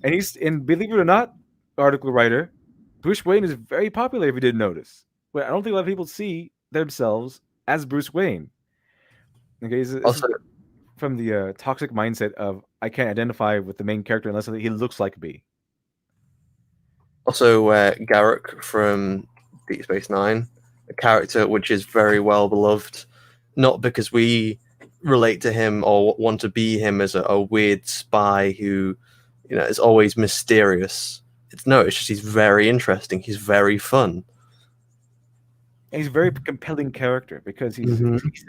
And believe it or not, article writer, Bruce Wayne is very popular. If you didn't notice, but I don't think a lot of people see themselves as Bruce Wayne. Okay, this is Also, from the toxic mindset of I can't identify with the main character unless he looks like me. Garrick from Deep Space Nine, a character which is very well beloved, not because we relate to him or want to be him as a weird spy who, is always mysterious. It's just he's very interesting. He's very fun. And he's a very compelling character because Mhm. he's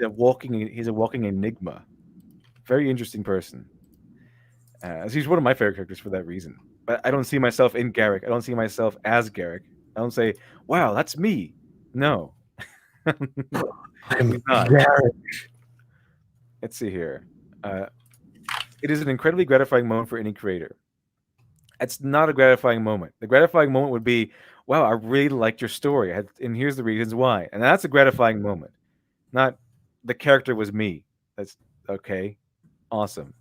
a walking enigma. Very interesting person. So he's one of my favorite characters for that reason. But I don't see myself in Garrick. I don't see myself as Garrick. I don't say, "Wow, that's me." No, I'm he's not. Garrick. Let's see here. Uh, it is an incredibly gratifying moment for any creator. It's not a gratifying moment. The gratifying moment would be, "Wow, I really liked your story, and here's the reasons why." And that's a gratifying moment. Not the character was me. That's okay. Awesome.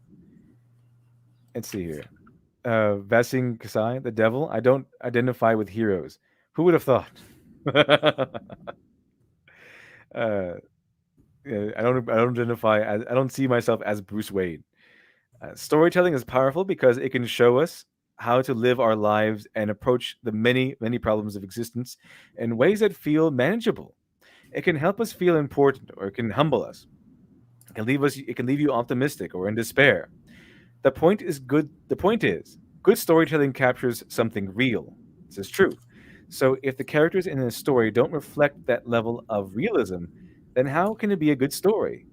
Let's see here. Vasing Kasai, the devil. I don't identify with heroes. Who would have thought? uh, yeah, I don't identify. I don't see myself as Bruce Wayne. Storytelling is powerful because it can show us how to live our lives and approach the many problems of existence in ways that feel manageable. It can help us feel important, or it can humble us. It can leave us. It can leave you optimistic or in despair. The point is, good storytelling captures something real. This is true. So if the characters in a story don't reflect that level of realism, then how can it be a good story?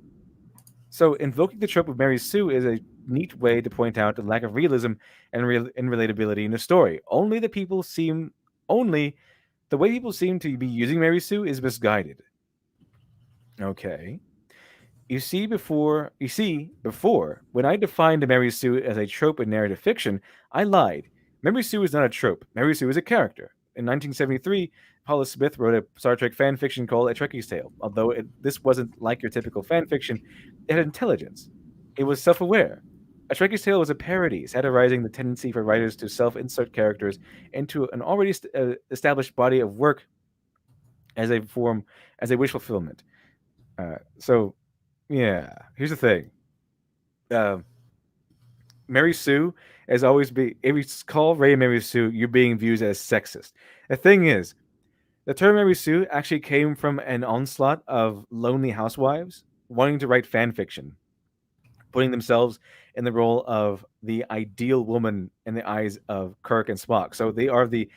So invoking the trope of Mary Sue is a neat way to point out the lack of realism and relatability in the story. Only the way people seem to be using Mary Sue is misguided. Okay. Before, when I defined Mary Sue as a trope in narrative fiction, I lied. Mary Sue is not a trope. Mary Sue is a character. In 1973, Paula Smith wrote a Star Trek fan fiction called A Trekkie's Tale. Although this wasn't like your typical fan fiction, it had intelligence. It was self-aware. A Trekkie's Tale was a parody, satirizing the tendency for writers to self-insert characters into an already established body of work as a wish fulfillment. So yeah, here's the thing. Uh, Mary Sue as always be if you call Ray Mary Sue, you're being viewed as sexist. The thing is, the term Mary Sue actually came from an onslaught of lonely housewives wanting to write fan fiction, putting themselves in the role of the ideal woman in the eyes of Kirk and Spock. So they are the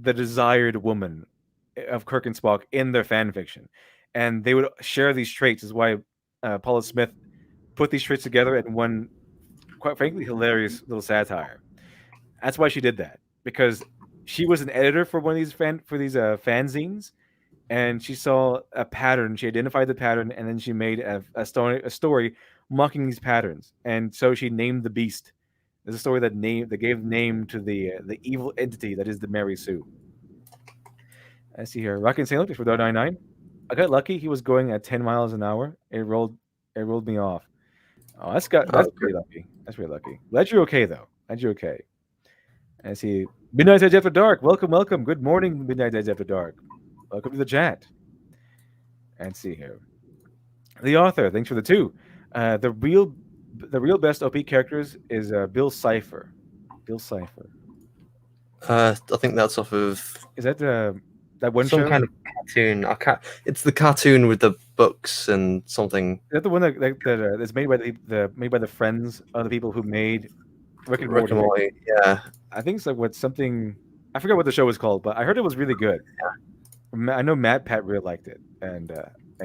desired woman of Kirk and Spock in their fan fiction, and they would share these traits. Is why Paula Smith put these traits together in one, quite frankly, hilarious little satire. That's why she did that, because she was an editor for one of these fanzines, and she saw a pattern. She identified the pattern, and then she made a story mocking these patterns. And so she named the beast. There's a story that gave name to the evil entity that is the Mary Sue. I see here. Rocky and Sailor for $1.99. I got lucky. He was going at 10 miles an hour. It rolled me off. Oh, that's pretty lucky. That's pretty lucky. Glad you're okay though. Glad you're okay. I see. Midnight Edge After Dark. Welcome, welcome. Good morning, Midnight Edge After Dark. Welcome to the chat. And see here. The author, thanks for the two. The real best OP characters is Bill Cipher. Bill Cipher. I think that's off of Is that that one some show? kind of cartoon. I can't. It's the cartoon with the books and something. Is that the one that's made by the friends of the people who made Rick and Rick and Morty? Morty. Yeah. I think it's like something. I forgot what the show was called, but I heard it was really good. I know Matt Pat really liked it, and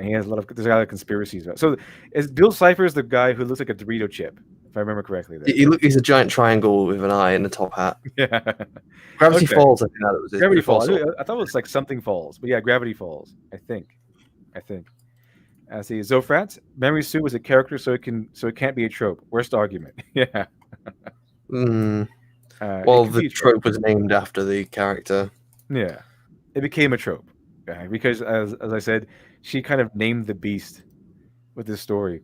he has there's a lot of conspiracies about it. So is Bill Cipher is the guy who looks like a Dorito chip, if I remember correctly? There. He's a giant triangle with an eye and a top hat. Yeah. Gravity Okay. Falls. I think that was his Gravity before Falls. sort of- I thought it was like something falls, but yeah, Gravity Falls. I think. I see. Zofrat, Mary Sue is a character, so it can't be a trope. Worst argument. Yeah. Mm, It well, could be the a trope. trope was named after the character. Yeah, it became a trope because, as I said, she kind of named the beast with this story.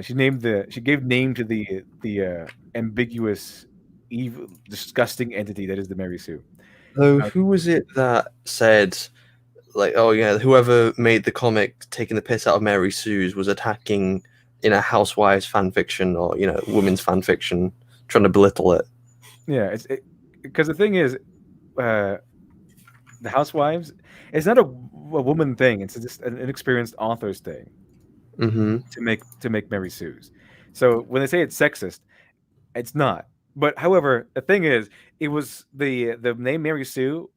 She gave name to the ambiguous, evil, disgusting entity that is the Mary Sue. Though, who was it that said, like, oh yeah, whoever made the comic taking the piss out of Mary Sue's was attacking, housewives fan fiction or women's fan fiction, trying to belittle it. Yeah, because the thing is, the housewives. It's not a woman thing. It's just an inexperienced author's thing Mm-hmm. to make Mary Sue's. So when they say it's sexist, it's not. But however, the thing is, it was the name Mary Sue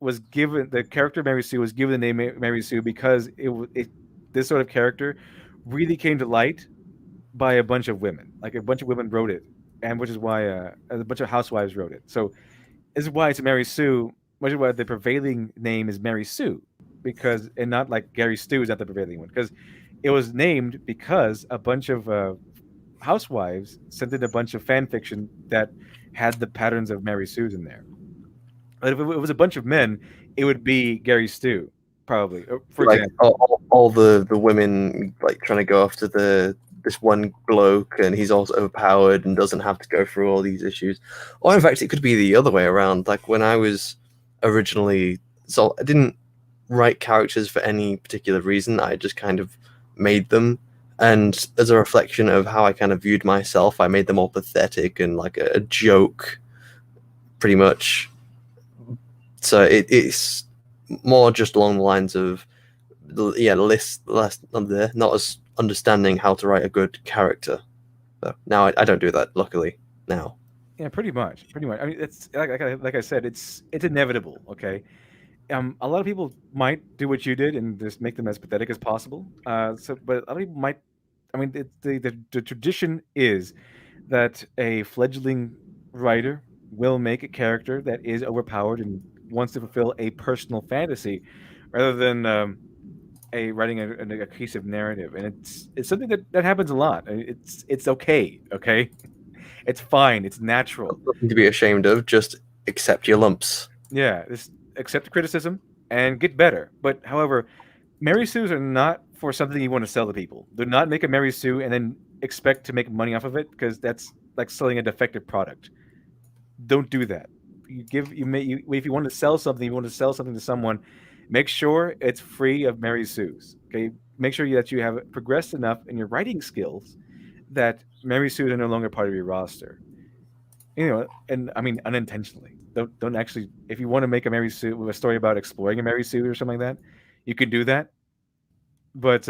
was given. The character Mary Sue was given the name Mary Sue because this sort of character really came to light by a bunch of women. Like a bunch of women wrote it, and which is why a bunch of housewives wrote it. So this is why it's Mary Sue. Which is why the prevailing name is Mary Sue, and not like Gary Stu is not the prevailing one because it was named because a bunch of housewives sent in a bunch of fan fiction that had the patterns of Mary Sue's in there. But if it was a bunch of men, it would be Gary Stu, probably. For Like example, all the women like trying to go after this one bloke, and he's also overpowered and doesn't have to go through all these issues. Or in fact, it could be the other way around. Like when I was originally, so I didn't write characters for any particular reason. I just kind of made them, and as a reflection of how I kind of viewed myself, I made them all pathetic and like a joke, pretty much. So it's more just along the lines of not as understanding how to write a good character. So now I don't do that, luckily, now. yeah, pretty much. I mean, it's like I said, it's inevitable. Okay, a lot of people might do what you did and just make them as pathetic as possible. But a lot of people might. I mean, the tradition is that a fledgling writer will make a character that is overpowered and wants to fulfill a personal fantasy, rather than writing a cohesive narrative. And it's something that happens a lot. I mean, it's okay. Okay, it's fine. It's natural. Nothing to be ashamed of. Just accept your lumps. Yeah, just accept the criticism and get better. But however, Mary Sue's are not for something you want to sell to people. Do not make a Mary Sue and then expect to make money off of it because that's like selling a defective product. Don't do that. If you want to sell something, to someone, make sure it's free of Mary Sue's. Okay, make sure that you have progressed enough in your writing skills that Mary Sue's are no longer part of your roster. And I mean unintentionally. Don't actually. If you want to make a Mary Sue with a story about exploring a Mary Sue or something like that, you can do that. But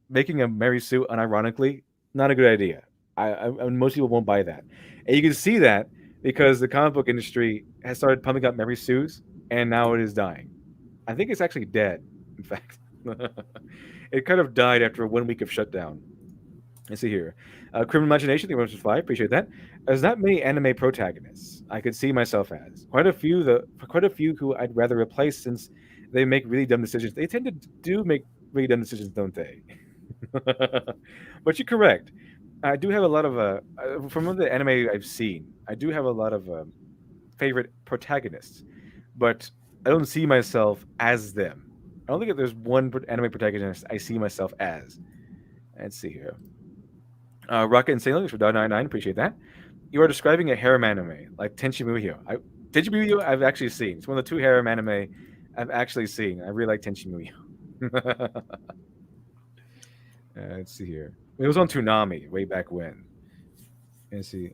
making a Mary Sue unironically, not a good idea. Most people won't buy that, and you can see that because the comic book industry has started pumping up Mary Sue's, and now it is dying. I think it's actually dead. In fact, it kind of died after 1 week of shutdown. Let's see here. Criminal Imagination, the 5, appreciate that. There's not many anime protagonists I could see myself as. Quite a few who I'd rather replace since they make really dumb decisions. They tend to do make really dumb decisions, don't they? But you're correct. I do have a lot of from the anime I've seen. I do have a lot of favorite protagonists, but I don't see myself as them. I don't think that there's one anime protagonist I see myself as. Let's see here. Rocket and Sailor for $1.99. Appreciate that. You are describing a harem anime like Tenchi Muyo. Tenchi Muyo I've actually seen. It's one of the 2 harem anime I've actually seen. I really like Tenchi Muyo. Let's see here. It was on Toonami way back when. Let's see.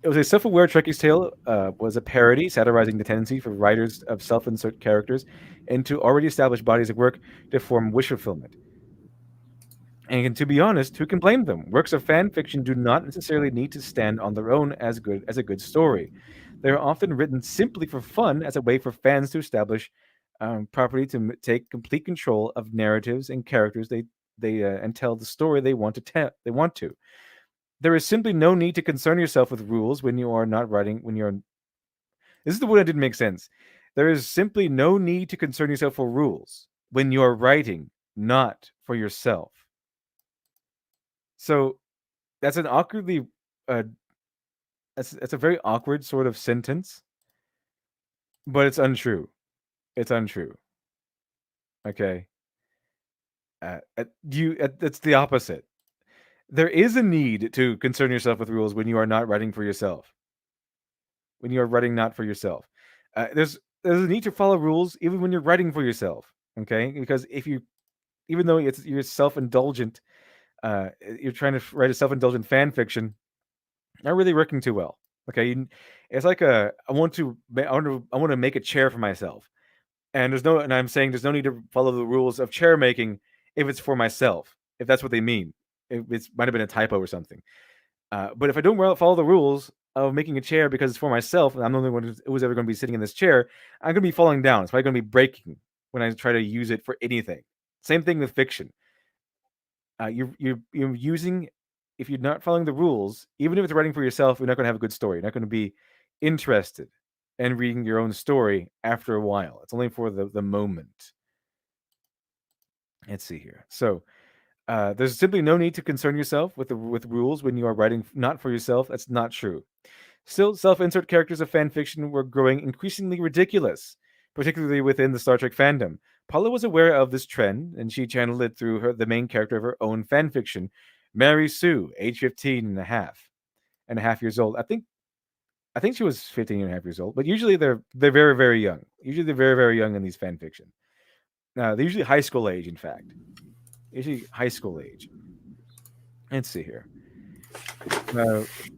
It was a self-aware Trekkie's Tale was a parody satirizing the tendency for writers of self-insert characters into already established bodies of work to form wish fulfillment. And to be honest, who can blame them? Works of fan fiction do not necessarily need to stand on their own as a good story. They are often written simply for fun as a way for fans to establish property to take complete control of narratives and characters and tell the story they want to tell. They want to. There is simply no need to concern yourself with rules when you are not writing. This is the word that didn't make sense. There is simply no need to concern yourself for rules when you are writing, not for yourself. So that's an awkwardly, that's a very awkward sort of sentence, but it's untrue. It's untrue. Okay. It's the opposite. There is a need to concern yourself with rules when you are not writing for yourself. When you are writing not for yourself, there's a need to follow rules even when you're writing for yourself. Okay, because even though you're self-indulgent, you're trying to write a self-indulgent fan fiction, not really working too well. Okay, it's like I want to make a chair for myself, and I'm saying there's no need to follow the rules of chair making if it's for myself. If that's what they mean. It might have been a typo or something. But if I don't follow the rules of making a chair because it's for myself, and I'm the only one who's ever going to be sitting in this chair, I'm going to be falling down. It's probably going to be breaking when I try to use it for anything. Same thing with fiction. You're using, if you're not following the rules, even if it's writing for yourself, you're not going to have a good story. You're not going to be interested in reading your own story after a while. It's only for the moment. Let's see here. So, there's simply no need to concern yourself with rules when you are writing not for yourself. That's not true. Still, self-insert characters of fan fiction were growing increasingly ridiculous, particularly within the Star Trek fandom. Paula was aware of this trend, and she channeled it through the main character of her own fan fiction, Mary Sue, age 15 and a half years old. I think she was 15 and a half years old, but usually they're very, very young. Usually they're very, very young in these fan fiction. They're usually high school age, in fact. Usually high school age. Let's see here.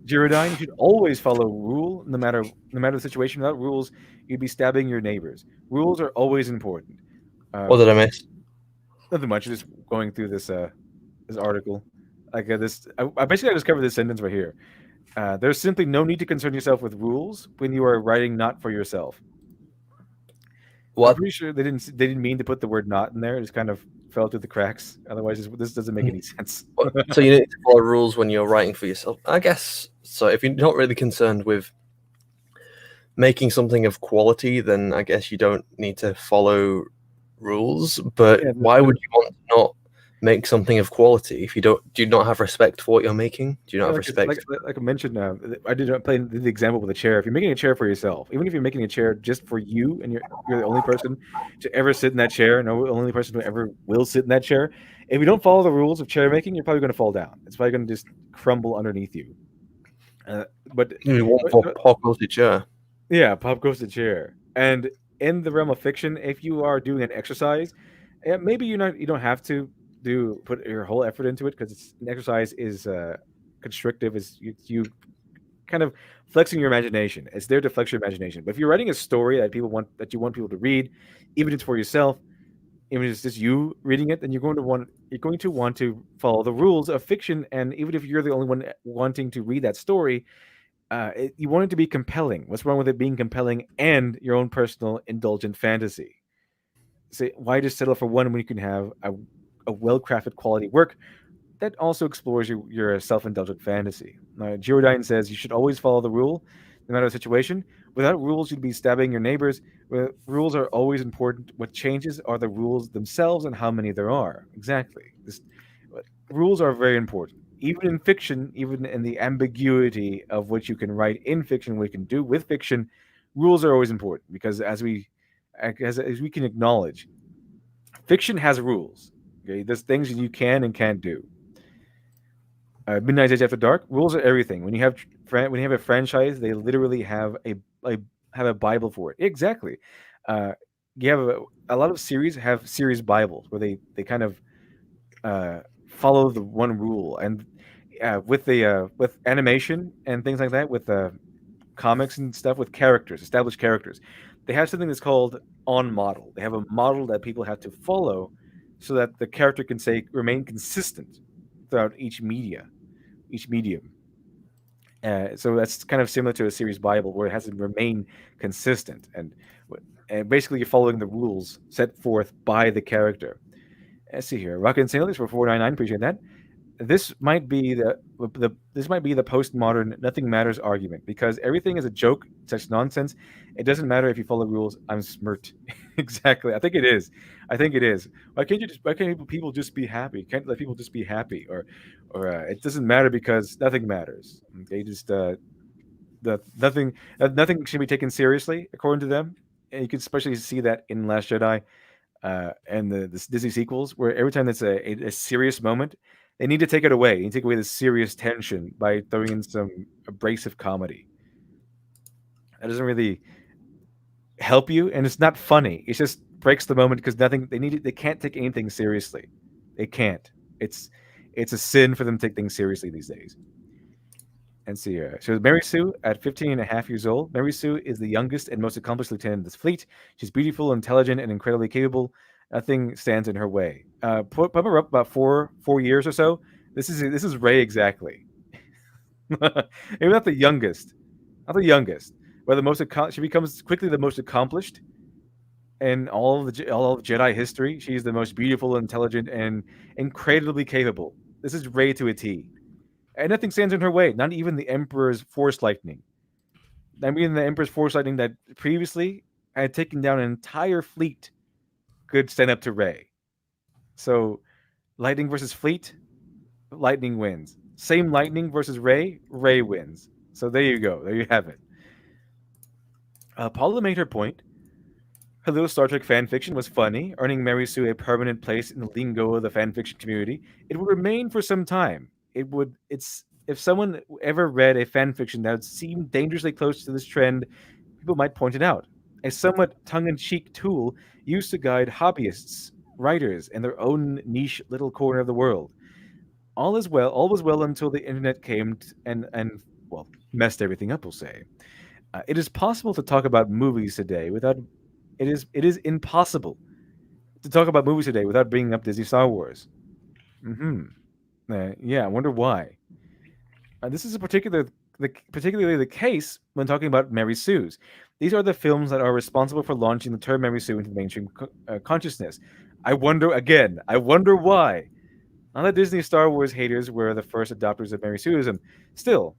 Gyrodyne, you should always follow rule, no matter the situation. Without rules, you'd be stabbing your neighbors. Rules are always important. What did I miss? Nothing much. Just going through this article. I basically just covered this sentence right here. There's simply no need to concern yourself with rules when you are writing not for yourself. What? I'm pretty sure they didn't mean to put the word "not" in there. It just kind of fell through the cracks. Otherwise, this doesn't make any sense. So you need to follow rules when you're writing for yourself, I guess. So if you're not really concerned with making something of quality, then I guess you don't need to follow rules. But why would you want to not make something of quality if do you not have respect for what you're making? Do you not have respect? Like I mentioned, I did play the example with a chair. If you're making a chair for yourself, even if you're making a chair just for you, and you're the only person to ever sit in that chair, and the only person who ever will sit in that chair, if you don't follow the rules of chair making, you're probably going to fall down. It's probably going to just crumble underneath you. But pop goes the chair. Yeah, pop goes the chair. And in the realm of fiction, if you are doing an exercise, maybe you don't have to put your whole effort into it, because an exercise is constrictive, is you kind of flexing your imagination. It's there to flex your imagination. But if you're writing a story that you want people to read, even if it's for yourself, even if it's just you reading it, then you're going to want to follow the rules of fiction. And even if you're the only one wanting to read that story, you want it to be compelling. What's wrong with it being compelling and your own personal indulgent fantasy? So why just settle for one when you can have a well-crafted quality work that also explores your self-indulgent fantasy? Gyrodyne says you should always follow the rule, no matter the situation. Without rules, you'd be stabbing your neighbors. Rules are always important. What changes are the rules themselves and how many there are. Exactly. Rules are very important. Even in fiction, even in the ambiguity of what you can write in fiction, what you can do with fiction, rules are always important, because as we can acknowledge, fiction has rules. Okay, there's things that you can and can't do. Midnight Edge After Dark. Rules are everything. When you have when you have a franchise, they literally have a Bible for it. Exactly. Uh, you have a lot of series have series Bibles where they kind of follow the one rule, and with animation and things like that, with comics and stuff, with characters, established characters, they have something that's called on model. They have a model that people have to follow, so that the character can say remain consistent throughout each medium. So that's kind of similar to a series Bible where it has to remain consistent, and basically you're following the rules set forth by the character. Let's see here, Rocket and Sailors for 499. Appreciate that. This might be the postmodern nothing matters argument, because everything is a joke, such nonsense. It doesn't matter if you follow rules. I'm smirked. Exactly. I think it is. I think it is. Why can't people just be happy? Can't let people just be happy? Or it doesn't matter because nothing matters. They just nothing should be taken seriously according to them. And you can especially see that in Last Jedi, and the Disney sequels, where every time that's a serious moment, they need to take it away. They need to take away the serious tension by throwing in some abrasive comedy. That doesn't really help you, and it's not funny. It just breaks the moment because nothing. They can't take anything seriously. They can't. It's a sin for them to take things seriously these days. And see here. So Mary Sue, at 15 and a half years old, Mary Sue is the youngest and most accomplished lieutenant of this fleet. She's beautiful, intelligent, and incredibly capable. Nothing stands in her way. Put her up about four years or so. This is Ray exactly. Maybe not the youngest, but she becomes quickly the most accomplished in all of Jedi history. She's the most beautiful, intelligent, and incredibly capable. This is Ray to a T. And nothing stands in her way, not even the Emperor's Force Lightning. I mean, the Emperor's Force Lightning that previously had taken down an entire fleet could stand up to Rey. So, Lightning versus fleet, Lightning wins. Same Lightning versus Rey, Rey wins. So there you go. There you have it. Paula made her point. Her little Star Trek fan fiction was funny, earning Mary Sue a permanent place in the lingo of the fan fiction community. It would remain for some time. It's if someone ever read a fan fiction that seemed dangerously close to this trend, people might point it out. A somewhat tongue-in-cheek tool used to guide hobbyists, writers, in their own niche little corner of the world. All was well until the internet came and well, messed everything up, we'll say. It is possible to talk about movies today without it is impossible to talk about movies today without bringing up Disney Star Wars. Hmm. Yeah, I wonder why. This is particularly the case when talking about Mary Sue's. These are the films that are responsible for launching the term Mary Sue into the mainstream consciousness. I wonder why. Not that Disney Star Wars haters were the first adopters of Mary Sueism. Still,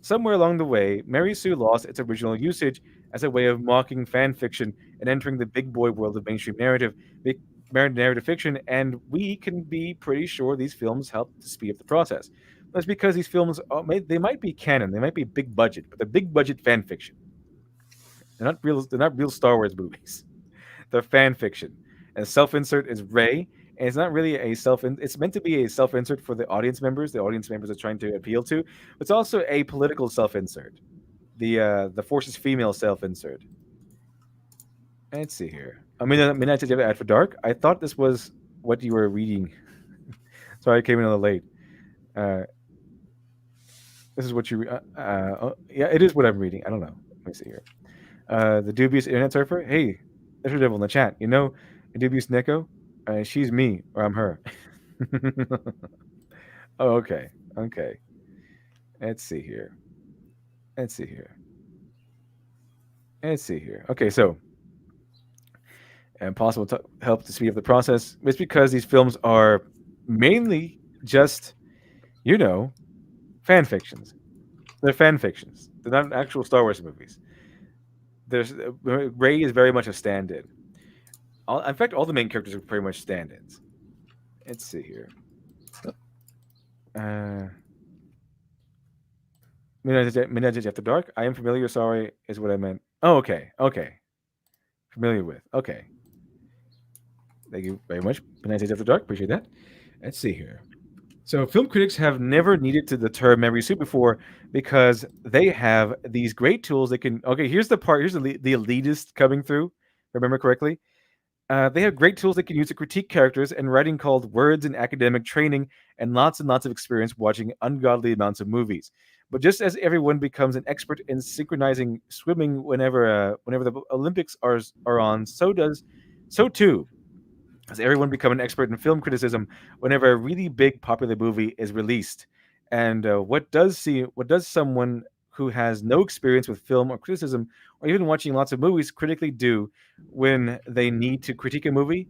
somewhere along the way, Mary Sue lost its original usage as a way of mocking fan fiction and entering the big boy world of mainstream narrative fiction, and we can be pretty sure these films help to speed up the process. That's because these films they might be canon, they might be big budget, but they're big budget fan fiction. They're not real Star Wars movies. They're fan fiction. And self-insert is Rey, and it's not really it's meant to be a self-insert for the audience members are trying to appeal to. It's also a political self-insert. The Force's female self-insert. Let's see here. Midnight After Dark. I thought this was what you were reading. Sorry, I came in a little late. This is what you. Yeah, it is what I'm reading. I don't know. Let me see here. The dubious internet surfer. Hey, there's devil in the chat. You know, dubious Neko. She's me, or I'm her. Oh, okay. Okay. Let's see here. Okay, so possible to help to speed up the process. It's because these films are mainly just, fan fictions. They're fan fictions. They're not actual Star Wars movies. Rey is very much a stand-in. In fact, all the main characters are pretty much stand-ins. Let's see here. Midnight After Dark. I am familiar. Sorry, is what I meant. Oh, okay. Familiar with. Okay. Thank you very much. Midnight After Dark. Appreciate that. Let's see here. So film critics have never needed to the term Mary Sue before because they have these great tools. They can here's the part. Here's the elitist coming through. If I remember correctly. They have great tools they can use to critique characters and writing called words and academic training and lots of experience watching ungodly amounts of movies. But just as everyone becomes an expert in synchronizing swimming whenever the Olympics are on, so too has everyone become an expert in film criticism whenever a really big popular movie is released. And what does someone who has no experience with film or criticism or even watching lots of movies critically do when they need to critique a movie?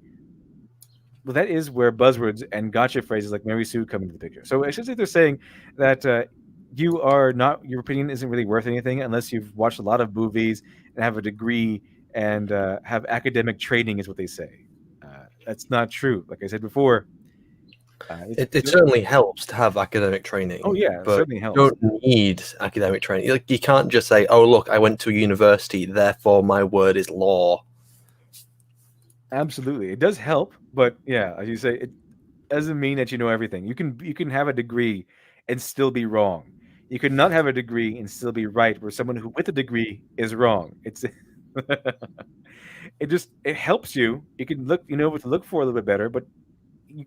Well, that is where buzzwords and gotcha phrases like Mary Sue come into the picture. So essentially, they're saying that your opinion isn't really worth anything unless you've watched a lot of movies and have a degree and have academic training, is what they say. That's not true. Like I said before, It certainly helps to have academic training. Oh yeah, it but certainly you helps. don't need academic training. Like, you can't just say, "Oh, look, I went to a university, therefore my word is law." Absolutely, it does help, but yeah, as you say, it doesn't mean that you know everything. You can have a degree and still be wrong. You can not have a degree and still be right, where someone who with a degree is wrong. It's it helps you. You can look, you know what to look for a little bit better, but you,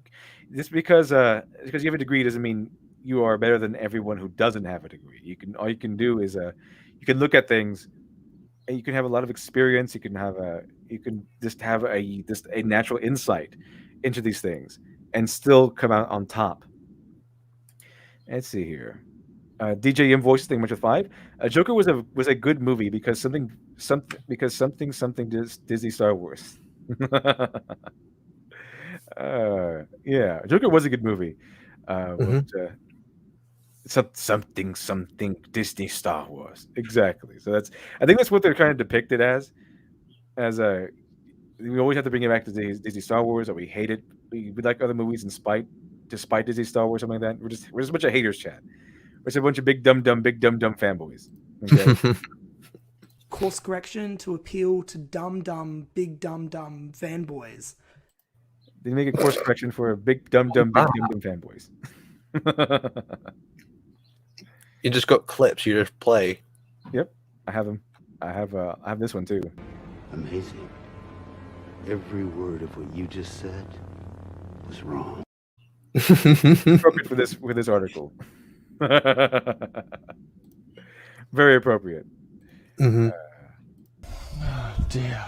just because you have a degree doesn't mean you are better than everyone who doesn't have a degree. All you can do is you can look at things and you can have a lot of experience. You can just have a natural insight into these things and still come out on top. Let's see here. DJ Invoice thing much with 5. Joker was a good movie because something Disney Star Wars. Yeah, Joker was a good movie. Mhm. But, something Disney Star Wars. Exactly. So I think that's what they're trying to depict it as a we always have to bring it back to Disney Star Wars, or we hate it. We like other movies despite Disney Star Wars, something like that. We're just a bunch of haters, chat. We're just a bunch of big dumb fanboys. Okay. Course correction to appeal to big dumb fanboys. They make a course correction for big dumb fanboys. You just got clips. You just play. Yep, I have them. I have this one too. Amazing. Every word of what you just said was wrong. Appropriate for this article. Very appropriate. Mhm. Oh, dear.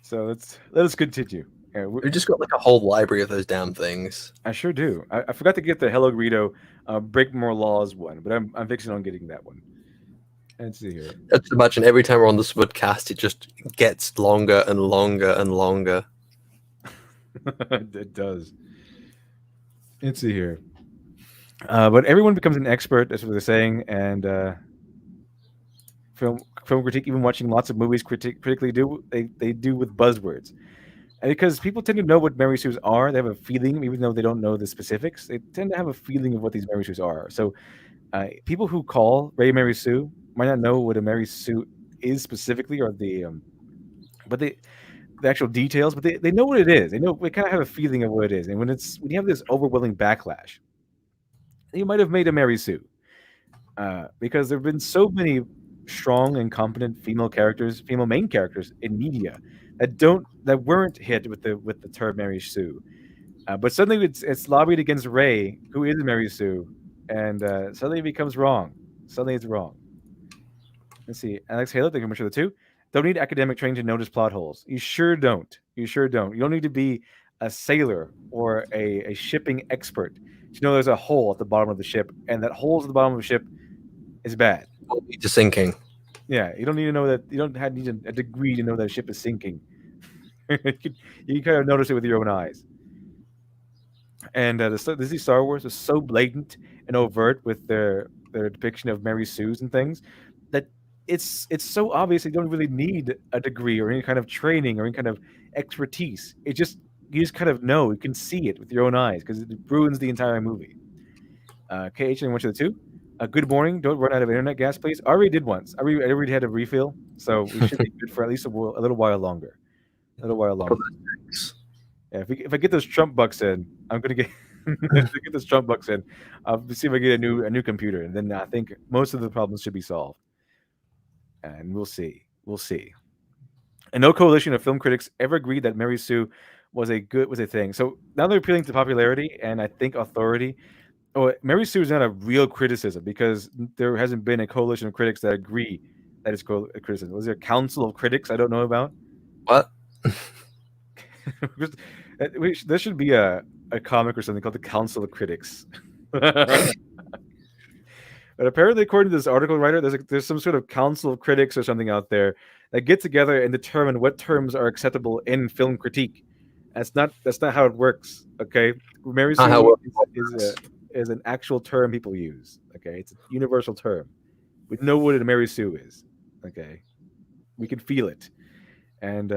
So let us continue. We just got like a whole library of those damn things. I sure do. I forgot to get the Hello Greedo Break More Laws one, but I'm fixing on getting that one. Let's see here. Just imagine every time we're on the Spudcast, it just gets longer and longer and longer. It does. Let's see here. But everyone becomes an expert. That's what they're saying, and film critique, even watching lots of movies, critically do they do with buzzwords. And because people tend to know what Mary Sues are, they have a feeling, even though they don't know the specifics. They tend to have a feeling of what these Mary Sues are. So, people who call Ray Mary Sue might not know what a Mary Sue is specifically, or the actual details, but they know what it is. They kind of have a feeling of what it is. And when you have this overwhelming backlash, you might have made a Mary Sue, because there have been so many strong and competent female main characters in media that weren't hit with the term Mary Sue, but suddenly it's lobbied against Ray, who is a Mary Sue, and suddenly it becomes wrong. Suddenly it's wrong. Let's see, Alex Halo, thank you very much for the 2. Don't need academic training to notice plot holes. You sure don't. You don't need to be a sailor or a shipping expert to know there's a hole at the bottom of the ship, and that holes at the bottom of the ship is bad. To sinking. Yeah, you don't need to know that. You don't need a degree to know that a ship is sinking. You kind of notice it with your own eyes. And Disney Star Wars is so blatant and overt with their depiction of Mary Sues and things that it's so obvious they don't really need a degree or any kind of training or any kind of expertise. You just kind of know. You can see it with your own eyes because it ruins the entire movie. KH and 1 to the 2. Good morning. Don't run out of internet gas, please. I already did once. I already had a refill, so we should be good for at least a little while longer. A little while longer. Yeah, if I get those Trump bucks in, I'm gonna get to get the strong bucks in. I'll see if I get a new computer, and then I think most of the problems should be solved. And we'll see. We'll see. And no coalition of film critics ever agreed that Mary Sue was a thing. So now they're appealing to popularity and I think authority. Oh, Mary Sue is not a real criticism because there hasn't been a coalition of critics that agree that it's a criticism. Was there a council of critics I don't know about? What? There should be a comic or something called the Council of Critics. But apparently, according to this article writer, there's some sort of council of critics or something out there that get together and determine what terms are acceptable in film critique. That's not how it works. Okay, Mary Not how Sue is an actual term people use. Okay, it's a universal term. We know what a Mary Sue is. Okay, we can feel it, and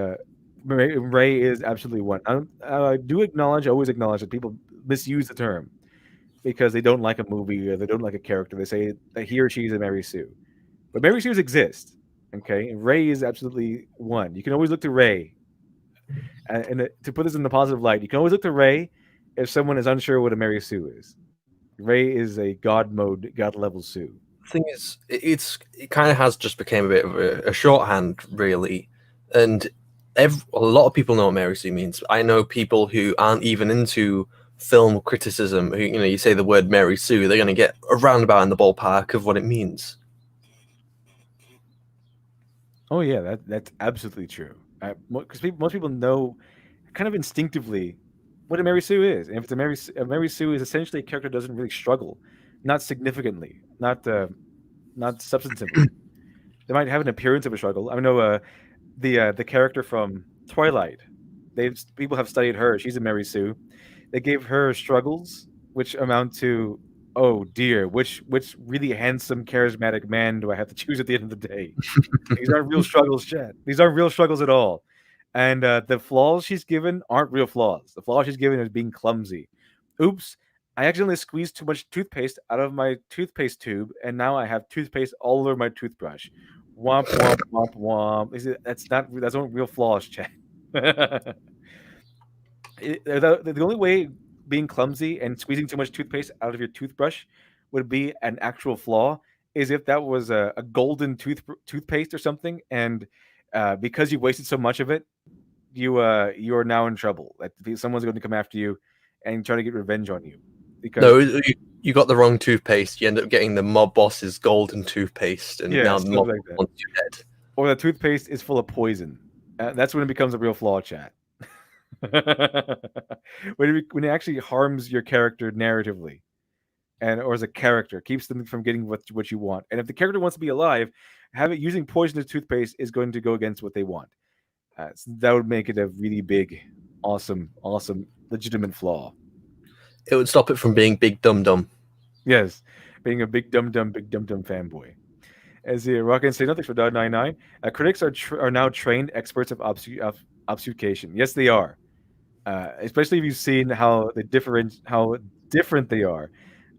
Ray is absolutely one. I do acknowledge, I always acknowledge that people misuse the term because they don't like a movie or they don't like a character. They say that he or she is a Mary Sue, but Mary Sues exist. Okay, and Ray is absolutely one. You can always look to Ray, and to put this in the positive light, you can always look to Ray if someone is unsure what a Mary Sue is. Ray is a god level Sue. The thing is, it kind of has just become a bit of a shorthand, really, and a lot of people know what Mary Sue means. I know people who aren't even into film criticism who, you say the word Mary Sue, they're going to get a roundabout in the ballpark of what it means. Oh yeah, that's absolutely true. Because most people know, kind of instinctively, what a Mary Sue is. And if it's a Mary Sue is essentially a character that doesn't really struggle, not significantly, not substantively. They might have an appearance of a struggle. I know the character from Twilight. People have studied her. She's a Mary Sue. They gave her struggles, which amount to, oh dear, which really handsome, charismatic man do I have to choose at the end of the day? These aren't real struggles, Chad. These aren't real struggles at all. And the flaws she's given aren't real flaws. The flaws she's given is being clumsy. Oops, I accidentally squeezed too much toothpaste out of my toothpaste tube, and now I have toothpaste all over my toothbrush. Womp womp womp womp. That's not real flaws, Chad. The only way being clumsy and squeezing too much toothpaste out of your toothbrush would be an actual flaw is if that was a golden toothpaste or something, and because you wasted so much of it, you are now in trouble. That someone's going to come after you and try to get revenge on you. Because no, you got the wrong toothpaste. You end up getting the mob boss's golden toothpaste, and now the mob wants you dead. Or the toothpaste is full of poison. That's when it becomes a real flaw, chat. when it actually harms your character narratively, or as a character, keeps them from getting what you want. And if the character wants to be alive, using poisonous toothpaste is going to go against what they want. So that would make it a really big, awesome, legitimate flaw. It would stop it from being big dum dum. Yes, being a big dum dum fanboy. As the Rock and say nothing for .99, critics are now trained experts of obfuscation. Yes, they are. Especially if you've seen how different they are,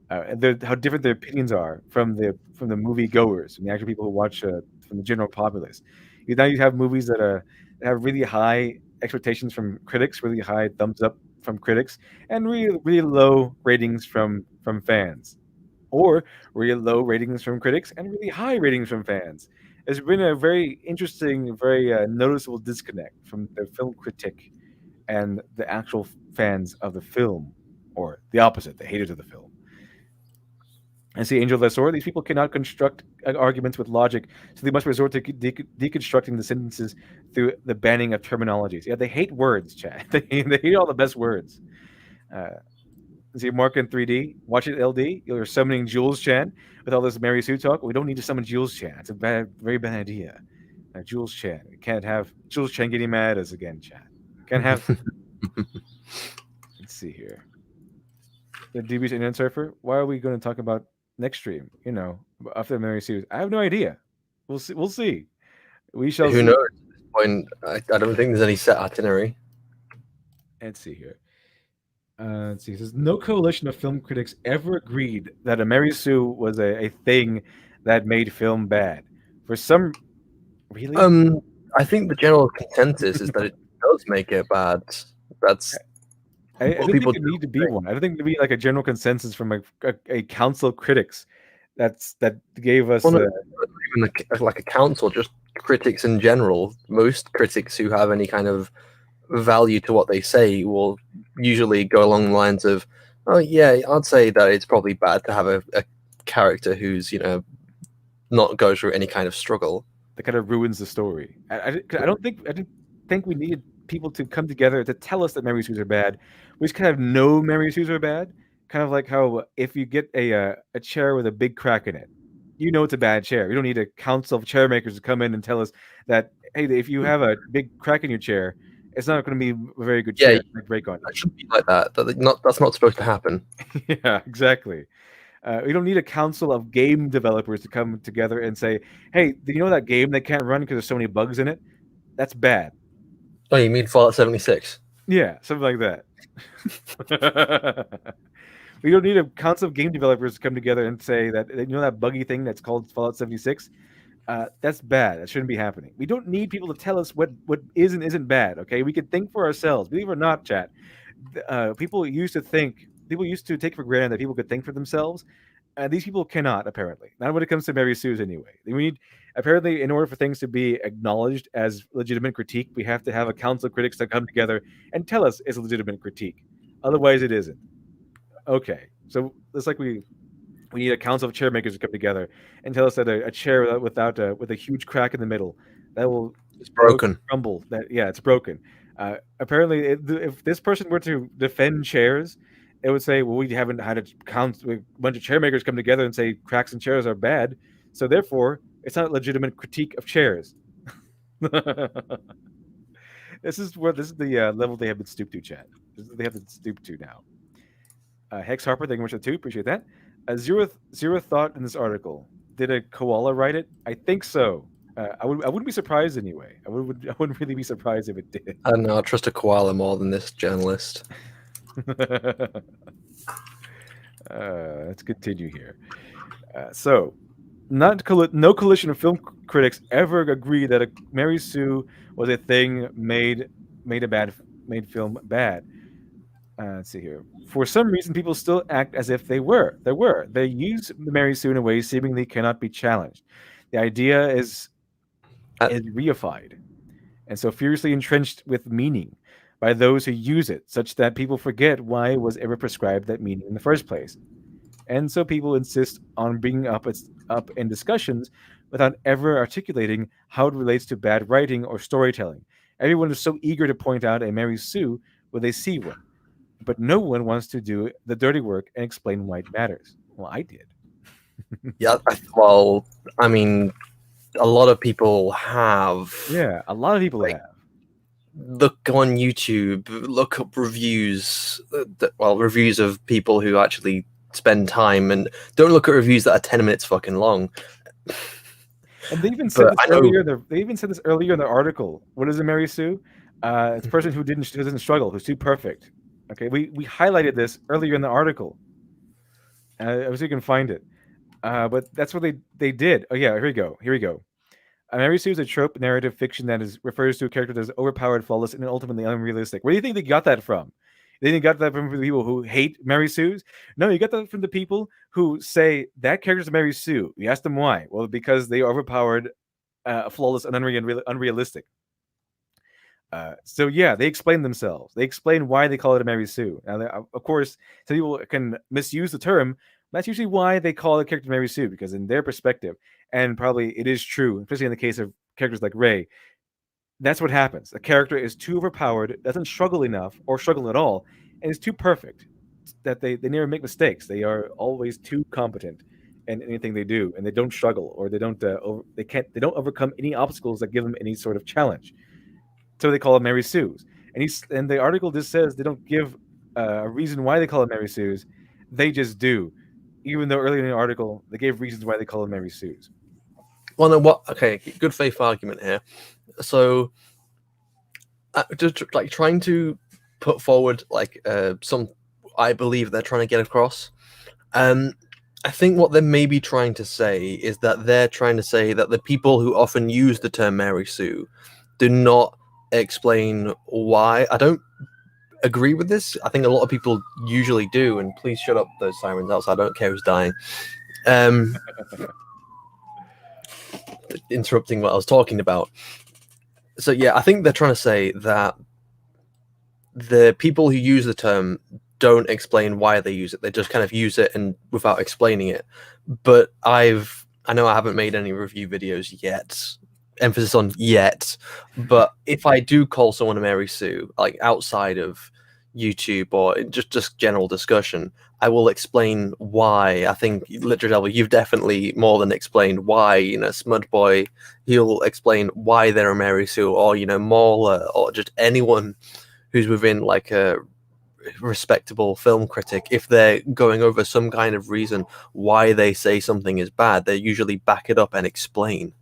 how different their opinions are from the movie goers and the actual people who watch from the general populace. Now you have movies that have really high expectations from critics, really high thumbs up from critics, and really low ratings from fans, or really low ratings from critics and really high ratings from fans. There's been a very interesting, very noticeable disconnect from the film critic and the actual fans of the film, or the opposite, the haters of the film. And see, Angel Lessor, these people cannot construct arguments with logic, so they must resort to deconstructing the sentences through the banning of terminologies. Yeah, they hate words, Chad. They hate all the best words. See, Mark in 3D, watch it, LD. You're summoning Jules Chan with all this Mary Sue talk. We don't need to summon Jules Chan. It's a very bad idea. Jules Chan. We can't have Jules Chan getting mad at us again, Chan. Can't have. Let's see here. The DB's Internet Surfer. Why are we going to talk about next stream? After Mary Sue. I have no idea. We'll see. We'll see. We shall. Who knows? At this point, I don't think there's any set itinerary. Let's see here. Let's see. It says no coalition of film critics ever agreed that a Mary Sue was a thing that made film bad. For some, really. I think the general consensus is that it does make it bad. That's I What don't people think there need to be think. one. I don't think there be like a general consensus from a council of critics that gave us Well, not even like a council, just critics in general. Most critics who have any kind of value to what they say will usually go along the lines of, "Oh yeah, I'd say that it's probably bad to have a character who's not go through any kind of struggle." that kind of ruins the story. 'Cause I didn't think we needed people to come together to tell us that Mary Sue's are bad. We just kind of know Mary Sue's are bad. Kind of like how if you get a chair with a big crack in it, you know it's a bad chair. You don't need a council of chair makers to come in and tell us that, hey, if you have a big crack in your chair, it's not going to be a very good Yeah, chair. It might break on That shouldn't be like that. That's not supposed to happen. you. Yeah, exactly. We don't need a council of game developers to come together and say, "Hey, do you know that game they can't run because there's so many bugs in it? That's bad." Oh, you mean Fallout 76? Yeah, something like that. We don't need a council of game developers to come together and say that that buggy thing that's called Fallout 76. That's bad. That shouldn't be happening. We don't need people to tell us what is and isn't bad. Okay, we can think for ourselves. Believe it or not, chat. People used to think. People used to take for granted that people could think for themselves. These people cannot, apparently. Not when it comes to Mary Sue's, anyway. We need, apparently, in order for things to be acknowledged as legitimate critique, we have to have a council of critics that come together and tell us it's a legitimate critique. Otherwise, it isn't. Okay, so it's like we need a council of chair makers to come together and tell us that a chair with a huge crack in the middle that will It's broken. crumble. That it's broken. Apparently, if this person were to defend chairs, it would say, well, we haven't had a bunch of chair makers come together and say cracks in chairs are bad, so therefore it's not a legitimate critique of chairs. This is the level they have been stooped to, chat. This is what they have been stooped to now. Hex Harper, thank you much for the 2. Appreciate that. Zero thought in this article. Did a koala write it? I think so. I wouldn't be surprised anyway. I wouldn't really be surprised if it did. I don't know. I trust a koala more than this journalist. Let's continue here. So, no coalition of film critics ever agreed that Mary Sue was a thing made film bad. Let's see here. For some reason, people still act as if they were. They use Mary Sue in a way seemingly cannot be challenged. The idea is reified, and so furiously entrenched with meaning by those who use it, such that people forget why it was ever prescribed that meaning in the first place. And so people insist on bringing up in discussions without ever articulating how it relates to bad writing or storytelling. Everyone is so eager to point out a Mary Sue when they see one, but no one wants to do the dirty work and explain why it matters. Well, I did. Yeah, well, I mean, a lot of people have. Yeah, a lot of people have. Look on YouTube, look up reviews, reviews of people who actually spend time, and don't look at reviews that are 10 minutes fucking long. And they even said this earlier. They even said this earlier in the article. What is a Mary Sue? It's a person who doesn't struggle, who's too perfect. Okay, we highlighted this earlier in the article. I wish you can find it. But that's what they did. Oh yeah, here we go. Mary Sue is a trope narrative fiction that refers to a character that is overpowered, flawless, and ultimately unrealistic. Where do you think they got that from? They didn't got that from the people who hate Mary Sue's? No, you got that from the people who say that character's Mary Sue. You ask them why. Well, because they are overpowered, flawless, and unrealistic. So yeah, they explain themselves. They explain why they call it a Mary Sue. Now, of course, some people can misuse the term. That's usually why they call a character Mary Sue, because in their perspective, and probably it is true, especially in the case of characters like Ray, that's what happens. A character is too overpowered, doesn't struggle enough or struggle at all, and is too perfect that they never make mistakes. They are always too competent in anything they do, and they don't struggle, or they don't overcome any obstacles that give them any sort of challenge. So they call it Mary Sue's. And the article just says they don't give a reason why they call it Mary Sue's. They just do. Even though earlier in the article, they gave reasons why they call it Mary Sue's. Well, no, what? Okay, good faith argument here. So, just like trying to put forward some, I believe they're trying to get across. I think what they may be trying to say is that they're trying to say that the people who often use the term Mary Sue do not explain why. agree with this. I think a lot of people usually do. And please shut up those sirens outside. I don't care who's dying. Interrupting what I was talking about. So yeah, I think they're trying to say that the people who use the term don't explain why they use it. They just kind of use it and without explaining it. But I know I haven't made any review videos yet. Emphasis on yet. But if I do call someone a Mary Sue, like outside of YouTube or just general discussion, I will explain why. I think Literary Devil, you've definitely more than explained why. Smudboy, he'll explain why they're a Mary Sue, or Mauler, or just anyone who's within like a respectable film critic. If they're going over some kind of reason why they say something is bad, they usually back it up and explain.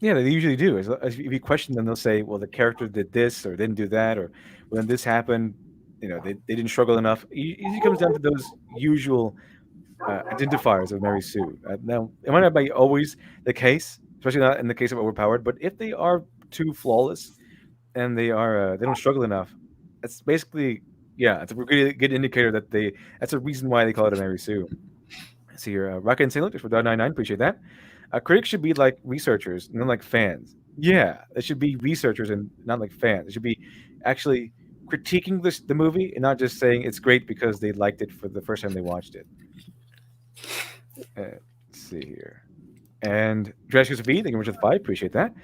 Yeah, they usually do. If you question them, they'll say, "Well, the character did this or didn't do that, or when this happened, they didn't struggle enough." It usually comes down to those usual identifiers of Mary Sue. Now, it might not be always the case, especially not in the case of Overpowered. But if they are too flawless and they don't struggle enough, it's basically it's a really good indicator that that's a reason why they call it a Mary Sue. See here, Rocket and Sailor for $99. Appreciate that. Critics should be like researchers, not like fans. Yeah, it should be researchers and not like fans. It should be actually critiquing the movie and not just saying it's great because they liked it for the first time they watched it. Let's see here. And Drascus V, thank you very much for the 5. Appreciate that.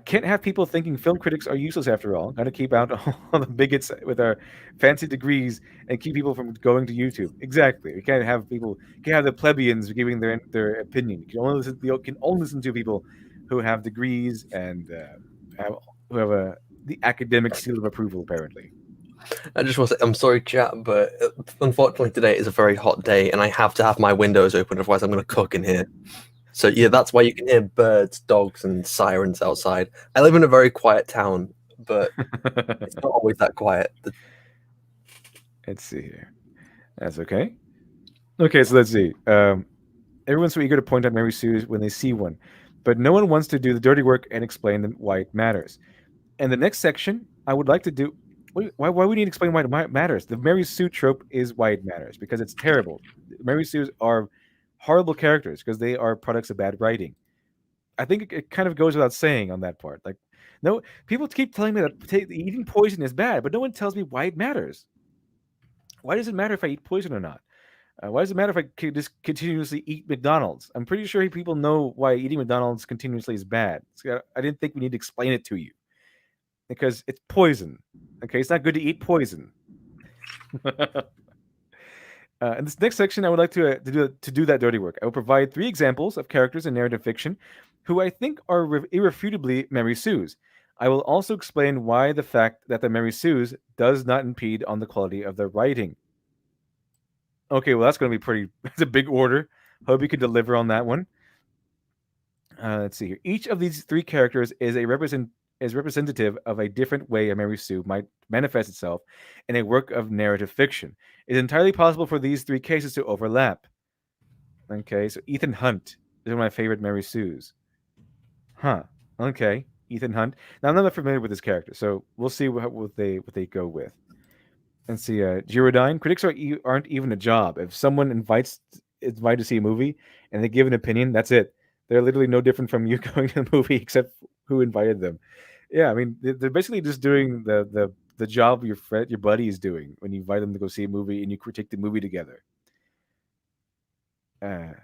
Can't have people thinking film critics are useless after all. Got to keep out all the bigots with our fancy degrees and keep people from going to YouTube. Exactly. We can't have the plebeians giving their opinion. You can only listen to people who have degrees and who have the academic seal of approval, apparently. I just want to say, I'm sorry, chat, but unfortunately today is a very hot day and I have to have my windows open, otherwise I'm going to cook in here. So yeah, that's why you can hear birds, dogs, and sirens outside. I live in a very quiet town, but it's not always that quiet. Let's see here. That's okay. Okay, so let's see. Everyone's so eager to point out Mary Sue when they see one, but no one wants to do the dirty work and explain why it matters. And the next section, I would like to do. Why we need to explain why it matters? The Mary Sue trope is why it matters, because it's terrible. Mary Sues are horrible characters because they are products of bad writing. I think it kind of goes without saying on that part. Like, no, people keep telling me that eating poison is bad, but no one tells me why it matters. Why does it matter if I eat poison or not? Why does it matter if I just continuously eat McDonald's? I'm pretty sure people know why eating McDonald's continuously is bad. I didn't think we need to explain it to you because it's poison. Okay, it's not good to eat poison. In this next section, I would like to do that dirty work. I will provide 3 examples of characters in narrative fiction who I think are irrefutably Mary Sues. I will also explain why the fact that the Mary Sues does not impede on the quality of their writing. Okay, well, that's going to be it's a big order. Hope you can deliver on that one. Let's see here. Each of these 3 characters is representative of a different way a Mary Sue might manifest itself in a work of narrative fiction. It's entirely possible for these 3 cases to overlap. Okay, so Ethan Hunt is one of my favorite Mary Sues. Huh. Okay, Ethan Hunt. Now, I'm not familiar with this character, so we'll see what they go with. Let's see, Girodine. Critics aren't even a job. If someone invited to see a movie and they give an opinion, that's it. They're literally no different from you going to the movie, except who invited them. Yeah, I mean, they're basically just doing the job your buddy is doing when you invite them to go see a movie and you critique the movie together. Why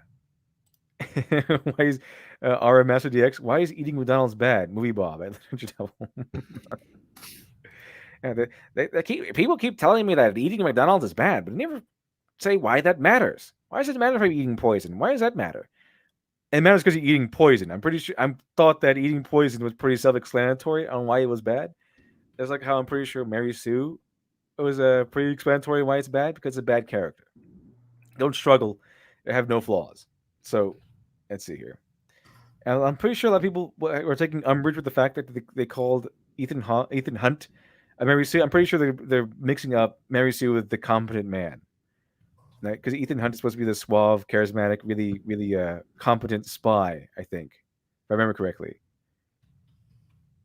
is RM Master DX? Why is eating McDonald's bad? Movie Bob. People keep telling me that eating McDonald's is bad, but they never say why that matters. Why does it matter if I'm eating poison? Why does that matter? It matters because you're eating poison. I'm pretty sure. I thought that eating poison was pretty self-explanatory on why it was bad. It's like how I'm pretty sure Mary Sue was pretty explanatory why it's bad, because it's a bad character. Don't struggle. They have no flaws. So, let's see here. And I'm pretty sure a lot of people were taking umbrage with the fact that they called Ethan Hunt a Mary Sue. I'm pretty sure they're mixing up Mary Sue with the competent man. Because Ethan Hunt is supposed to be the suave, charismatic, really, really competent spy, I think, if I remember correctly.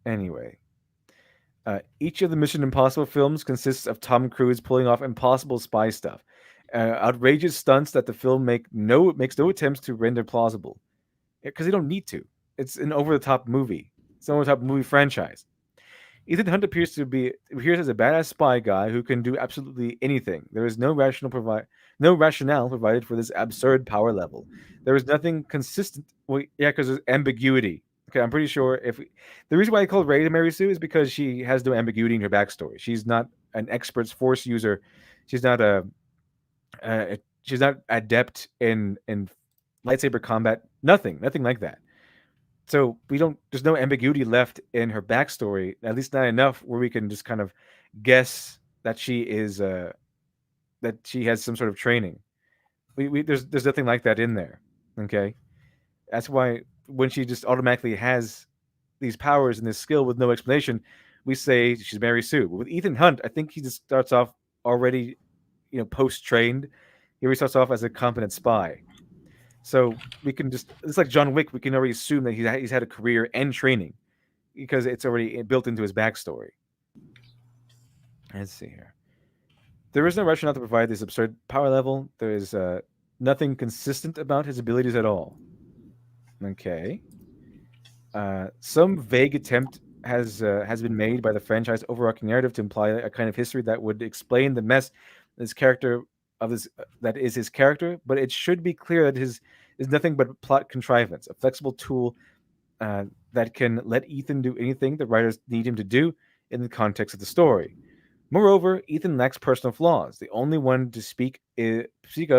Anyway. Each of the Mission Impossible films consists of Tom Cruise pulling off impossible spy stuff, outrageous stunts that the film makes no attempts to render plausible, because they don't need to. It's an over-the-top movie. It's an over-the-top movie franchise. Ethan Hunt appears as a badass spy guy who can do absolutely anything. There is no rationale provided for this absurd power level. There is nothing consistent. Well, yeah, because there's ambiguity. Okay, I'm pretty sure the reason why I called Ray Mary Sue is because she has no ambiguity in her backstory. She's not an expert force user. She's not she's not adept in lightsaber combat. Nothing like that. So there's no ambiguity left in her backstory, at least not enough where we can just kind of guess that she is that she has some sort of training. There's nothing like that in there. Okay, that's why when she just automatically has these powers and this skill with no explanation, we say she's Mary Sue. But with Ethan Hunt, I think he just starts off already, post trained. He already starts off as a competent spy. So we can it's like John Wick. We can already assume that he's had a career and training because it's already built into his backstory. Let's see here. There is no rationale to provide this absurd power level. There is nothing consistent about his abilities at all. Okay. Some vague attempt has been made by the franchise overarching narrative to imply a kind of history that would explain the mess this character that is his character, but it should be clear that his is nothing but plot contrivance, a flexible tool that can let Ethan do anything the writers need him to do in the context of the story. Moreover, Ethan lacks personal flaws. The only one to speak of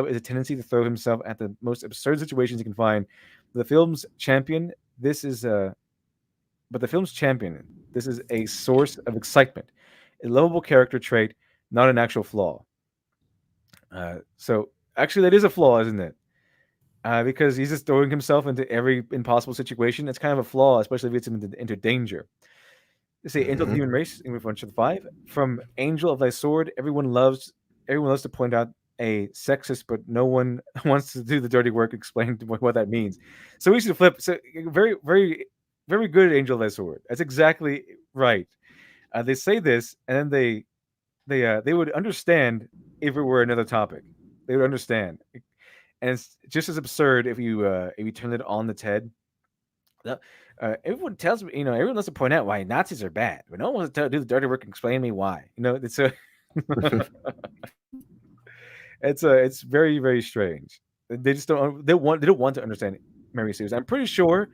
is a tendency to throw himself at the most absurd situations he can find. The film's champion, this is a source of excitement, a lovable character trait, not an actual flaw. So actually, that is a flaw, isn't it? Because he's just throwing himself into every impossible situation. It's kind of a flaw, especially if it's into danger. Let's say Angel of the Human Race in Reference to the 5. From Angel of Thy Sword, everyone loves to point out a sexist, but no one wants to do the dirty work, explain what that means. So we should flip. So very, very, very good, Angel of Thy Sword. That's exactly right. They say this, and then they would understand if it were another topic. They would understand, and it's just as absurd if you turn it on its head. Everyone tells me, everyone wants to point out why Nazis are bad, but no one wants to do the dirty work and explain to me why. It's it's very, very strange. They just don't want to understand Mary Sue. I'm pretty sure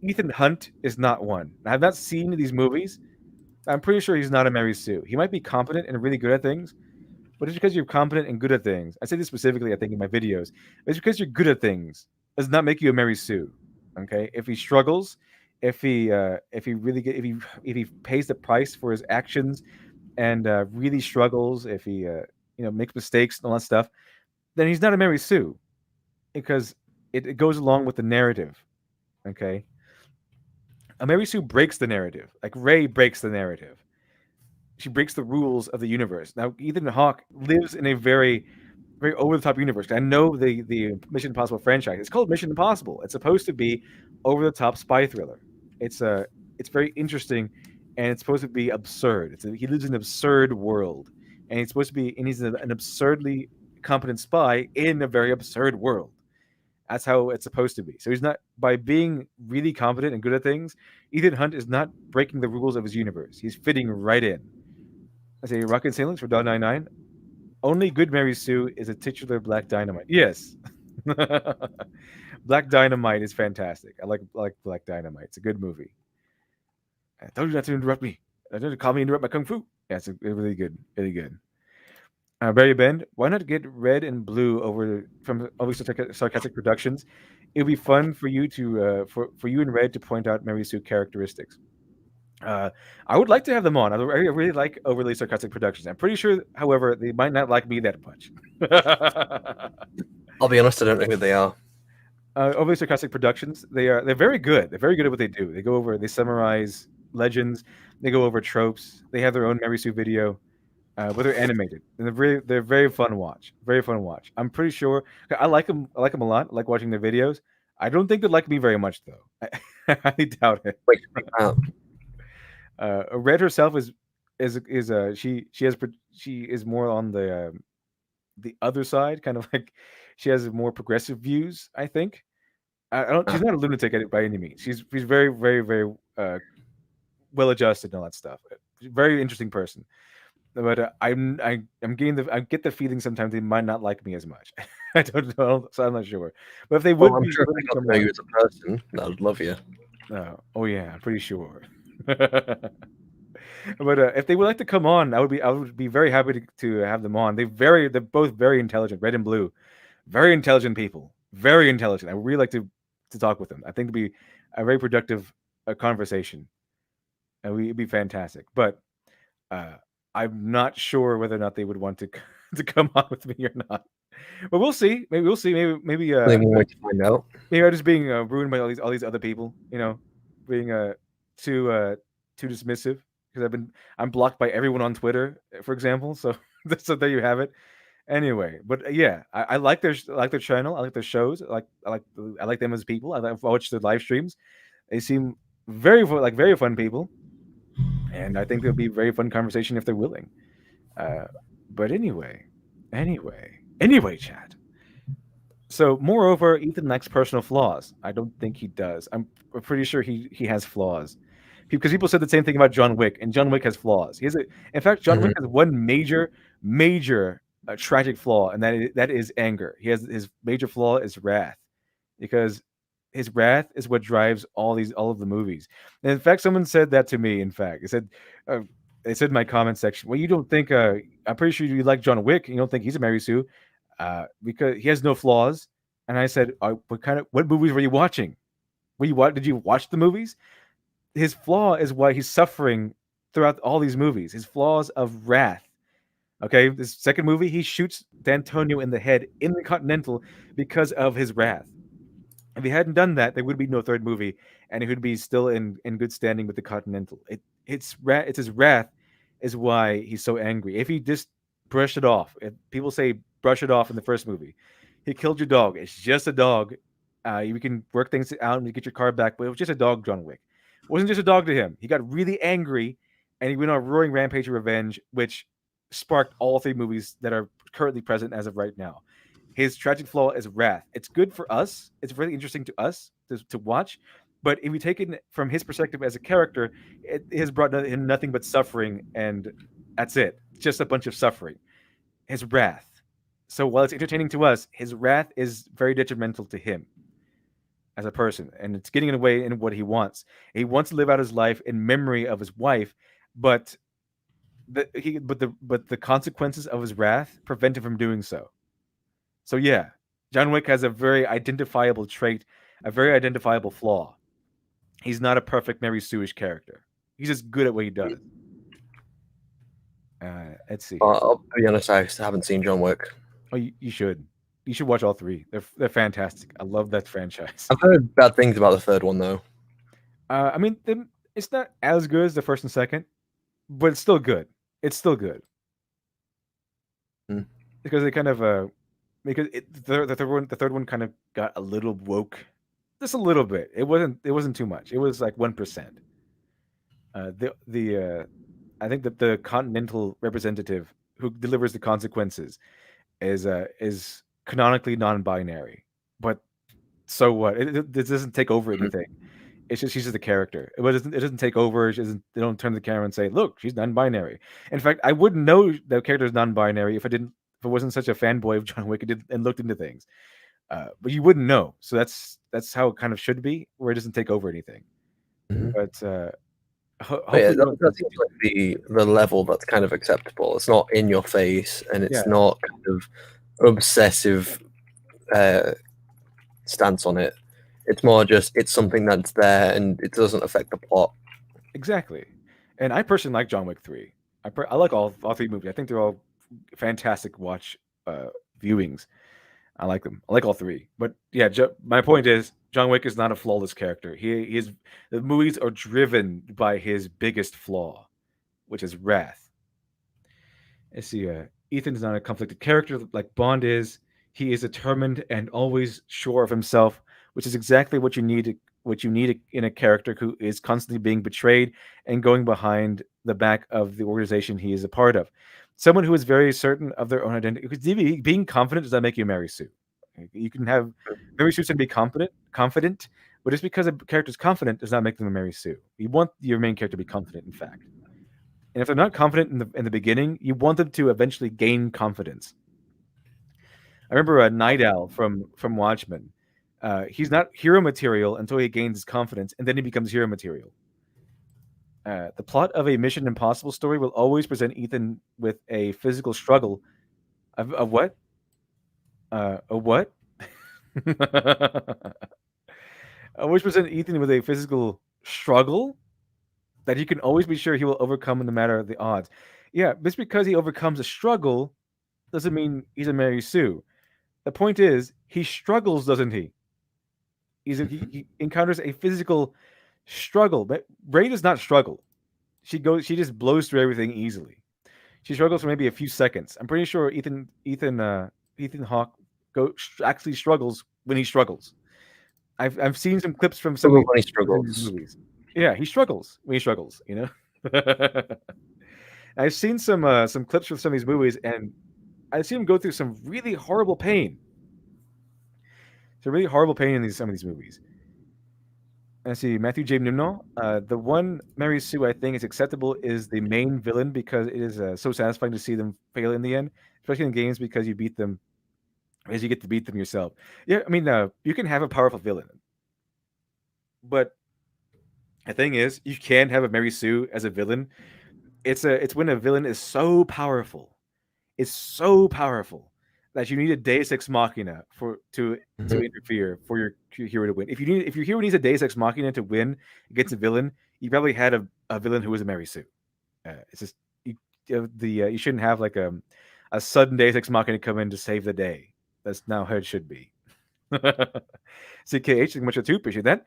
Ethan Hunt is not one. I've not seen these movies. I'm pretty sure he's not a Mary Sue. He might be competent and really good at things, but just because you're competent and good at things, I say this specifically, I think, in my videos, it's because you're good at things does not make you a Mary Sue. Okay, if he struggles, if he pays the price for his actions, and really struggles, if he makes mistakes and all that stuff, then he's not a Mary Sue, because it goes along with the narrative. Okay, a Mary Sue breaks the narrative, like Rey breaks the narrative. She breaks the rules of the universe. Now, Ethan Hawke lives in a very, very over-the-top universe. I know the Mission Impossible franchise. It's called Mission Impossible. It's supposed to be over-the-top spy thriller. It's very interesting, and it's supposed to be absurd. He lives in an absurd world, and he's an absurdly competent spy in a very absurd world. That's how it's supposed to be. So he's not, by being really competent and good at things, Ethan Hunt is not breaking the rules of his universe. He's fitting right in. I say Rocket Sailings for $1.99. Only good Mary Sue is a titular Black Dynamite. Yes. Black Dynamite is fantastic. I like Black Dynamite. It's a good movie. I told you not to interrupt me. I told you to call me interrupt my kung fu. Yeah, it's really good. Really good. Barry Bend, why not get Red and Blue from Sarcastic Productions? It would be fun for you to for you and Red to point out Mary Sue characteristics. I would like to have them on. I really like Overly Sarcastic Productions. I'm pretty sure, however, they might not like me that much. I'll be honest, I don't know who they are. Overly Sarcastic Productions. They're very good. They're very good at what they do. They summarize legends. They go over tropes. They have their own Mary Sue video. But they're animated, and they're very fun to watch. Very fun to watch. I'm pretty sure I like them. I like them a lot. I like watching their videos. I don't think they like me very much, though. I doubt it. Wait, Red herself is she is more on the other side, kind of like she has more progressive views. I think I don't. She's not a lunatic by any means. She's very very very well adjusted and all that stuff. Very interesting person. But I'm getting I get the feeling sometimes they might not like me as much. I don't know, so I'm not sure. But if they would Well, I'm be sure if willing they to got come to know on, you as a person, they would love you. oh yeah, I'm pretty sure. But if they would like to come on, I would be very happy to have them on. They're both very intelligent, Red and Blue, very intelligent people, very intelligent. I would really like to talk with them. I think it'd be a very productive conversation, and it'd be fantastic. But uh, I'm not sure whether or not they would want to to come on with me or not. But we'll see. Maybe we'll see. Only one way to find out. maybe I'm just being ruined by all these other people. Being too too dismissive because I'm blocked by everyone on Twitter, for example. So so there you have it. Anyway, but yeah, I like I like their channel. I like their shows. I like them as people. I watch their live streams. They seem very fun people, and I think it'll be a very fun conversation if they're willing. Uh, but anyway, Chad. So, moreover, Ethan lacks personal flaws. I don't think he does. I'm pretty sure he has flaws because people said the same thing about John Wick, and John Wick has flaws. In fact, John Wick has one major tragic flaw, and that is anger. His major flaw is wrath, because his wrath is what drives all of the movies. And in fact, someone said that to me. In fact, uh, they said in my comment section, "Well, you don't think I'm pretty sure you like John Wick. And you don't think he's a Mary Sue, because he has no flaws." And I said, what movies were you watching? Did you watch the movies? His flaw is why he's suffering throughout all these movies. His flaws of wrath. Okay, this second movie, he shoots D'Antonio in the head in the Continental because of his wrath. If he hadn't done that, there would be no third movie, and he would be still in good standing with the Continental. It's his wrath is why he's so angry. If he just brushed it off, if people say brush it off in the first movie, he killed your dog. It's just a dog. You can work things out and you get your car back, but it was just a dog, John Wick. It wasn't just a dog to him. He got really angry, and he went on a roaring rampage of revenge, which sparked all three movies that are currently present as of right now. His tragic flaw is wrath. It's good for us. It's really interesting to us to watch. But if we take it from his perspective as a character, it has brought him nothing but suffering, and that's it. Just a bunch of suffering. His wrath. So while it's entertaining to us, his wrath is very detrimental to him as a person, and it's getting in the way in what he wants. He wants to live out his life in memory of his wife, but the consequences of his wrath prevent him from doing so. So yeah, John Wick has a very identifiable trait, a very identifiable flaw. He's not a perfect Mary Sue-ish character. He's just good at what he does. Let's see. I'll be honest, I haven't seen John Wick. Oh, you should. You should watch all three. They're fantastic. I love that franchise. I've heard bad things about the third one, though. I mean, it's not as good as the first and second, but it's still good. It's still good. Because they kind of because the third one kind of got a little woke, just a little bit. It wasn't too much. It was like 1%. I think that the Continental representative who delivers the consequences is canonically non-binary, but so what? It doesn't take over anything. It's just she's just a character. It doesn't take over. They don't turn to the camera and say, "Look, she's non-binary." In fact, I wouldn't know the character is non-binary if I wasn't such a fanboy of John Wick and looked into things. But you wouldn't know. So that's how it kind of should be, where it doesn't take over anything. But Yeah, that seems like the level that's kind of acceptable. It's not in your face, and it's not kind of obsessive stance on it. It's more just it's something that's there, and it doesn't affect the plot. Exactly. And I personally like John Wick 3. I like all three movies. I think they're all fantastic watch viewings. I like them. I like all three. But yeah, my point is John Wick is not a flawless character. The movies are driven by his biggest flaw, which is wrath. Let's see. Ethan's not a conflicted character like Bond is. He is determined and always sure of himself, which is exactly what you need what you need in a character who is constantly being betrayed and going behind the back of the organization he is a part of. Someone who is very certain of their own identity. Because being confident does not make you Mary Sue. You can have Mary Sue and be confident, but just because a character is confident does not make them a Mary Sue. You want your main character to be confident, in fact. And if they're not confident in the beginning, you want them to eventually gain confidence. I remember Night Owl from Watchmen. He's not hero material until he gains his confidence, and then he becomes hero material. The plot of a Mission Impossible story will always present Ethan with a physical struggle. Of what? A what? Always present Ethan with a physical struggle that he can always be sure he will overcome no matter the odds. Yeah, just because he overcomes a struggle doesn't mean he's a Mary Sue. The point is, he struggles, doesn't he? He encounters a physical struggle. But Ray does not struggle. She just blows through everything easily. She struggles for maybe a few seconds. I'm pretty sure Ethan Hawke actually struggles when he struggles. I've seen some clips from some Struggle when he of struggles. these movies. Yeah, he struggles when he struggles. You know, I've seen some clips from some of these movies, and I've seen him go through some really horrible pain. Some really horrible pain in some of these movies. Let's see, Matthew J. Nimno. The one Mary Sue I think is acceptable is the main villain because it is so satisfying to see them fail in the end, especially in games because you beat them, as you get to beat them yourself. Yeah, I mean, you can have a powerful villain, but the thing is, you can have a Mary Sue as a villain. It's when a villain is so powerful, it's so powerful that you need a Deus Ex Machina to interfere for your hero to win. If your hero needs a Deus Ex Machina to win against a villain, you probably had a villain who was a Mary Sue. It's just you shouldn't have like a sudden Deus Ex Machina come in to save the day. That's not how it should be. CKH, much too appreciate that.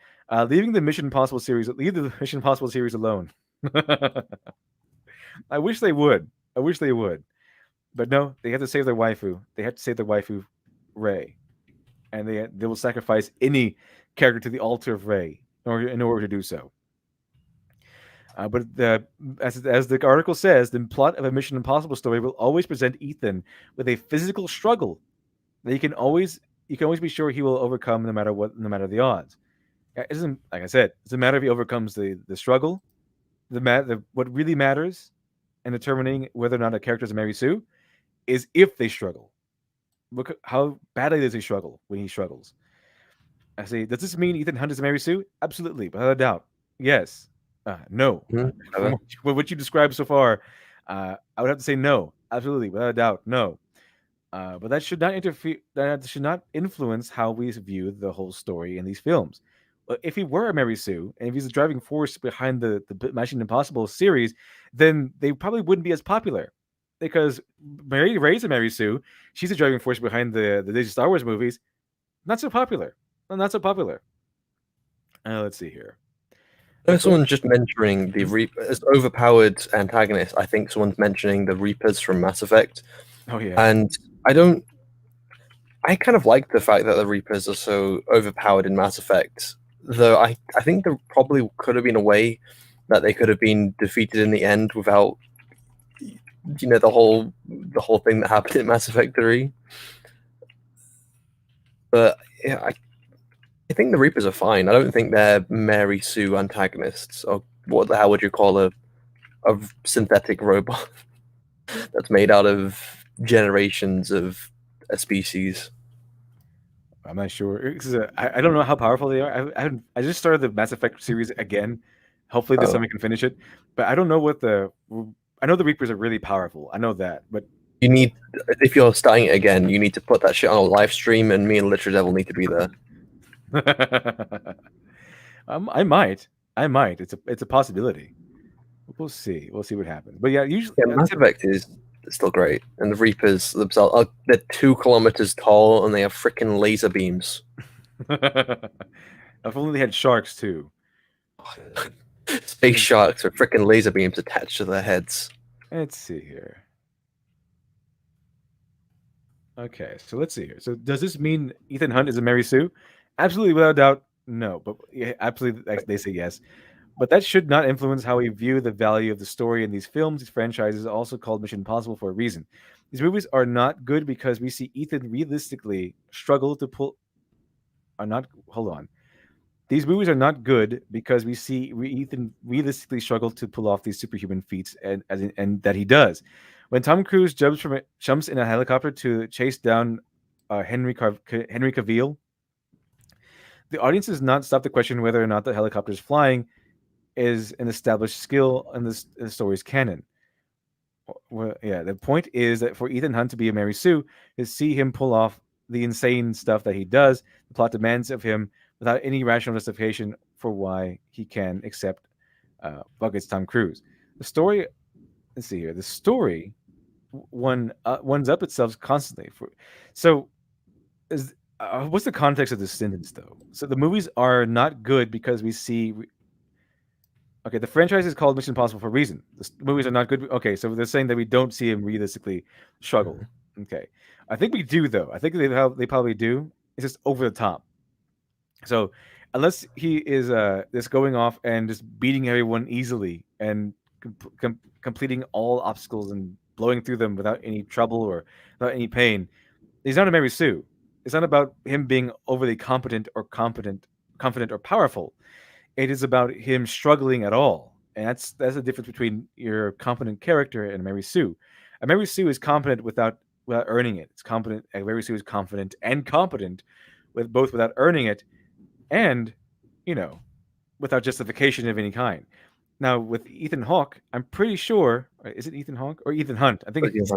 Leave the Mission Impossible series alone. I wish they would. But no, they have to save their waifu. They have to save their waifu, Rey, and they will sacrifice any character to the altar of Rey in order to do so. But as the article says, the plot of a Mission Impossible story will always present Ethan with a physical struggle that you can always be sure he will overcome no matter the odds. It isn't, like I said, it's a matter if he overcomes the struggle. What really matters in determining whether or not a character is a Mary Sue is if they struggle. Look how badly does he struggle when he struggles. I say, does this mean Ethan Hunt is a Mary Sue? Absolutely, without a doubt. Yes. No. From what you described so far, I would have to say no. Absolutely, without a doubt, no. But that should not interfere. That should not influence how we view the whole story in these films. If he were a Mary Sue, and if he's the driving force behind the Mission Impossible series, then they probably wouldn't be as popular. Because Rey's a Mary Sue, she's the driving force behind the Disney Star Wars movies. Not so popular. Not so popular. Let's see here. Someone just mentioning as overpowered antagonist. I think someone's mentioning the Reapers from Mass Effect. Oh yeah. And I kind of like the fact that the Reapers are so overpowered in Mass Effect. Though I think there probably could have been a way that they could have been defeated in the end without, the whole thing that happened in Mass Effect 3. But yeah, I think the Reapers are fine. I don't think they're Mary Sue antagonists, or what the hell would you call a synthetic robot that's made out of generations of a species. I'm not sure. I don't know how powerful they are. I just started the Mass Effect series again. Hopefully this time I can finish it. But I don't know I know the Reapers are really powerful. I know that, but you need, if you're starting it again, you need to put that shit on a live stream, and me and Literary Devil need to be there. I might. It's a possibility. We'll see what happens. But yeah, usually Mass Effect is still great, and the Reapers themselves they're 2 kilometers tall and they have freaking laser beams. If only they had sharks too. Space sharks with freaking laser beams attached to their heads. Let's see here. Okay, so let's see here. So does this mean Ethan Hunt is a Mary Sue? Absolutely, without doubt. No, but yeah, absolutely, they say yes. But that should not influence how we view the value of the story in these films. These franchises are also called Mission Impossible for a reason. These movies are not good because we see Ethan realistically struggle to pull. Are not. Hold on. These movies are not good because we see Ethan realistically struggle to pull off these superhuman feats, and that he does. When Tom Cruise jumps in a helicopter to chase down Henry Cavill, the audience does not stop to question whether or not the helicopter is flying is an established skill in the story's canon. Well, yeah, the point is that for Ethan Hunt to be a Mary Sue, is see him pull off the insane stuff that he does. The plot demands of him without any rational justification for why he can accept Bucket's Tom Cruise. The story, let's see here. The story ones up itself constantly. So, what's the context of this sentence though? So the movies are not good because we see. Okay, the franchise is called Mission Impossible for a reason. The movies are not good. Okay, so they're saying that we don't see him realistically struggle. Okay, I think we do though. I think they probably do. It's just over the top. So unless he is just going off and just beating everyone easily and completing all obstacles and blowing through them without any trouble or without any pain, he's not a Mary Sue. It's not about him being overly confident or powerful. It is about him struggling at all, and that's the difference between your competent character and a Mary Sue. A Mary Sue is competent without earning it. It's competent. A Mary Sue is confident and competent with both without earning it, and without justification of any kind. Now with Ethan Hawke, I'm pretty sure. Is it Ethan Hawke or Ethan Hunt? I think it's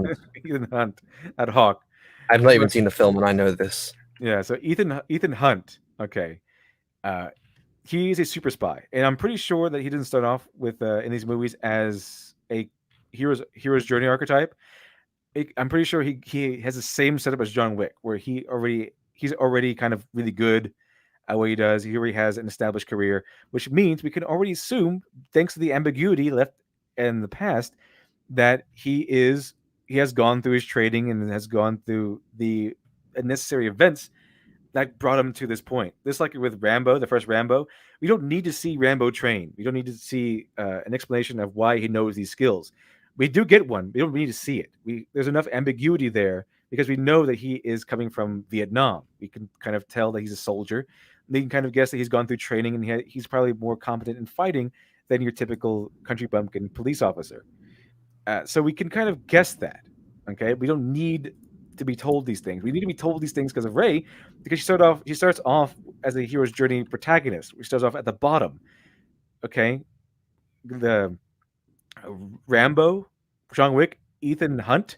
Ethan Hunt at Hawke. I've not even seen the film, and I know this. Yeah, so Ethan Hunt. Okay. He's a super spy, and I'm pretty sure that he didn't start off with in these movies as a hero's journey archetype. I'm pretty sure he has the same setup as John Wick, where he's already kind of really good at what he does. He already has an established career, which means we can already assume, thanks to the ambiguity left in the past, that he has gone through his training and has gone through the necessary events that brought him to this point. Just like with Rambo, the first Rambo, we don't need to see Rambo train. We don't need to see an explanation of why he knows these skills. We do get one. We don't need to see it. There's enough ambiguity there because we know that he is coming from Vietnam. We can kind of tell that he's a soldier. We can kind of guess that he's gone through training and he's probably more competent in fighting than your typical country bumpkin police officer. So we can kind of guess that. Okay, we don't need to be told these things. We need to be told these things because of Rey, because she starts off as a hero's journey protagonist. She starts off at the bottom. Okay, the Rambo, John Wick, Ethan Hunt,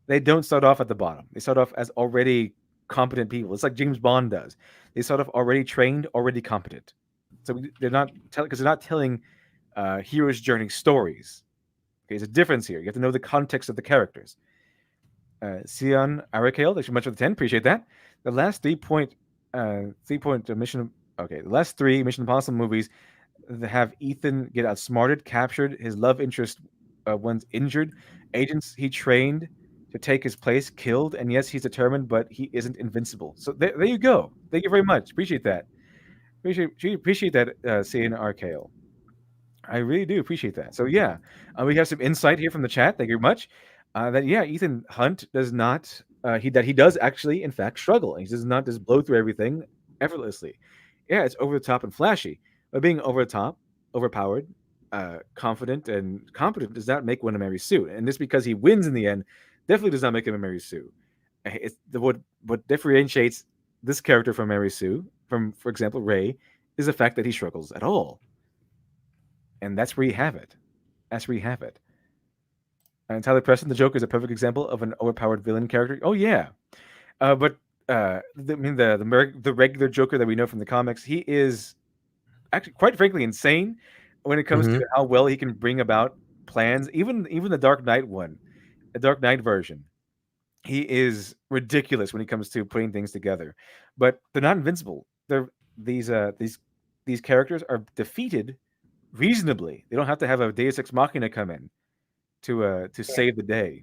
they don't start off at the bottom. They start off as already competent people. It's like James Bond does. They start off already trained, already competent. So they're not telling hero's journey stories. Okay, there's a difference here. You have to know the context of the characters. Sion Arakale, thanks so much for the 10. Appreciate that. The last 3-point mission. Okay, the last 3 Mission Impossible movies that have Ethan get outsmarted, captured, his love interest one's injured, agents he trained to take his place killed, and yes, he's determined, but he isn't invincible. So there you go. Thank you very much. Appreciate that. Appreciate that, Sion Arakale. I really do appreciate that. So yeah, we have some insight here from the chat. Thank you very much. That Ethan Hunt does not he does actually in fact struggle. He does not just blow through everything effortlessly. Yeah, it's over the top and flashy, but being over the top, overpowered, confident and competent does not make one a Mary Sue. And just because he wins in the end, definitely does not make him a Mary Sue. It's what differentiates this character from Mary Sue, from for example Rey, is the fact that he struggles at all. And that's where you have it. And Tyler Preston, the Joker, is a perfect example of an overpowered villain character. Oh yeah, but the regular Joker that we know from the comics, he is actually, quite frankly, insane when it comes to how well he can bring about plans. Even the Dark Knight one, the Dark Knight version, he is ridiculous when it comes to putting things together. But they're not invincible. These characters are defeated reasonably. They don't have to have a Deus Ex Machina come in to save the day.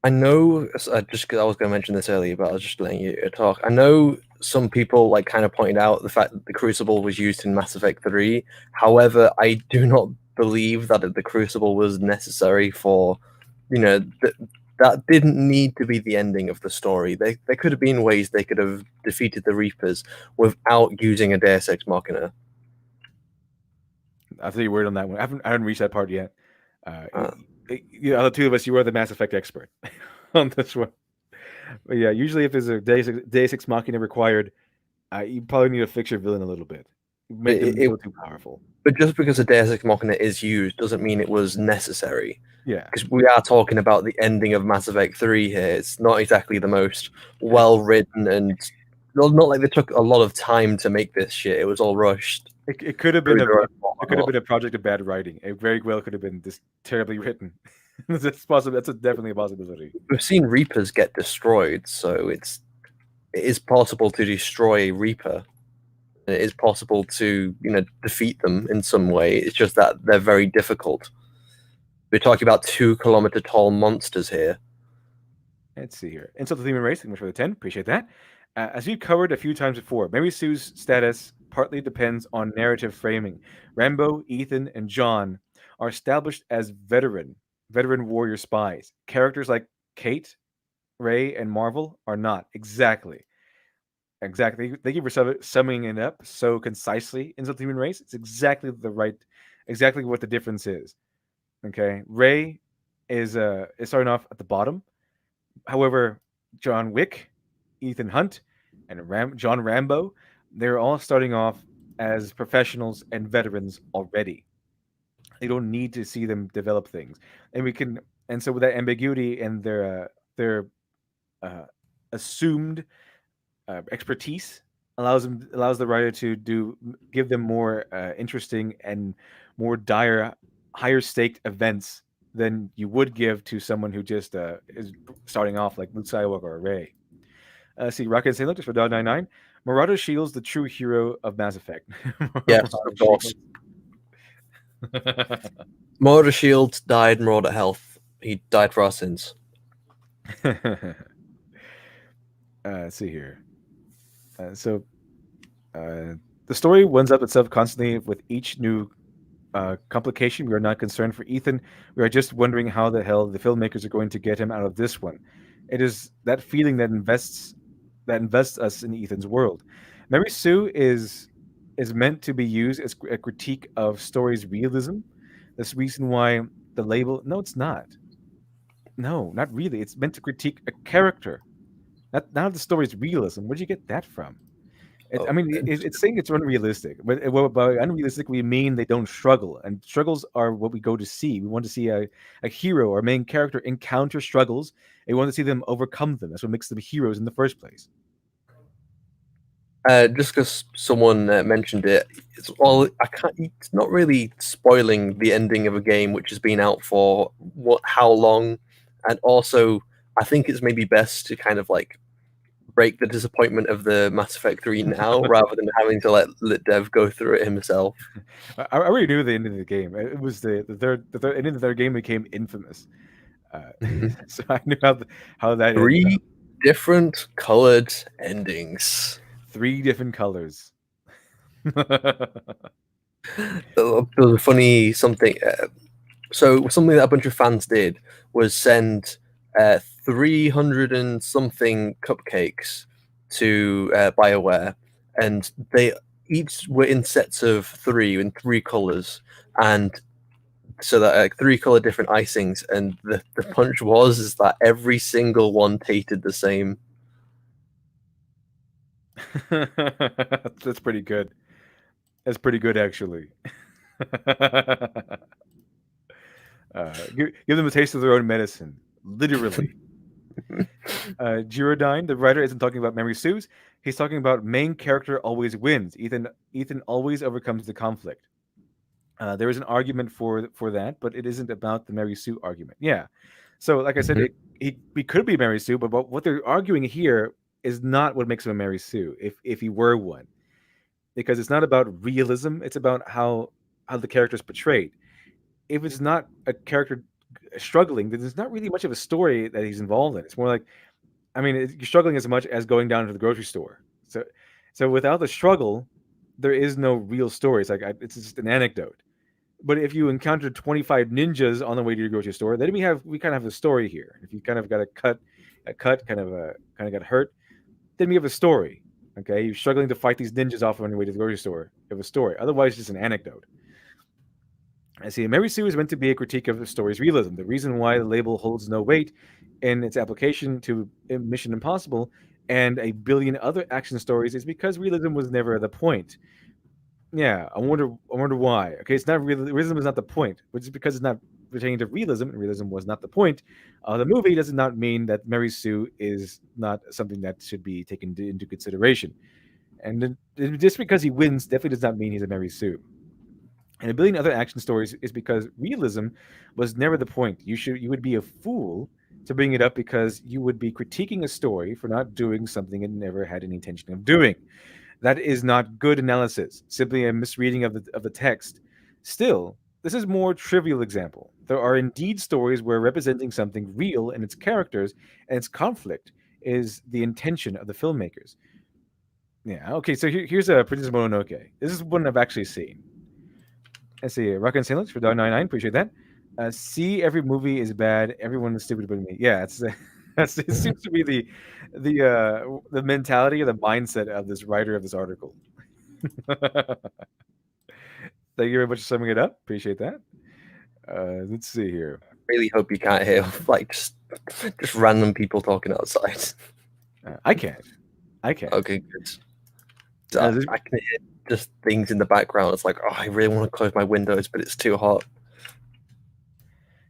I know, just because I was going to mention this earlier, but I was just letting you talk. I know some people like kind of pointed out the fact that the Crucible was used in Mass Effect 3. However, I do not believe that the Crucible was necessary for, that didn't need to be the ending of the story. There could have been ways they could have defeated the Reapers without using a Deus Ex Machina. I'll tell you a word on that one. I haven't reached that part yet. Uh. The two of us, you are the Mass Effect expert on this one. But yeah, usually if there's a Deus Ex Machina required, you probably need to fix your villain a little bit. Make them a little too powerful. But just because a Deus Ex Machina is used doesn't mean it was necessary. Yeah. Because we are talking about the ending of Mass Effect 3 here. It's not exactly the most well written, and not like they took a lot of time to make this shit. It was all rushed. It could have been a project of bad writing. It very well could have been just terribly written. That's possible. That's definitely a possibility. We've seen Reapers get destroyed, so it is possible to destroy a Reaper. It is possible to defeat them in some way. It's just that they're very difficult. We're talking about 2-kilometer tall monsters here. Let's see here. Insult the Human Race, thank you for the 10. Appreciate that. As we've covered a few times before, Mary Sue's status partly depends on narrative framing. Rambo, Ethan, and John are established as veteran warrior spies. Characters like Kate, Ray, and Marvel are not. Exactly. Thank you for summing it up so concisely. Insult the Human Race. It's exactly what the difference is. Okay, Ray is starting off at the bottom. However, John Wick, Ethan Hunt, and John Rambo, they're all starting off as professionals and veterans already. They don't need to see them develop things, and so with that ambiguity and their assumed expertise allows the writer to give them more interesting and more dire, higher staked events than you would give to someone who just is starting off like Luke Skywalker or Ray. See, Rocket and Sailor just for $1.99. Marauder Shield's the true hero of Mass Effect. Yes, of course. Marauder Shield died in Marauder Health. He died for our sins. Let's see here. The story ones up itself constantly with each new complication. We are not concerned for Ethan. We are just wondering how the hell the filmmakers are going to get him out of this one. It is that feeling that invests us in Ethan's world. Mary Sue is meant to be used as a critique of story's realism. That's the reason why the label. No, it's not. No, not really. It's meant to critique a character. Not the story's realism. Where'd you get that from? It's saying it's unrealistic. But by unrealistic, we mean they don't struggle. And struggles are what we go to see. We want to see a hero or main character encounter struggles, and we want to see them overcome them. That's what makes them heroes in the first place. Just because someone mentioned it, it's not really spoiling the ending of a game which has been out for how long, and also I think it's maybe best to kind of like break the disappointment of the Mass Effect 3 now rather than having to let Dev go through it himself. I already knew the end of the game. It was the third end of the third game became infamous. So I knew how that 3 different colored endings. 3 different colors. There was a funny something. So something that a bunch of fans did was send 300 and something cupcakes to BioWare, and they each were in sets of 3 in 3 colors, and so that 3 color different icings. And the punch is that every single one tasted the same. That's pretty good. That's pretty good, actually. Give them a taste of their own medicine, literally. Girodine, the writer, isn't talking about Mary Sue's. He's talking about main character always wins. Ethan always overcomes the conflict. There is an argument for that, but it isn't about the Mary Sue argument. Yeah. So, like I said, he could be Mary Sue, but what they're arguing here is not what makes him a Mary Sue, if he were one, because it's not about realism. It's about how the character is portrayed. If it's not a character struggling, then there's not really much of a story that he's involved in. It's more like, you're struggling as much as going down to the grocery store. So, so without the struggle, there is no real story. It's just an anecdote. But if you encounter 25 ninjas on the way to your grocery store, then we kind of have a story here. If you kind of got a cut, kind of got hurt, then we have a story. Okay, you're struggling to fight these ninjas off on your way to the grocery store. You have a story. Otherwise, it's just an anecdote. I see. Mary Sue is meant to be a critique of the story's realism. The reason why the label holds no weight in its application to Mission Impossible and a billion other action stories is because realism was never the point. Yeah, I wonder why. Okay, it's not realism is not the point, which is because it's not pertaining to realism, and realism was not the point. The movie does not mean that Mary Sue is not something that should be taken into consideration. And just because he wins definitely does not mean he's a Mary Sue. And a billion other action stories is because realism was never the point. You would be a fool to bring it up because you would be critiquing a story for not doing something it never had any intention of doing. That is not good analysis, simply a misreading of the text. Still, this is a more trivial example. There are indeed stories where representing something real and its characters and its conflict is the intention of the filmmakers. Yeah, okay, so here's a Princess Mononoke. This is one I've actually seen. Let's see, Rock and Sandwich for $1.99. Appreciate that. See, every movie is bad. Everyone is stupid but me. Yeah, it seems to be the mentality or the mindset of this writer of this article. Thank you very much for summing it up. Appreciate that. Let's see here. Really hope you can't hear like just random people talking outside. I can't. Okay, good. I can hear just things in the background. It's like, oh, I really want to close my windows, but it's too hot.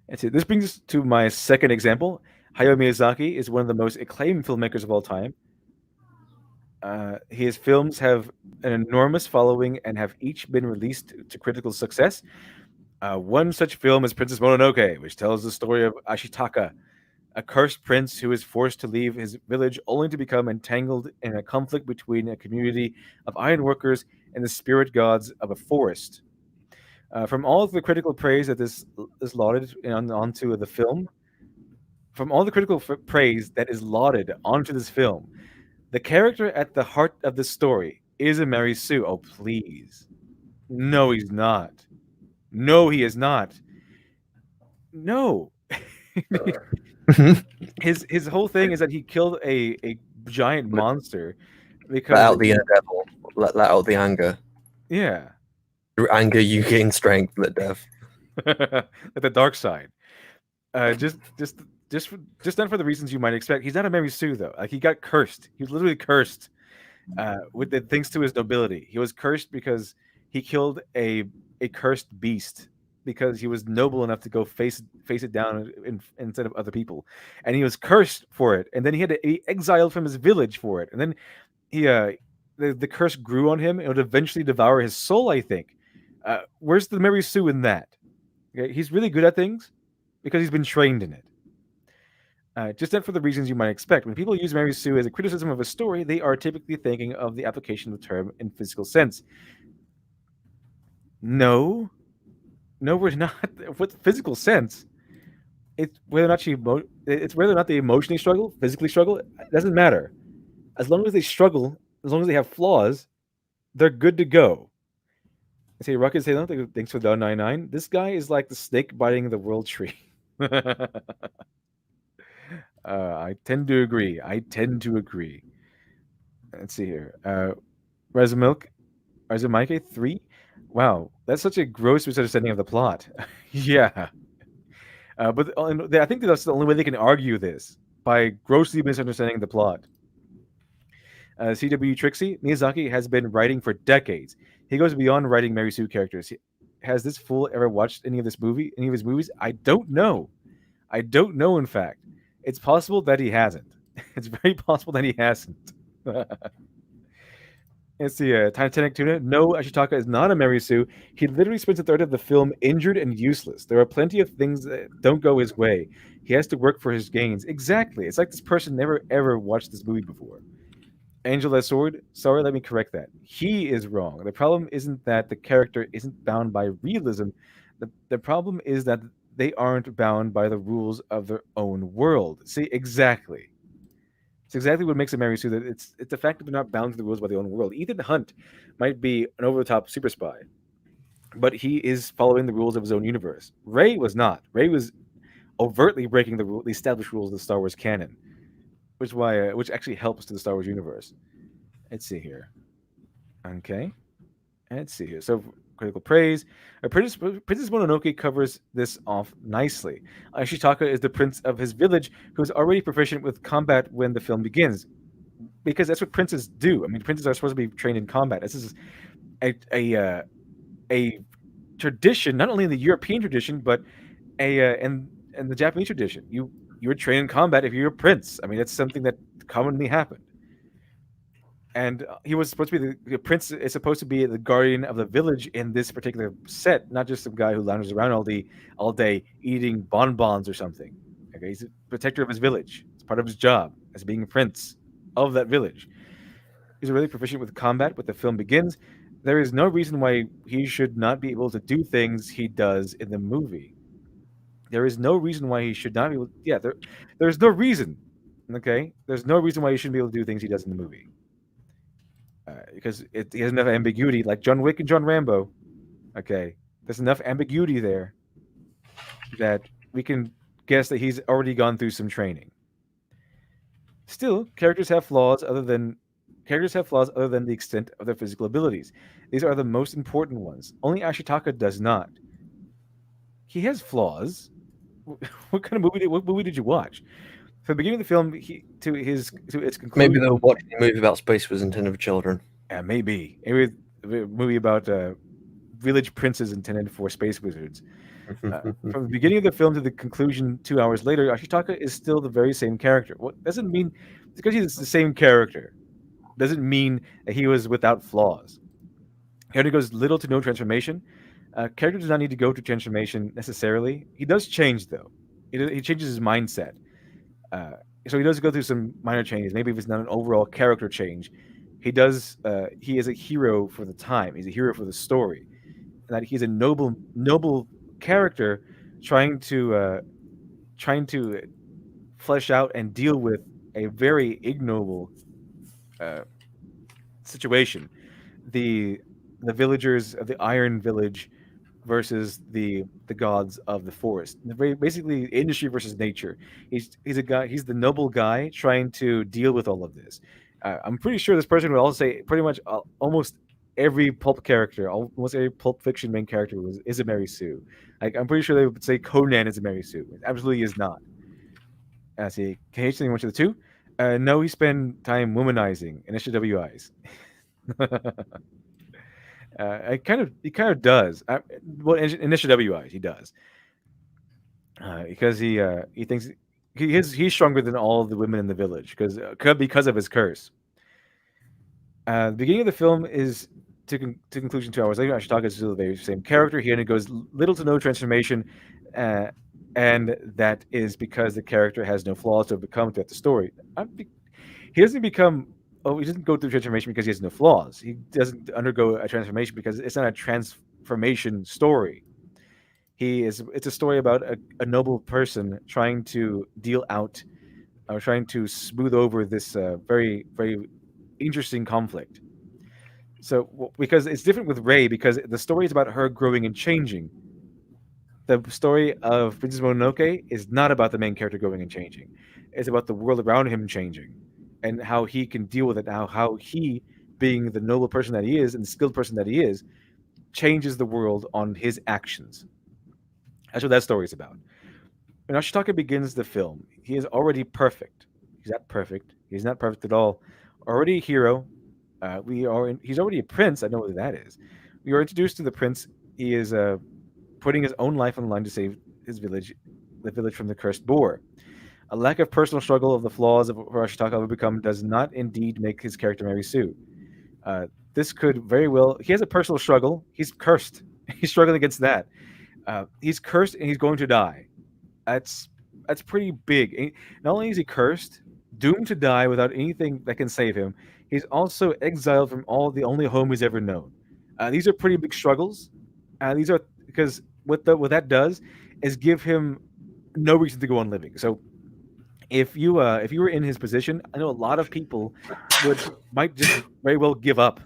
That's it. This brings us to my second example. Hayao Miyazaki is one of the most acclaimed filmmakers of all time. His films have an enormous following and have each been released to critical success. One such film is Princess Mononoke, which tells the story of Ashitaka, a cursed prince who is forced to leave his village only to become entangled in a conflict between a community of ironworkers and the spirit gods of a forest. From all of the critical praise that this is lauded onto the film, from all the critical praise that is lauded onto this film, the character at the heart of the story is a Mary Sue. Oh, please. No, he's not. No, he is not. No. His whole thing is that he killed a giant monster because Let out the inner devil. Let out the anger. yeah. Through anger, you gain strength. Let death. Like the dark side. Just not for the reasons you might expect. He's not a Mary Sue though. Like he got cursed. He was literally cursed. With the thanks to his nobility, he was cursed because he killed a cursed beast because he was noble enough to go face it down instead of other people, and he was cursed for it. And then he had to be exiled from his village for it. And then he the curse grew on him and would eventually devour his soul. I think. Where's the Mary Sue in that? Okay, he's really good at things because he's been trained in it. Just not for the reasons you might expect. When people use Mary Sue as a criticism of a story, they are typically thinking of the application of the term in physical sense. No, we're not. What physical sense? It's whether or not it's whether or not they emotionally struggle, physically struggle. It doesn't matter. As long as they struggle, as long as they have flaws, they're good to go. I say, Rocket, say nothing. Thanks for the 99. This guy is like the snake biting the world tree. I tend to agree. Let's see here. Razumike 3. Wow, that's such a gross misunderstanding of the plot. Yeah. But I think that's the only way they can argue this, by grossly misunderstanding the plot. CW Trixie, Miyazaki has been writing for decades. He goes beyond writing Mary Sue characters. Has this fool ever watched any of his movies? I don't know. In fact. It's possible that he hasn't. It's very possible that he hasn't. Let's see, Titanic Tuna. No, Ashitaka is not a Mary Sue. He literally spends a third of the film injured and useless. There are plenty of things that don't go his way. He has to work for his gains. Exactly. It's like this person never ever watched this movie before. Angela Sword, sorry, let me correct that. He is wrong. The problem isn't that the character isn't bound by realism. The problem is that they aren't bound by the rules of their own world. See, exactly. It's exactly what makes a Mary Sue. That it's the fact that they're not bound to the rules by their own world. Ethan Hunt might be an over the top super spy, but he is following the rules of his own universe. Ray was not. Ray was overtly breaking the established rules of the Star Wars canon, which actually helps to the Star Wars universe. Let's see here. Okay, let's see here. So critical praise. Princess Mononoke covers this off nicely. Ashitaka is the prince of his village who is already proficient with combat when the film begins, because that's what princes do. I mean, princes are supposed to be trained in combat. This is a tradition, not only in the European tradition, but in the Japanese tradition. You were trained in combat if you're a prince. I mean, that's something that commonly happened. And he was supposed to be the prince is supposed to be the guardian of the village in this particular set, not just some guy who lounges around all day eating bonbons or something. Okay, he's a protector of his village. It's part of his job as being a prince of that village. He's really proficient with combat. When the film begins, there is no reason why he should not be able to do things he does in the movie. There is no reason why he should not be able. Yeah, there's no reason. Okay, there's no reason why he shouldn't be able to do things he does in the movie. Because he has enough ambiguity, like John Wick and John Rambo. Okay, there's enough ambiguity there that we can guess that he's already gone through some training. Still, characters have flaws other than the extent of their physical abilities. These are the most important ones. Only Ashitaka does not. He has flaws. What kind of movie? What movie did you watch? From the beginning of the film, to its conclusion. Maybe they were watching a movie about space was intended for children. Yeah, maybe a movie about village princes intended for space wizards. From the beginning of the film to the conclusion 2 hours later, Ashitaka is still the very same character. What doesn't mean because he's the same character doesn't mean that he was without flaws. He undergoes little to no transformation. Character does not need to go through transformation necessarily. He does change though. He changes his mindset. So he does go through some minor changes. Maybe if it's not an overall character change, he does. He is a hero for the time. He's a hero for the story. And that he's a noble character trying to flesh out and deal with a very ignoble situation. The villagers of the Iron Village versus the gods of the forest. Basically, industry versus nature. He's a guy. He's the noble guy trying to deal with all of this. I'm pretty sure this person would also say pretty much almost every pulp character, almost every Pulp Fiction main character is a Mary Sue. Like I'm pretty sure they would say Conan is a Mary Sue. It absolutely is not. See, KH anything much of the two? No, he spent time womanizing Initial WIs. He kind of does. Well, Initial WIs, he does, because he thinks he's stronger than all of the women in the village because of his curse. The beginning of the film is to conclusion 2 hours later. Ashitaka is still the very same character. He undergoes little to no transformation, and that is because the character has no flaws to overcome throughout the story. He doesn't become. Oh, he doesn't go through transformation because he has no flaws. He doesn't undergo a transformation because it's not a transformation story. It's a story about a noble person trying to deal out, or trying to smooth over this very, very interesting conflict. So, because it's different with Rei, because the story is about her growing and changing. The story of Princess Mononoke is not about the main character growing and changing. It's about the world around him changing, and how he can deal with it. How he, being the noble person that he is and the skilled person that he is, changes the world on his actions. That's what that story is about. When Ashitaka begins the film, he is already perfect. He's not perfect. He's not perfect at all. Already a hero. He's already a prince. I know what that is. We are introduced to the prince. He is putting his own life on the line to save his village, the village from the cursed boar. A lack of personal struggle of the flaws of who Ashitaka will become does not indeed make his character Mary Sue. This could very well. He has a personal struggle. He's cursed. He's struggling against that. He's cursed and he's going to die. That's pretty big. Not only is he cursed, doomed to die without anything that can save him, he's also exiled from the only home he's ever known. These are pretty big struggles. These are because what that does is give him no reason to go on living. So if you were in his position, I know a lot of people might just very well give up.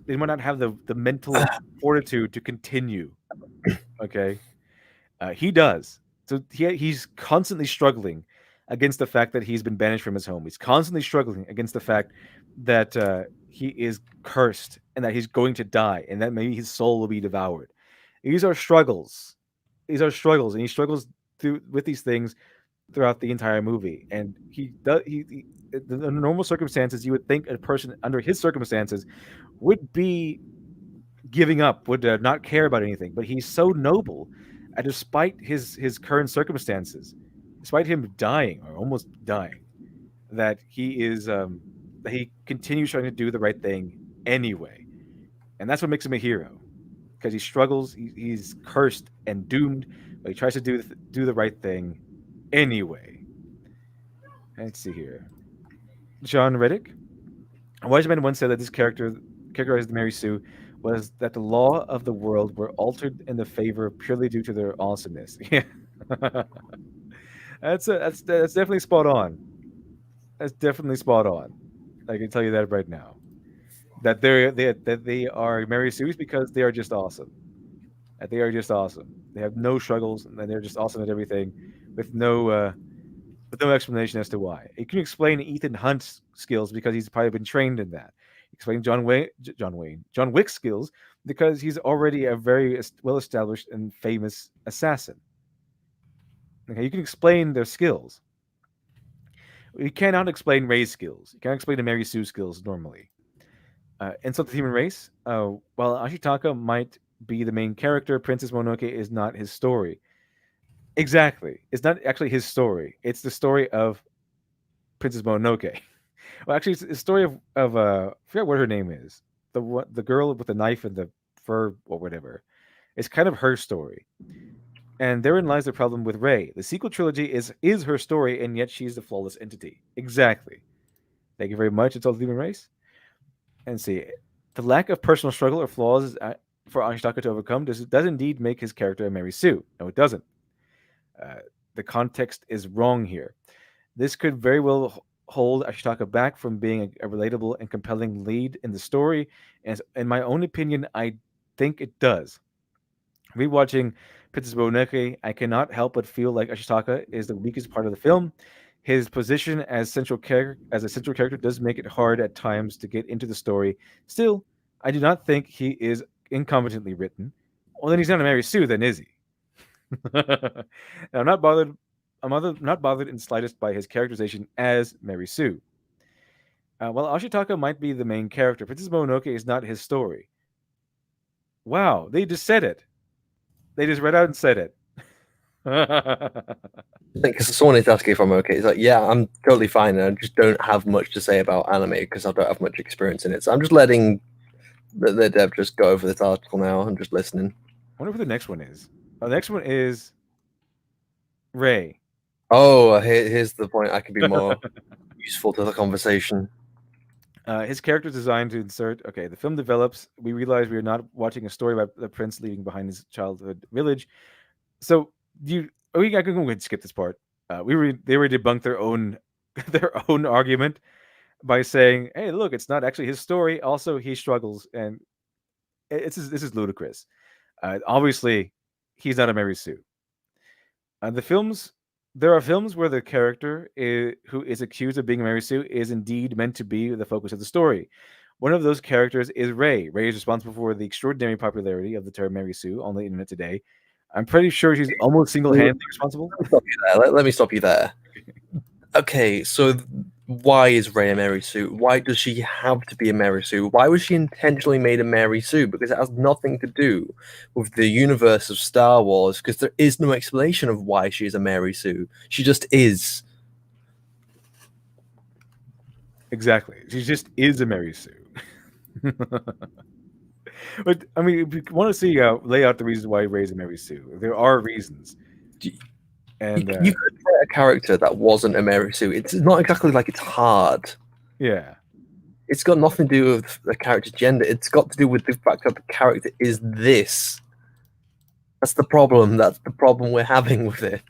They might not have the mental fortitude to continue. Okay, he does. So he's constantly struggling against the fact that he's been banished from his home. He's constantly struggling against the fact that he is cursed and that he's going to die and that maybe his soul will be devoured. These are struggles. These are struggles, and he struggles through with these things throughout the entire movie. And he does. The normal circumstances, you would think a person under his circumstances would be giving up, would not care about anything. But he's so noble, despite his current circumstances, despite him dying or almost dying, that he continues trying to do the right thing anyway, and that's what makes him a hero. Because he struggles, he's cursed and doomed, but he tries to do the right thing anyway. Let's see here. John Reddick. A wise man once said that this characterized Mary Sue was that the law of the world were altered in the favor purely due to their awesomeness. Yeah, that's definitely spot on. That's definitely spot on. I can tell you that right now. That they are Mary Sue's because they are just awesome. That they are just awesome. They have no struggles, and they're just awesome at everything, with no explanation as to why. You can explain Ethan Hunt's skills because he's probably been trained in that. Explain John Wick's skills because he's already a very well established and famous assassin. Okay, you can explain their skills. You cannot explain Ray's skills. You can't explain the Mary Sue skills normally. Insult the human race. While Ashitaka might be the main character, Princess Mononoke is not his story. Exactly. It's not actually his story. It's the story of Princess Mononoke. Well, actually, it's the story of I forget what her name is. The girl with the knife and the fur or whatever. It's kind of her story. And therein lies the problem with Rey. The sequel trilogy is her story, and yet she's the flawless entity. Exactly. Thank you very much. It's all the human race. And see, the lack of personal struggle or flaws for Ashitaka to overcome does indeed make his character a Mary Sue. No, it doesn't. The context is wrong here. This could very well hold Ashitaka back from being a relatable and compelling lead in the story. And in my own opinion, I think it does. Rewatching Princess Mononoke, I cannot help but feel like Ashitaka is the weakest part of the film. His position as a central character does make it hard at times to get into the story. Still, I do not think he is incompetently written. Well, then he's not a Mary Sue, then is he? I'm not bothered. Not bothered in slightest by his characterization as Mary Sue. While Ashitaka might be the main character, Princess Mononoke is not his story. Wow, they just said it. They just read out and said it. Because someone is asking if I'm okay. It's like, yeah, I'm totally fine. And I just don't have much to say about anime because I don't have much experience in it. So I'm just letting the dev just go over this article now. I'm just listening. I wonder who the next one is. The next one is Rey. Oh, here's the point. I can be more useful to the conversation. His character is designed to insert. Okay, the film develops. We realize we are not watching a story about the prince leaving behind his childhood village. So I can go ahead and skip this part. They already debunked their own argument by saying, "Hey, look, it's not actually his story. Also, he struggles, and this is ludicrous. Obviously, he's not a Mary Sue. There are films where the character who is accused of being Mary Sue is indeed meant to be the focus of the story. One of those characters is Rey. Rey is responsible for the extraordinary popularity of the term Mary Sue on the internet today. I'm pretty sure she's almost single-handedly responsible. Let me stop you there. Okay, so why is Rey a Mary Sue? Why does she have to be a Mary Sue? Why was she intentionally made a Mary Sue? Because it has nothing to do with the universe of Star Wars, because there is no explanation of why she is a Mary Sue. She just is. Exactly. She just is a Mary Sue. But I mean, if you want to see lay out the reasons why Rey's a Mary Sue, there are reasons. And you could write a character that wasn't a Mary Sue. It's not exactly like it's hard. Yeah. It's got nothing to do with the character's gender. It's got to do with the fact that the character is this. That's the problem. That's the problem we're having with it.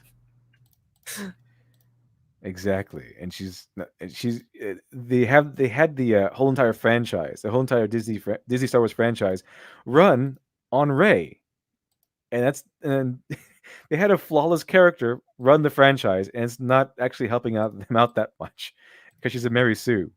Exactly, and they had the whole entire franchise, the whole entire Disney Star Wars franchise, run on Rey, and they had a flawless character run the franchise, and it's not actually helping them out that much because she's a Mary Sue.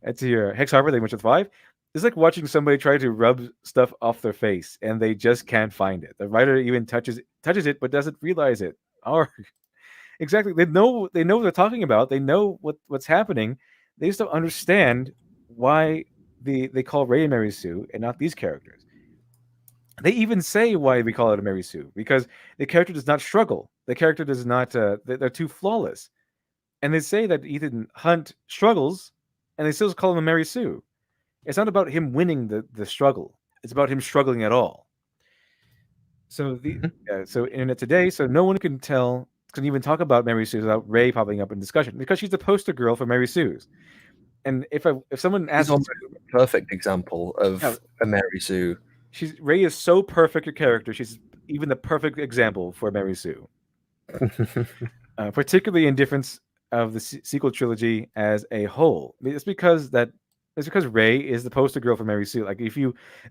That's here. Hex Harbor, they went with 5. It's like watching somebody try to rub stuff off their face and they just can't find it. The writer even touches it but doesn't realize it. Or exactly, they know what they're talking about. They know what's happening. They just don't understand why they call Rey a Mary Sue and not these characters. They even say why we call it a Mary Sue because the character does not struggle. The character does not. They're too flawless, and they say that Ethan Hunt struggles, and they still call him a Mary Sue. It's not about him winning the struggle. It's about him struggling at all. So so internet today, so no one can even talk about Mary Sue without Rey popping up in discussion because she's the poster girl for Mary Sue's. And if someone He's asks, almost a perfect example of Yeah. a Mary Sue. Rey is so perfect a character. She's even the perfect example for Mary Sue, particularly in difference of the sequel trilogy as a whole. It's because Rey is the poster girl for Mary Sue. Like if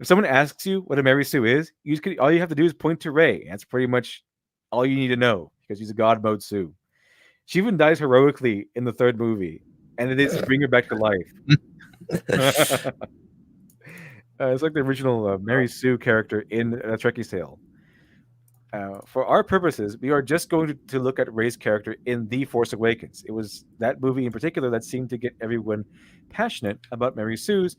someone asks you what a Mary Sue is, all you have to do is point to Rey. That's pretty much all you need to know because she's a God mode Sue. She even dies heroically in the 3rd movie, and it is to bring her back to life. It's like the original Mary Sue character in Trekkie Tale. For our purposes, we are just going to look at Rey's character in The Force Awakens. It was that movie in particular that seemed to get everyone passionate about Mary Sue's,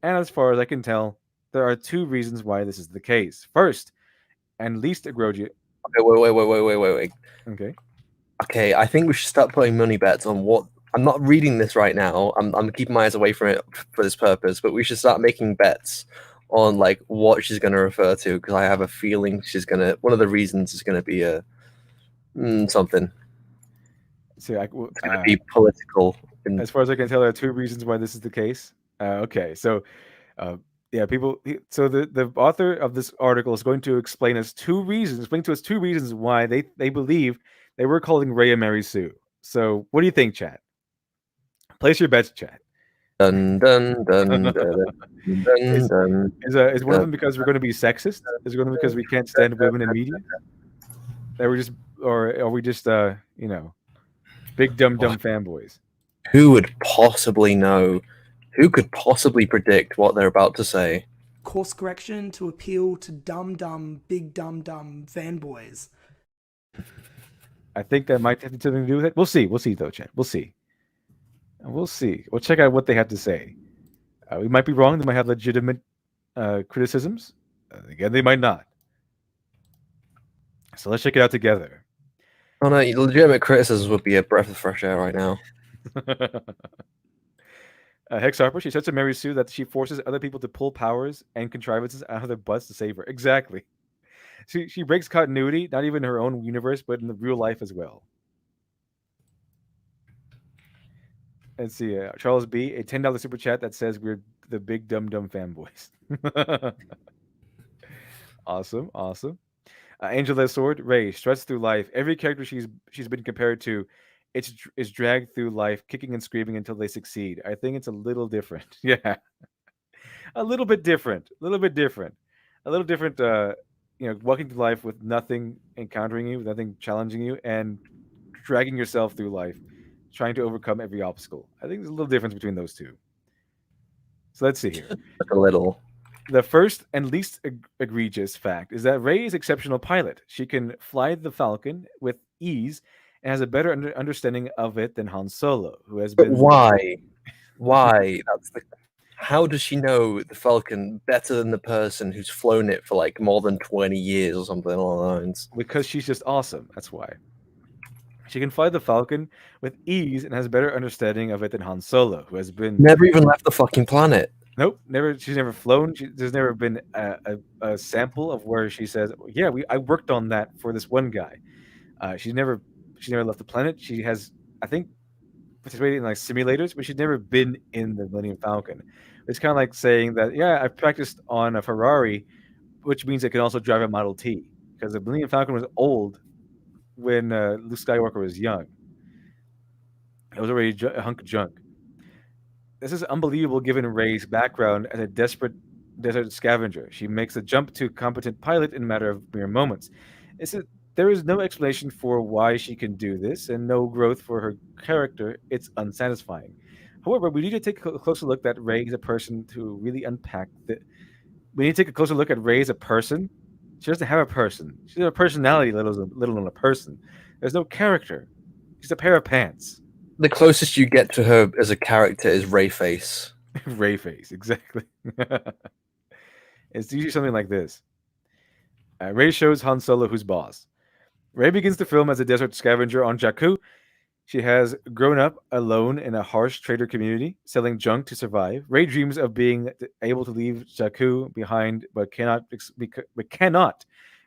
and as far as I can tell, there are 2 reasons why this is the case. First, and least egregious. Okay, wait. Okay. Okay, I think we should start putting money bets on what. I'm not reading this right now. I'm keeping my eyes away from it for this purpose, but we should start making bets on like what she's going to refer to because I have a feeling one of the reasons is going to be something. So It's going to be political. As far as I can tell, there are 2 reasons why this is the case. Okay, so so the author of this article is going to explain to us 2 reasons why they believe they were calling Rey a Mary Sue. So what do you think, chat? Place your bets, chat. Dun dun dun dun dun dun. Is one of them because we're going to be sexist? Is it going to be because we can't stand women in media? Or are we just big dumb fanboys? Who would possibly know? Who could possibly predict what they're about to say? Course correction to appeal to big dumb fanboys. I think that might have something to do with it. We'll see. We'll see, though, chat. We'll see. We'll see. We'll check out what they have to say. We might be wrong. They might have legitimate criticisms. Again, they might not. So let's check it out together. Oh no, legitimate criticisms would be a breath of fresh air right now. Hex Harper, she says to Mary Sue that she forces other people to pull powers and contrivances out of their butts to save her. Exactly. She breaks continuity, not even in her own universe, but in the real life as well. Let's see, Charles B, a $10 super chat that says we're the big dumb fanboys. Awesome. Angela Sword, Rey struts through life. Every character she's been compared to, is dragged through life, kicking and screaming until they succeed. I think it's a little different. Yeah, a little bit different. Walking through life with nothing encountering you, with nothing challenging you, and dragging yourself through life, trying to overcome every obstacle. I think there's a little difference between those 2. So let's see here. A little. The first and least egregious fact is that Rey is an exceptional pilot. She can fly the Falcon with ease and has a better understanding of it than Han Solo, who has been. But why? Why? How does she know the Falcon better than the person who's flown it for like more than 20 years or something along the lines? Because she's just awesome. That's why. She can fly the Falcon with ease and has a better understanding of it than Han Solo, who has been never even left the fucking planet. Nope, never. She's never flown. There's never been a sample of where she says, "Yeah, I worked on that for this one guy." She's never left the planet. She has, I think, participated in like simulators, but she's never been in the Millennium Falcon. It's kind of like saying that, yeah, I practiced on a Ferrari, which means I can also drive a Model T because the Millennium Falcon was old when Luke Skywalker was young. It was already a hunk of junk. This is unbelievable given Ray's background as a desperate desert scavenger. She makes a jump to competent pilot in a matter of mere moments. It's a, there is no explanation for why she can do this and no growth for her character. It's unsatisfying. However, we need to take a closer look at Ray as a person to really unpack the. We need to take a closer look at Ray as a person. She doesn't have a person. She has a personality, little known a person. There's no character. She's a pair of pants. The closest you get to her as a character is Ray Face. Ray face, exactly. It's usually something like this. Ray shows Han Solo who's boss. Ray begins the film as a desert scavenger on Jakku. She has grown up alone in a harsh trader community, selling junk to survive. Ray dreams of being able to leave Jakku behind, but cannot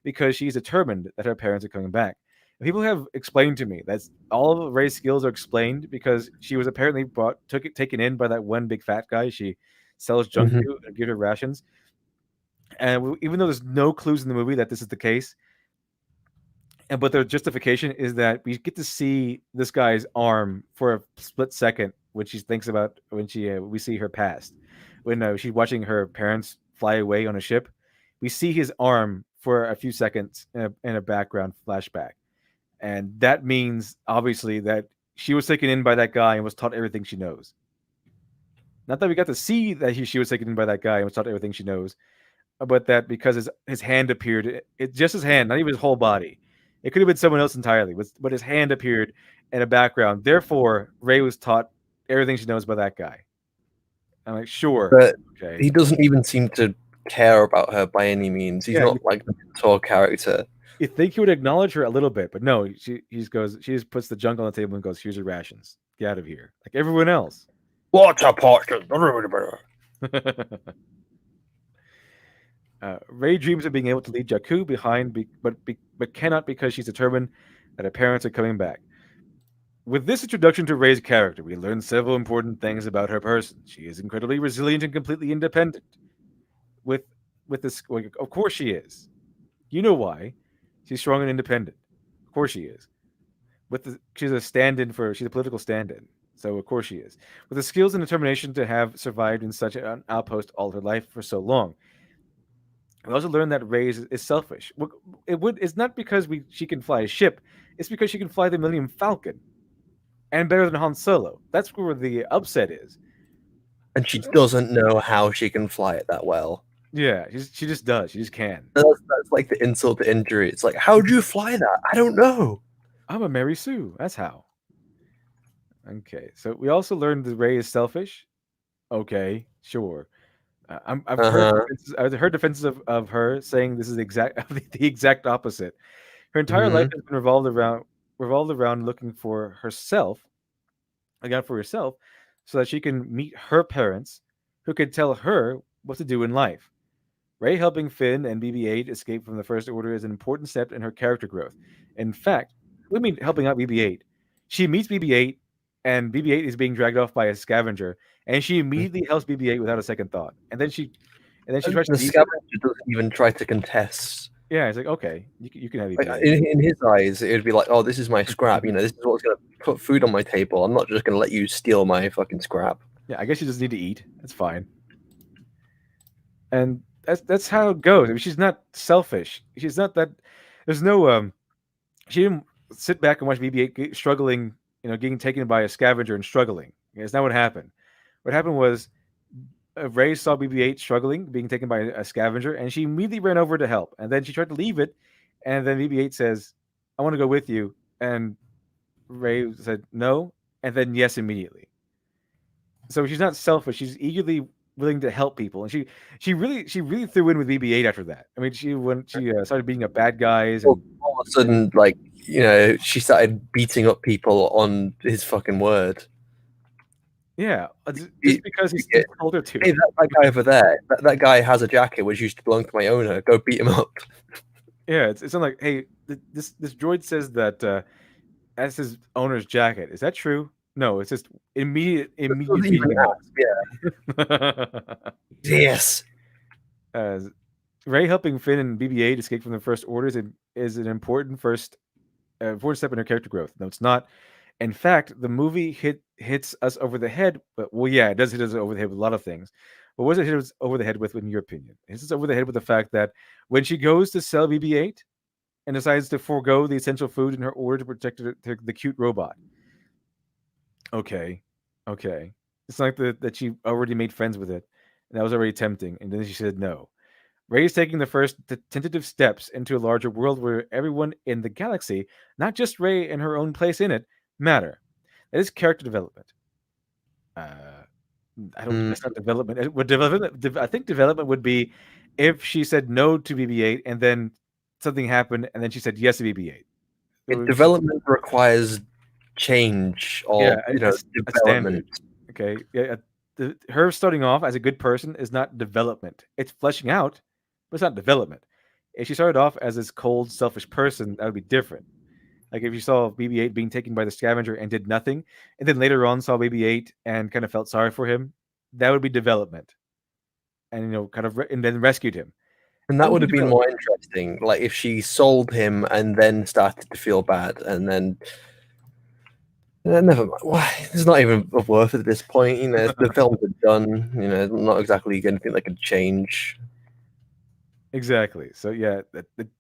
because she's determined that her parents are coming back. People have explained to me that all of Ray's skills are explained because she was apparently taken in by that one big fat guy she sells junk Mhm. to and give her rations. And even though there's no clues in the movie that this is the case, but their justification is that we get to see this guy's arm for a split second when she thinks about when we see her past when she's watching her parents fly away on a ship. We see his arm for a few seconds in a background flashback, and that means obviously that she was taken in by that guy and was taught everything she knows. Not that we got to see that she was taken in by that guy and was taught everything she knows, but that because his hand appeared, just his hand, not even his whole body. It could have been someone else entirely, but his hand appeared in a background. Therefore, Ray was taught everything she knows by that guy. I'm like, sure, But okay. he doesn't even seem to care about her by any means. He's Yeah, not like the mentor character. You think he would acknowledge her a little bit, but no, she just puts the junk on the table and goes, "Here's your rations. Get out of here," like everyone else. What's a portion? Ray dreams of being able to leave Jakku behind, but cannot because she's determined that her parents are coming back. With this introduction to Ray's character, we learn several important things about her person. She is incredibly resilient and completely independent. With this, of course she is. You know why? She's strong and independent. Of course she is. She's a stand-in for. She's a political stand-in. So of course she is. With the skills and determination to have survived in such an outpost all her life for so long. We also learned that Ray is selfish. It's not because she can fly a ship. It's because she can fly the Millennium Falcon, and better than Han Solo. That's where the upset is. And she doesn't know how she can fly it that well. Yeah, she just does. She just can. That's like the insult to injury. It's like, how do you fly that? I don't know. I'm a Mary Sue. That's how. Okay, so we also learned that Ray is selfish. Okay, sure. I've heard defenses of her saying this is the exact opposite. Her entire life has been revolved around looking for herself, again for herself, so that she can meet her parents, who can tell her what to do in life. Ray helping Finn and BB-8 escape from the First Order is an important step in her character growth. In fact, what do you mean helping out BB-8? She meets BB-8, and BB-8 is being dragged off by a scavenger, and she immediately helps BB-8 without a second thought. And then she tries to The scavenger doesn't even try to contest. Yeah, it's like, okay, you can have Like, BB-8. in his eyes, it would be like, oh, this is my scrap. You know, this is what's going to put food on my table. I'm not just going to let you steal my fucking scrap. Yeah, I guess you just need to eat. That's fine. And that's how it goes. I mean, she's not selfish. She's not that. There's no. She didn't sit back and watch BB-8 struggling. Getting taken by a scavenger and struggling. It's not what happened. What happened was Ray saw BB-8 struggling, being taken by a scavenger, and she immediately ran over to help. And then she tried to leave it, and then BB-8 says, "I want to go with you." And Ray said no, and then yes immediately. So she's not selfish. She's eagerly willing to help people, and she really threw in with BB-8 after that. I mean, when she started beating up bad guys, and all of a sudden, like, she started beating up people on his fucking word. Yeah, just because he told her to. Hey, that guy over there, that guy has a jacket which used to belong to my owner. Go beat him up. Yeah, it's not like, hey, this droid says that that's his owner's jacket. Is that true? No, it's just immediate beating him up. Yeah. Yes. Ray helping Finn and BB-8 escape from the First Order is an important step in her character growth. No, it's not. In fact, the movie hits us over the head. But well, yeah, it does hit us over the head with a lot of things. But what does it hit us over the head with, in your opinion? It hits us over the head with the fact that when she goes to sell BB-8 and decides to forego the essential food in her order to protect the cute robot. Okay, okay. It's like that she already made friends with it, and that was already tempting. And then she said no. Ray is taking the first tentative steps into a larger world where everyone in the galaxy, not just Ray and her own place in it, matter. That is character development. Uh, I don't. Mm. That's not development. What development? I think development would be if she said no to BB-8 and then something happened, and then she said yes to BB-8. Development requires change or Yeah, a development. standard. Okay, yeah. Her starting off as a good person is not development. It's fleshing out, but it's not development. If she started off as this cold, selfish person, that would be different. Like if you saw BB-8 being taken by the scavenger and did nothing, and then later on saw BB-8 and kind of felt sorry for him, that would be development. And kind of and then rescued him. And That that would would be have been development. more interesting. Like if she sold him and then started to feel bad, and then never mind. Why? It's not even worth it at this point. The films are done. Not exactly anything that could change. Exactly. So yeah,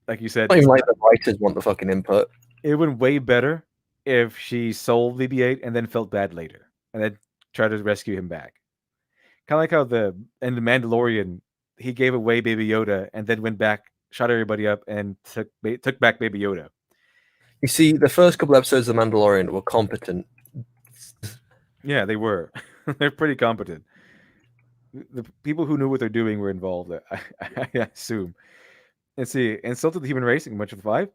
like you said, Not even like the writers want the fucking input. it would been way better if she sold BB-8 and then felt bad later, and then tried to rescue him back. Kind of like how in the Mandalorian, he gave away Baby Yoda and then went back, shot everybody up, and took back Baby Yoda. You see, the first couple episodes of The Mandalorian were competent. Yeah, they were. They're pretty competent. The people who knew what they're doing were involved. I assume. Let's see. Insulted the human race in much of 5.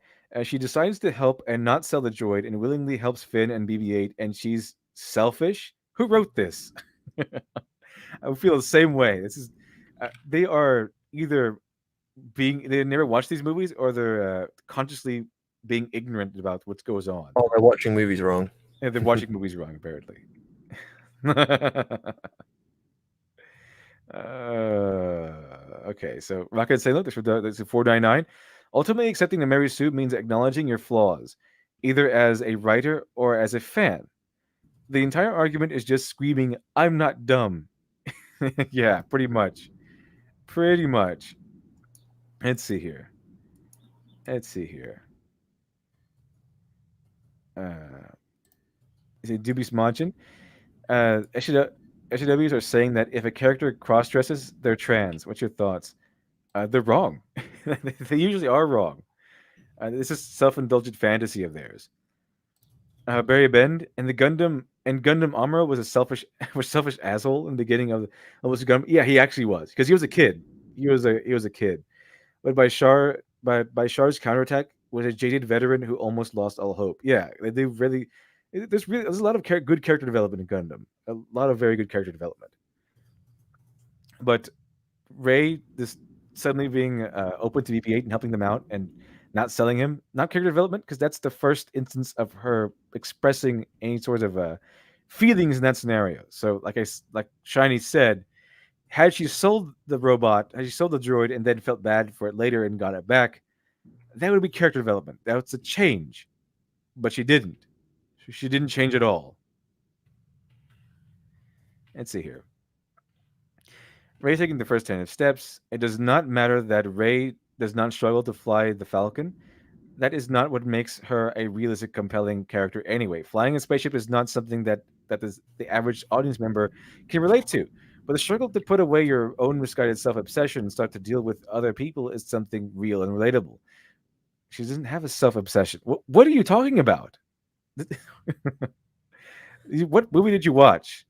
She decides to help and not sell the droid, and willingly helps Finn and BB-8. And she's selfish. Who wrote this? I feel the same way. This is. They are either they never watched these movies, or they're consciously being ignorant about what goes on. Oh, they're watching movies wrong. And they're watching movies wrong, apparently. Okay, so Rocket Sailor, that's a 499. Ultimately, accepting the Mary Sue means acknowledging your flaws, either as a writer or as a fan. The entire argument is just screaming, "I'm not dumb." Yeah, pretty much. Pretty much. Let's see here. Is it Dubious Majin? SJWs are saying that if a character cross dresses, they're trans. What's your thoughts? They're wrong. They usually are wrong. This is self-indulgent fantasy of theirs. Barry Bend and Gundam Amuro was a selfish asshole in the beginning of almost Gundam. Yeah, he actually was, because he was a kid. He was a kid. But by Char's counterattack was a jaded veteran who almost lost all hope. Yeah, they really. There's a lot of good character development in Gundam. A lot of very good character development. But Ray, this suddenly being open to BB-8 and helping them out and not selling him, not character development, because that's the first instance of her expressing any sort of feelings in that scenario. So, like Shiny said, had she sold the droid and then felt bad for it later and got it back, that would be character development. That's a change, but she didn't. She didn't change at all. Let's see here. Ray taking the first 10 steps. It does not matter that Ray does not struggle to fly the Falcon. That is not what makes her a realistic, compelling character anyway. Flying a spaceship is not something that the average audience member can relate to. But the struggle to put away your own misguided self-obsession and start to deal with other people is something real and relatable. She doesn't have a self-obsession. What are you talking about? What movie did you watch?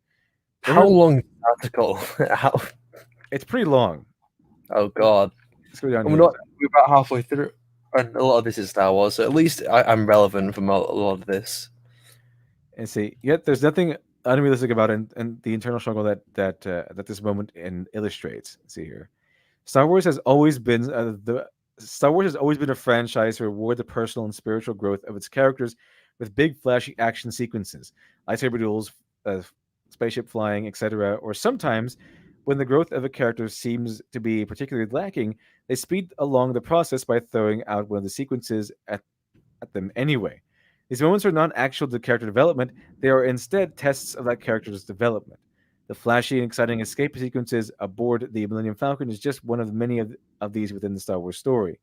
How long is the article? It's pretty long. Oh god. Let's go down We're about halfway through, and a lot of this is Star Wars, so at least I'm relevant from a lot of this. And see, yet there's nothing unrealistic about it, and the internal struggle that this moment illustrates. Let's see here. Star Wars has always been a franchise to reward the personal and spiritual growth of its characters with big flashy action sequences, lightsaber duels, spaceship flying, etc. Or sometimes, when the growth of a character seems to be particularly lacking, they speed along the process by throwing out one of the sequences at them anyway. These moments are not actual to character development, they are instead tests of that character's development. The flashy and exciting escape sequences aboard the Millennium Falcon is just one of many of these within the Star Wars story.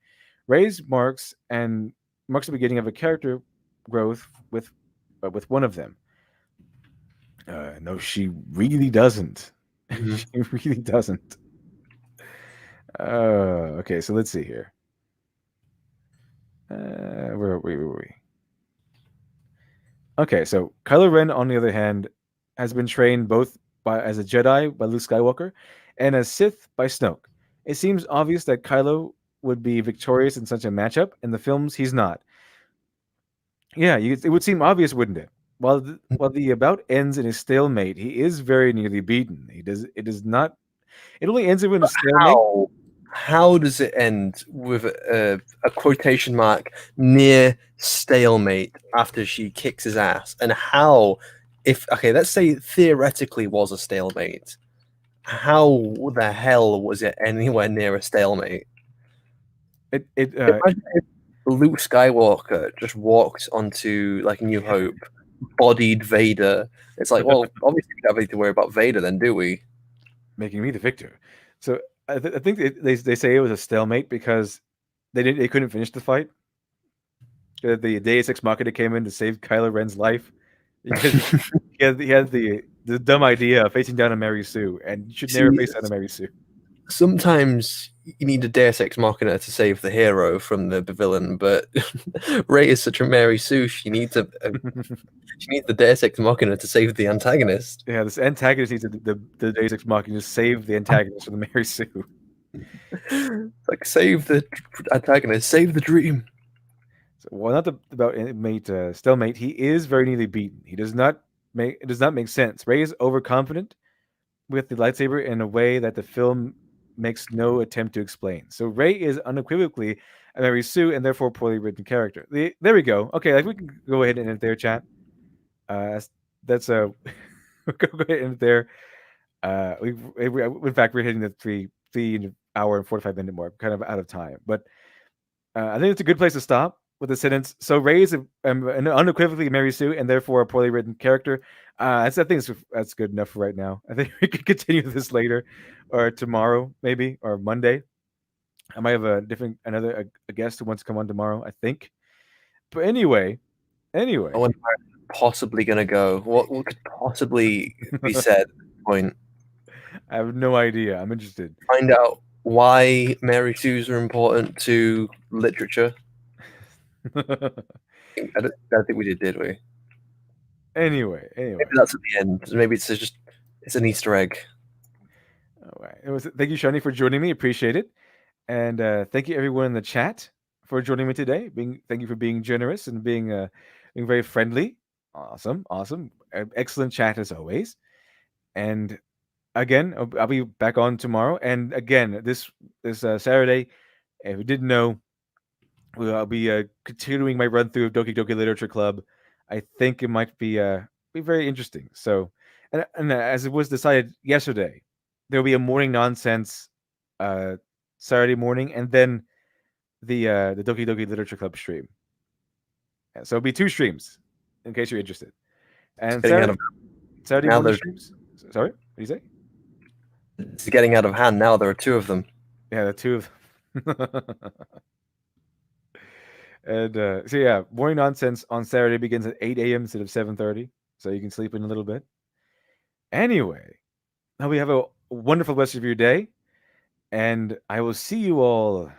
Rey's marks the beginning of a character growth with one of them. No, she really doesn't. Mhm. She really doesn't. Okay, so let's see here. Where were we? Okay, so Kylo Ren, on the other hand, has been trained both as a Jedi by Luke Skywalker and as Sith by Snoke. It seems obvious that Kylo would be victorious in such a matchup. In the films, he's not. Yeah, it would seem obvious, wouldn't it? While the bout ends in a stalemate, he is very nearly beaten. It does not. It only ends in a stalemate. How does it end with a quotation mark near stalemate after she kicks his ass? And how, if okay, let's say theoretically was a stalemate, how the hell was it anywhere near a stalemate? Imagine if Luke Skywalker just walked onto like New Hope, bodied Vader. It's like, well, obviously we don't have anything to worry about Vader, then, do we? Making me the victor. So I think they say it was a stalemate because they couldn't finish the fight. The Deus Ex Machina came in to save Kylo Ren's life because he had the dumb idea of facing down a Mary Sue, and you should never face down a Mary Sue. Sometimes you need a Deus Ex Machina to save the hero from the villain, but Rey is such a Mary Sue. She needs the Deus Ex Machina to save the antagonist. Yeah, this antagonist needs the Deus Ex Machina to save the antagonist from the Mary Sue. Like, save the antagonist, save the dream. So, well, not about stalemate. He is very nearly beaten. It does not make sense. Rey is overconfident with the lightsaber in a way that the film makes no attempt to explain. So Rey is unequivocally a Mary Sue and therefore a poorly written character. There we go. Okay, like we can go ahead and end it there, chat. That's a go ahead and end it there. In fact, we're hitting the 3 hour and 45 minute mark, kind of out of time. But I think it's a good place to stop with the sentence. So Rey is an unequivocally Mary Sue and therefore a poorly written character. I think that's good enough for right now. I think we could continue this later, or tomorrow maybe, or Monday. I might have a guest who wants to come on tomorrow, I think. But anyway, I wonder where it's possibly gonna go. What could possibly be said at this point? I have no idea. I'm interested. Find out why Mary Sues are important to literature. I don't think we did we? Anyway, maybe that's at the end. Maybe it's an Easter egg. All right. Thank you, Shani, for joining me. Appreciate it, and thank you everyone in the chat for joining me today. Thank you for being generous and being very friendly. Awesome. Excellent chat as always. And again, I'll be back on tomorrow. And again, this Saturday, if you didn't know, I'll be continuing my run through of Doki Doki Literature Club. I think it might be very interesting. So, and as it was decided yesterday, there will be a morning nonsense Saturday morning, and then the Doki Doki Literature Club stream. Yeah, so it'll be 2 streams, in case you're interested. And Saturday morning streams. Sorry, what do you say? It's getting out of hand now. There are 2 of them. Yeah, the 2 of them. And so yeah, morning nonsense on Saturday begins at 8 a.m. instead of 7:30, so you can sleep in a little bit. Anyway, now we have a wonderful rest of your day, and I will see you all